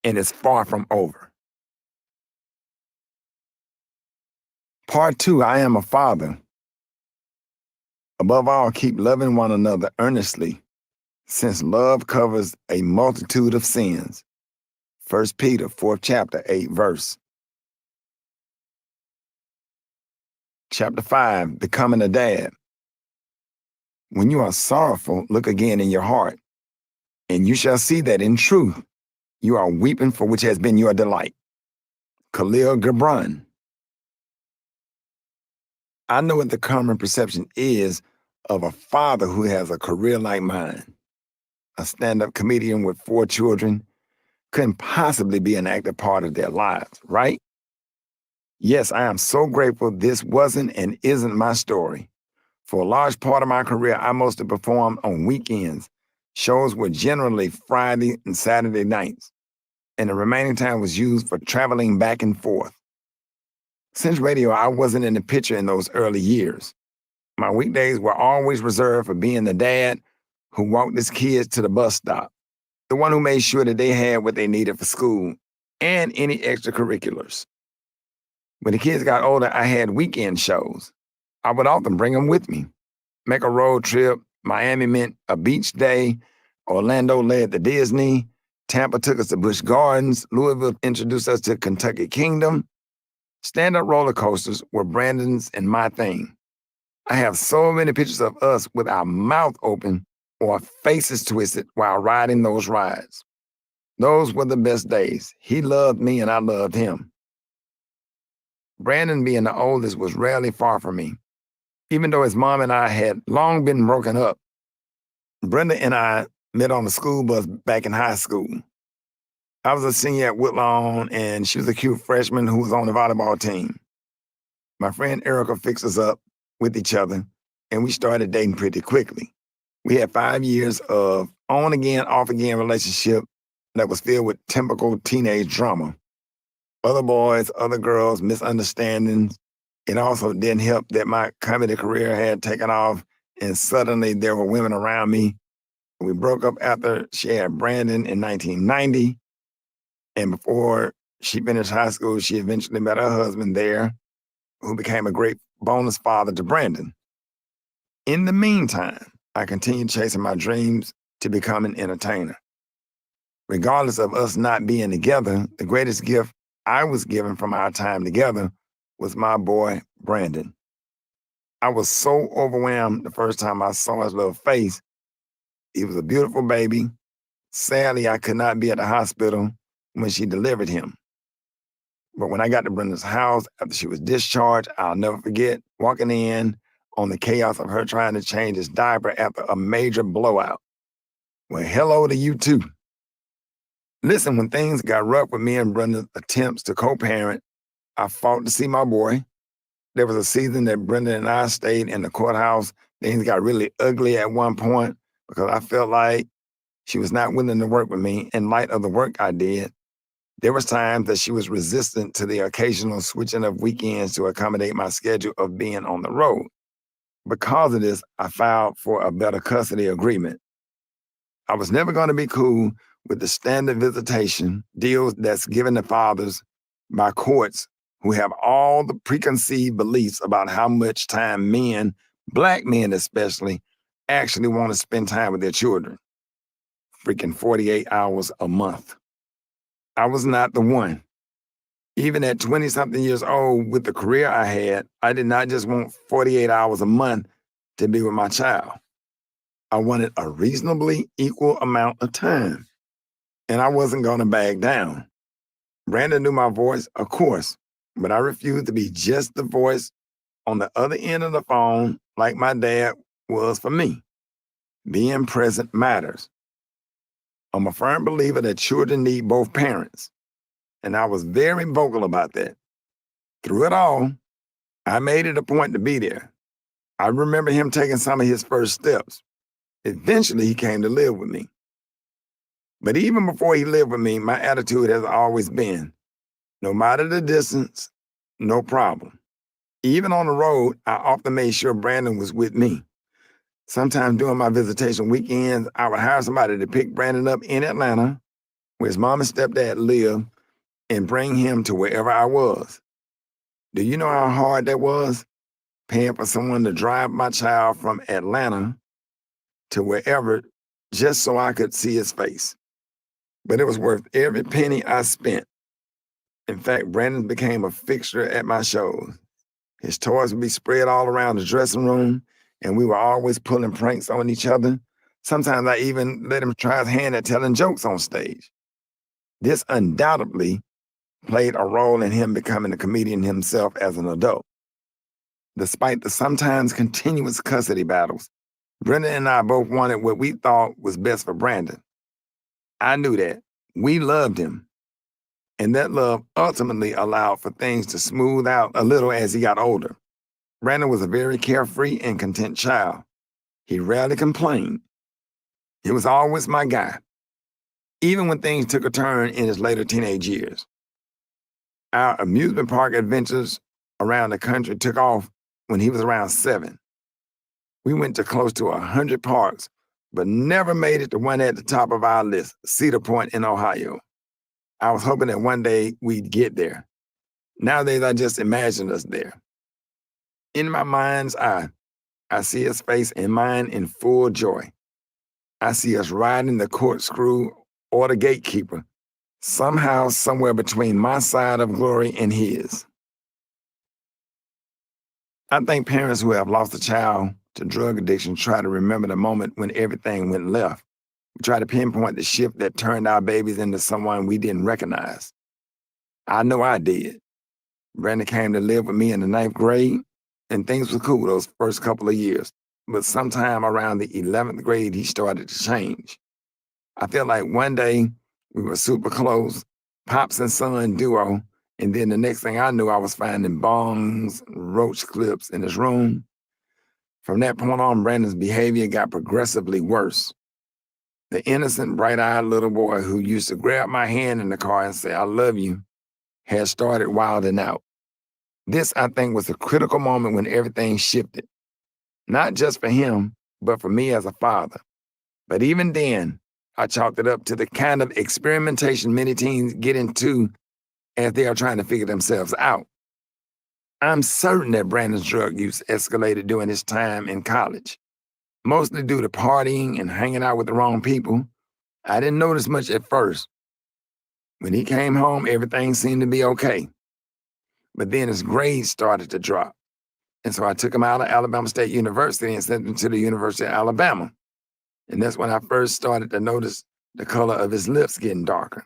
and it's far from over. Part 2, I am a father. Above all, keep loving one another earnestly, since love covers a multitude of sins. 1 Peter, 4th chapter, 8th verse. Chapter 5, Becoming a Dad. When you are sorrowful, look again in your heart, and you shall see that in truth you are weeping for which has been your delight. Khalil Gibran. I know what the common perception is of a father who has a career like mine. A stand-up comedian with 4 children couldn't possibly be an active part of their lives, right? Yes, I am so grateful this wasn't and isn't my story. For a large part of my career, I mostly performed on weekends. Shows were generally Friday and Saturday nights, and the remaining time was used for traveling back and forth. Since radio, I wasn't in the picture in those early years. My weekdays were always reserved for being the dad who walked his kids to the bus stop, the one who made sure that they had what they needed for school and any extracurriculars. When the kids got older, I had weekend shows. I would often bring them with me. Make a road trip. Miami meant a beach day. Orlando led to Disney. Tampa took us to Busch Gardens. Louisville introduced us to Kentucky Kingdom. Stand-up roller coasters were Brandon's and my thing. I have so many pictures of us with our mouth open or faces twisted while riding those rides. Those were the best days. He loved me and I loved him. Brandon, being the oldest, was rarely far from me. Even though his mom and I had long been broken up, Brenda and I met on the school bus back in high school. I was a senior at Woodlawn, and she was a cute freshman who was on the volleyball team. My friend Erica fixed us up with each other, and we started dating pretty quickly. We had 5 years of on-again, off-again relationship that was filled with typical teenage drama. Other boys, other girls, misunderstandings, It also didn't help that my comedy career had taken off, and suddenly there were women around me. We broke up after she had Brandon in 1990, and before she finished high school, she eventually met her husband there, who became a great bonus father to Brandon. In the meantime, I continued chasing my dreams to become an entertainer. Regardless of us not being together, the greatest gift I was given from our time together was my boy, Brandon. I was so overwhelmed the first time I saw his little face. He was a beautiful baby. Sadly, I could not be at the hospital when she delivered him. But when I got to Brenda's house after she was discharged, I'll never forget walking in on the chaos of her trying to change his diaper after a major blowout. Well, hello to you too. Listen, when things got rough with me and Brenda's attempts to co-parent, I fought to see my boy. There was a season that Brenda and I stayed in the courthouse. Things got really ugly at one point because I felt like she was not willing to work with me in light of the work I did. There was times that she was resistant to the occasional switching of weekends to accommodate my schedule of being on the road. Because of this, I filed for a better custody agreement. I was never going to be cool with the standard visitation deals that's given to fathers by courts who have all the preconceived beliefs about how much time men, Black men especially, actually want to spend time with their children. Freaking 48 hours a month. I was not the one. Even at 20-something years old, with the career I had, I did not just want 48 hours a month to be with my child. I wanted a reasonably equal amount of time, and I wasn't going to back down. Brandon knew my voice, of course, but I refused to be just the voice on the other end of the phone like my dad was for me. Being present matters. I'm a firm believer that children need both parents, and I was very vocal about that. Through it all, I made it a point to be there. I remember him taking some of his first steps. Eventually, he came to live with me. But even before he lived with me, my attitude has always been, no matter the distance, no problem. Even on the road, I often made sure Brandon was with me. Sometimes during my visitation weekends, I would hire somebody to pick Brandon up in Atlanta, where his mom and stepdad lived, and bring him to wherever I was. Do you know how hard that was? Paying for someone to drive my child from Atlanta to wherever just so I could see his face. But it was worth every penny I spent. In fact, Brandon became a fixture at my shows. His toys would be spread all around the dressing room, and we were always pulling pranks on each other. Sometimes I even let him try his hand at telling jokes on stage. This undoubtedly played a role in him becoming a comedian himself as an adult. Despite the sometimes continuous custody battles, Brenda and I both wanted what we thought was best for Brandon. I knew that. We loved him. And that love ultimately allowed for things to smooth out a little as he got older. Brandon was a very carefree and content child. He rarely complained. He was always my guy, even when things took a turn in his later teenage years. Our amusement park adventures around the country took off when he was around 7. We went to close to 100 parks, but never made it to one at the top of our list, Cedar Point in Ohio. I was hoping that one day we'd get there. Nowadays, I just imagine us there. In my mind's eye, I see his face and mine in full joy. I see us riding the corkscrew or the gatekeeper, somehow somewhere between my side of glory and his. I think parents who have lost a child to drug addiction try to remember the moment when everything went left. We try to pinpoint the shift that turned our babies into someone we didn't recognize. I know I did. Brandon came to live with me in the 9th grade, and things were cool those first couple of years. But sometime around the 11th grade, he started to change. I felt like one day we were super close, pops and son duo, and then the next thing I knew, I was finding bongs, roach clips in his room. From that point on, Brandon's behavior got progressively worse. The innocent, bright-eyed little boy who used to grab my hand in the car and say, "I love you," had started wilding out. This, I think, was a critical moment when everything shifted, not just for him, but for me as a father. But even then, I chalked it up to the kind of experimentation many teens get into as they are trying to figure themselves out. I'm certain that Brandon's drug use escalated during his time in college, mostly due to partying and hanging out with the wrong people. I didn't notice much at first. When he came home, everything seemed to be okay. But then his grades started to drop. And so I took him out of Alabama State University and sent him to the University of Alabama. And that's when I first started to notice the color of his lips getting darker.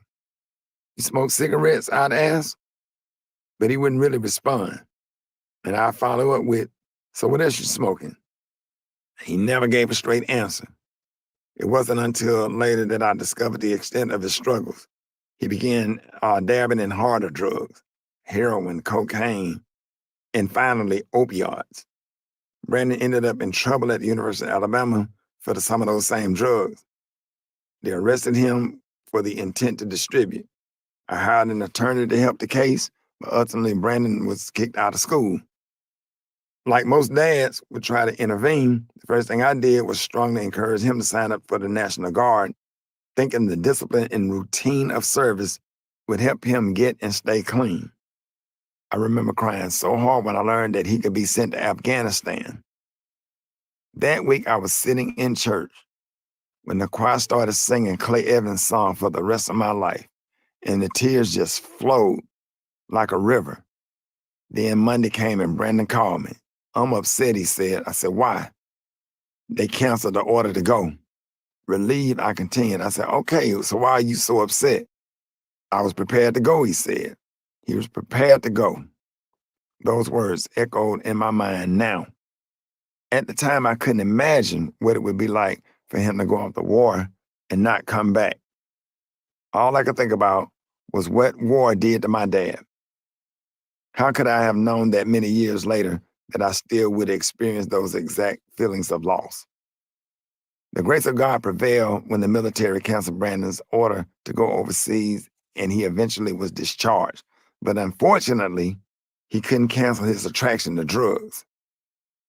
"You smoke cigarettes?" I'd ask, but he wouldn't really respond. And I'd follow up with, "So what else you smoking?" He never gave a straight answer. It wasn't until later that I discovered the extent of his struggles. He began dabbing in harder drugs, heroin, cocaine, and finally opioids. Brandon ended up in trouble at the University of Alabama for some of those same drugs. They arrested him for the intent to distribute. I hired an attorney to help the case, but ultimately Brandon was kicked out of school. Like most dads would try to intervene, the first thing I did was strongly encourage him to sign up for the National Guard, thinking the discipline and routine of service would help him get and stay clean. I remember crying so hard when I learned that he could be sent to Afghanistan. That week I was sitting in church when the choir started singing Clay Evans' song "For the Rest of My Life," and the tears just flowed like a river. Then Monday came and Brandon called me. "I'm upset," he said. I said, "Why?" "They canceled the order to go." Relieved, I continued. I said, "Okay, so why are you so upset?" "I was prepared to go," he said. He was prepared to go. Those words echoed in my mind now. At the time, I couldn't imagine what it would be like for him to go off to war and not come back. All I could think about was what war did to my dad. How could I have known that many years later that I still would experience those exact feelings of loss? The grace of God prevailed when the military canceled Brandon's order to go overseas and he eventually was discharged. But unfortunately, he couldn't cancel his attraction to drugs.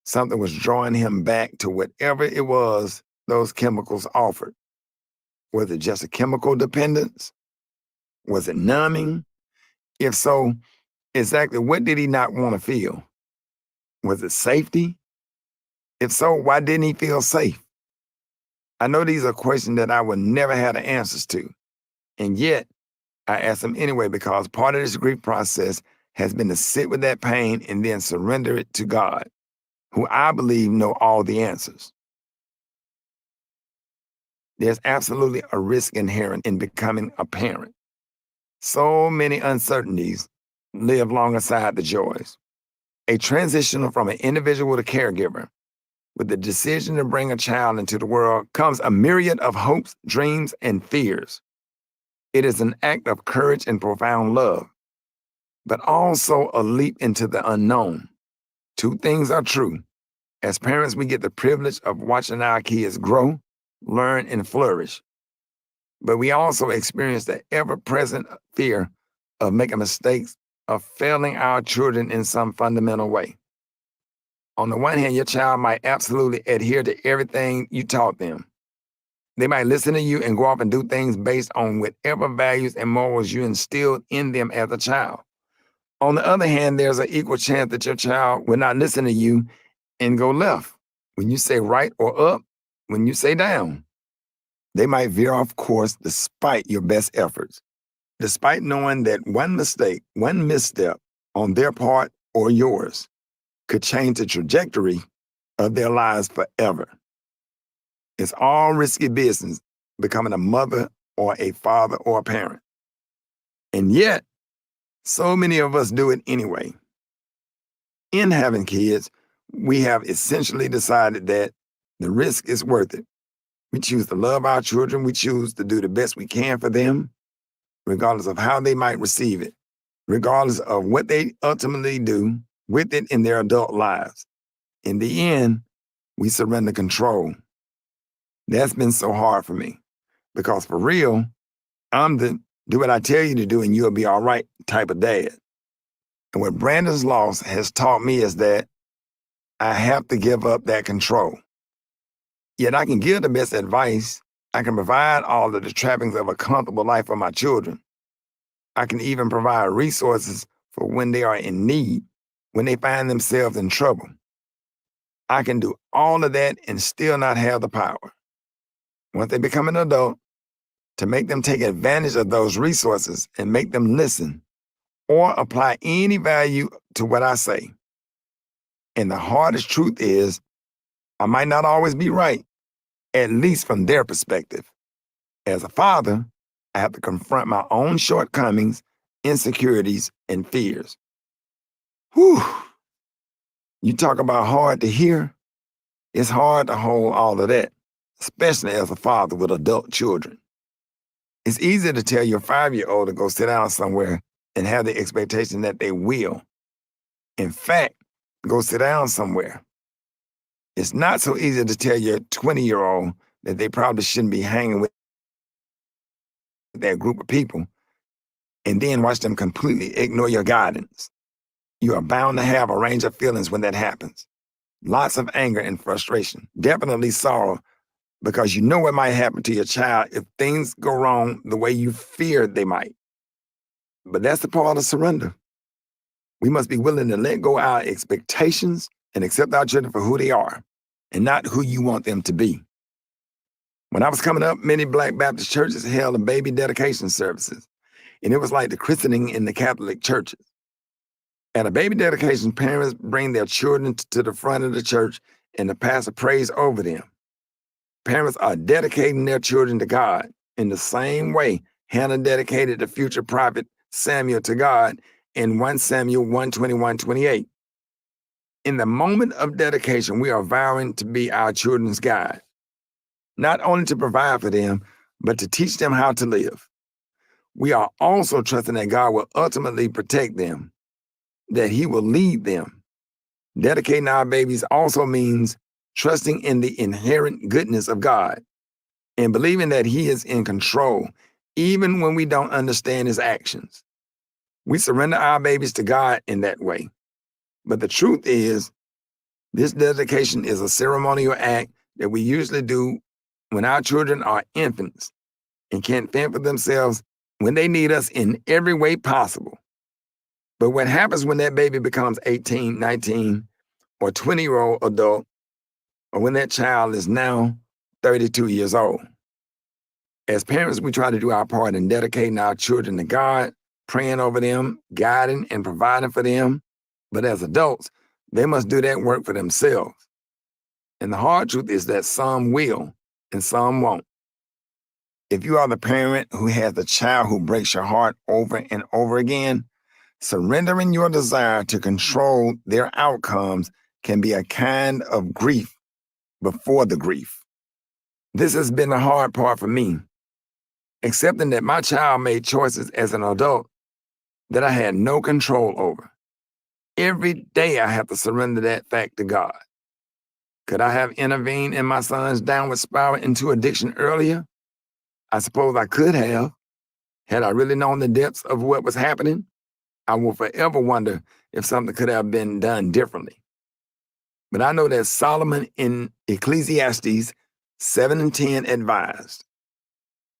Something was drawing him back to whatever it was those chemicals offered. Was it just a chemical dependence? Was it numbing? If so, exactly what did he not want to feel? Was it safety? If so, why didn't he feel safe? I know these are questions that I would never have the answers to. And yet, I ask them anyway because part of this grief process has been to sit with that pain and then surrender it to God, who I believe know all the answers. There's absolutely a risk inherent in becoming a parent. So many uncertainties live alongside the joys. A transition from an individual to caregiver, with the decision to bring a child into the world, comes a myriad of hopes, dreams, and fears. It is an act of courage and profound love, but also a leap into the unknown. Two things are true. As parents, we get the privilege of watching our kids grow, learn, and flourish. But we also experience the ever-present fear of making mistakes, of failing our children in some fundamental way. On the one hand, your child might absolutely adhere to everything you taught them. They might listen to you and go off and do things based on whatever values and morals you instilled in them as a child. On the other hand, there's an equal chance that your child will not listen to you and go left when you say right or up when you say down. They might veer off course despite your best efforts, despite knowing that one mistake, one misstep on their part or yours could change the trajectory of their lives forever. It's all risky business becoming a mother or a father or a parent. And yet, so many of us do it anyway. In having kids, we have essentially decided that the risk is worth it. We choose to love our children. We choose to do the best we can for them, regardless of how they might receive it, regardless of what they ultimately do with it in their adult lives. In the end, we surrender control. That's been so hard for me because for real, I'm the do what I tell you to do and you'll be all right type of dad. And what Brandon's loss has taught me is that I have to give up that control. Yet I can give the best advice. I can provide all of the trappings of a comfortable life for my children. I can even provide resources for when they are in need, when they find themselves in trouble. I can do all of that and still not have the power, once they become an adult, to make them take advantage of those resources and make them listen or apply any value to what I say. And the hardest truth is, I might not always be right, at least from their perspective. As a father, I have to confront my own shortcomings, insecurities, and fears. Whew. You talk about hard to hear. It's hard to hold all of that, especially as a father with adult children. It's easy to tell your 5-year-old to go sit down somewhere and have the expectation that they will. In fact, go sit down somewhere. It's not so easy to tell your 20-year-old that they probably shouldn't be hanging with that group of people and then watch them completely ignore your guidance. You are bound to have a range of feelings when that happens. Lots of anger and frustration, definitely sorrow, because you know what might happen to your child if things go wrong the way you feared they might. But that's the part of surrender. We must be willing to let go our expectations and accept our children for who they are and not who you want them to be. When I was coming up, many Black Baptist churches held a baby dedication services, and it was like the christening in the Catholic churches. At a baby dedication, parents bring their children to the front of the church and the pastor prays over them. Parents are dedicating their children to God in the same way Hannah dedicated the future prophet Samuel to God in 1 Samuel 1:21-28. In the moment of dedication, we are vowing to be our children's guide, not only to provide for them, but to teach them how to live. We are also trusting that God will ultimately protect them, that He will lead them. Dedicating our babies also means trusting in the inherent goodness of God and believing that He is in control, even when we don't understand His actions. We surrender our babies to God in that way. But the truth is, this dedication is a ceremonial act that we usually do when our children are infants and can't fend for themselves, when they need us in every way possible. But what happens when that baby becomes 18, 19, or 20-year-old adult, or when that child is now 32 years old? As parents, we try to do our part in dedicating our children to God, praying over them, guiding and providing for them. But as adults, they must do that work for themselves. And the hard truth is that some will and some won't. If you are the parent who has a child who breaks your heart over and over again, surrendering your desire to control their outcomes can be a kind of grief before the grief. This has been the hard part for me, accepting that my child made choices as an adult that I had no control over. Every day I have to surrender that fact to God. Could I have intervened in my son's downward spiral into addiction earlier? I suppose I could have. Had I really known the depths of what was happening, I will forever wonder if something could have been done differently. But I know that Solomon in Ecclesiastes 7:10 advised,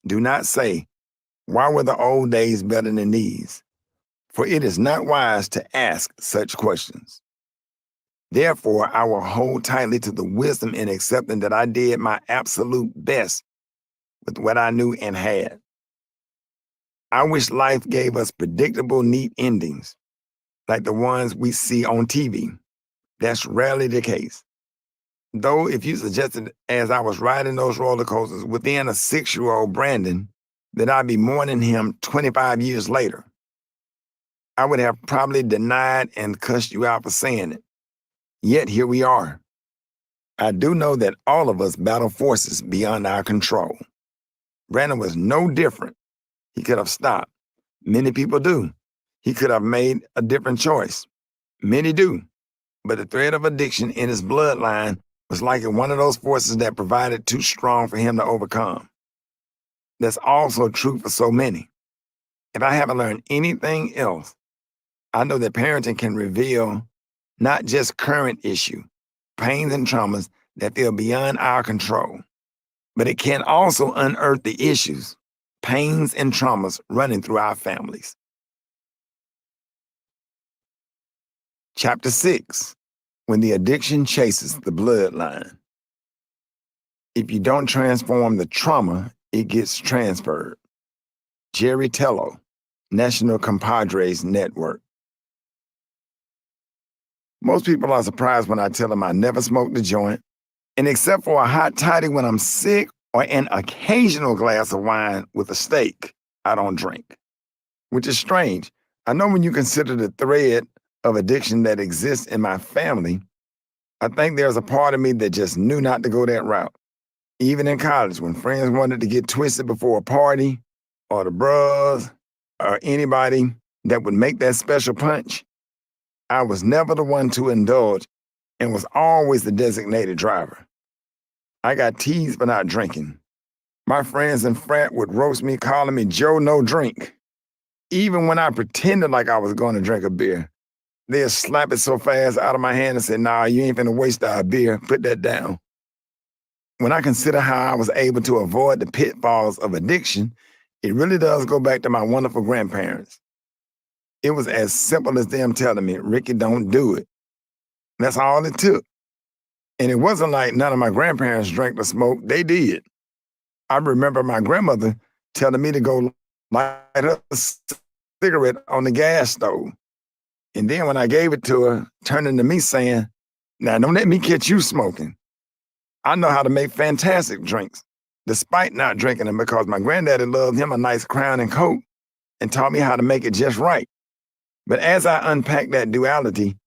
"Do not say, 'Why were the old days better than these?' For it is not wise to ask such questions." Therefore, I will hold tightly to the wisdom in accepting that I did my absolute best with what I knew and had. I wish life gave us predictable, neat endings, like the ones we see on TV. That's rarely the case. Though, if you suggested as I was riding those roller coasters within a 6-year-old Brandon that I'd be mourning him 25 years later, I would have probably denied and cussed you out for saying it. Yet here we are. I do know that all of us battle forces beyond our control. Brandon was no different. He could have stopped. Many people do. He could have made a different choice. Many do. But the thread of addiction in his bloodline was like one of those forces that provided too strong for him to overcome. That's also true for so many. If I haven't learned anything else, I know that parenting can reveal not just current issue, pains and traumas that feel beyond our control, but it can also unearth the issues, pains and traumas running through our families. Chapter 6, When the Addiction Chases the Bloodline. If you don't transform the trauma, it gets transferred. Jerry Tello, National Compadres Network. Most people are surprised when I tell them I never smoked a joint, and except for a hot toddy when I'm sick or an occasional glass of wine with a steak, I don't drink. Which is strange. I know when you consider the thread of addiction that exists in my family, I think there's a part of me that just knew not to go that route. Even in college, when friends wanted to get twisted before a party, or the bros, or anybody that would make that special punch, I was never the one to indulge and was always the designated driver. I got teased for not drinking. My friends in frat would roast me, calling me Joe No Drink. Even when I pretended like I was going to drink a beer, they'd slap it so fast out of my hand and say, "Nah, you ain't finna waste our beer. Put that down." When I consider how I was able to avoid the pitfalls of addiction, it really does go back to my wonderful grandparents. It was as simple as them telling me, "Ricky, don't do it." That's all it took. And it wasn't like none of my grandparents drank or smoked. They did. I remember my grandmother telling me to go light up a cigarette on the gas stove. And then when I gave it to her, turning to me saying, "Now don't let me catch you smoking. I know how to make fantastic drinks," despite not drinking them because my granddaddy loved him a nice Crown and Coke and taught me how to make it just right. But as I unpacked that duality,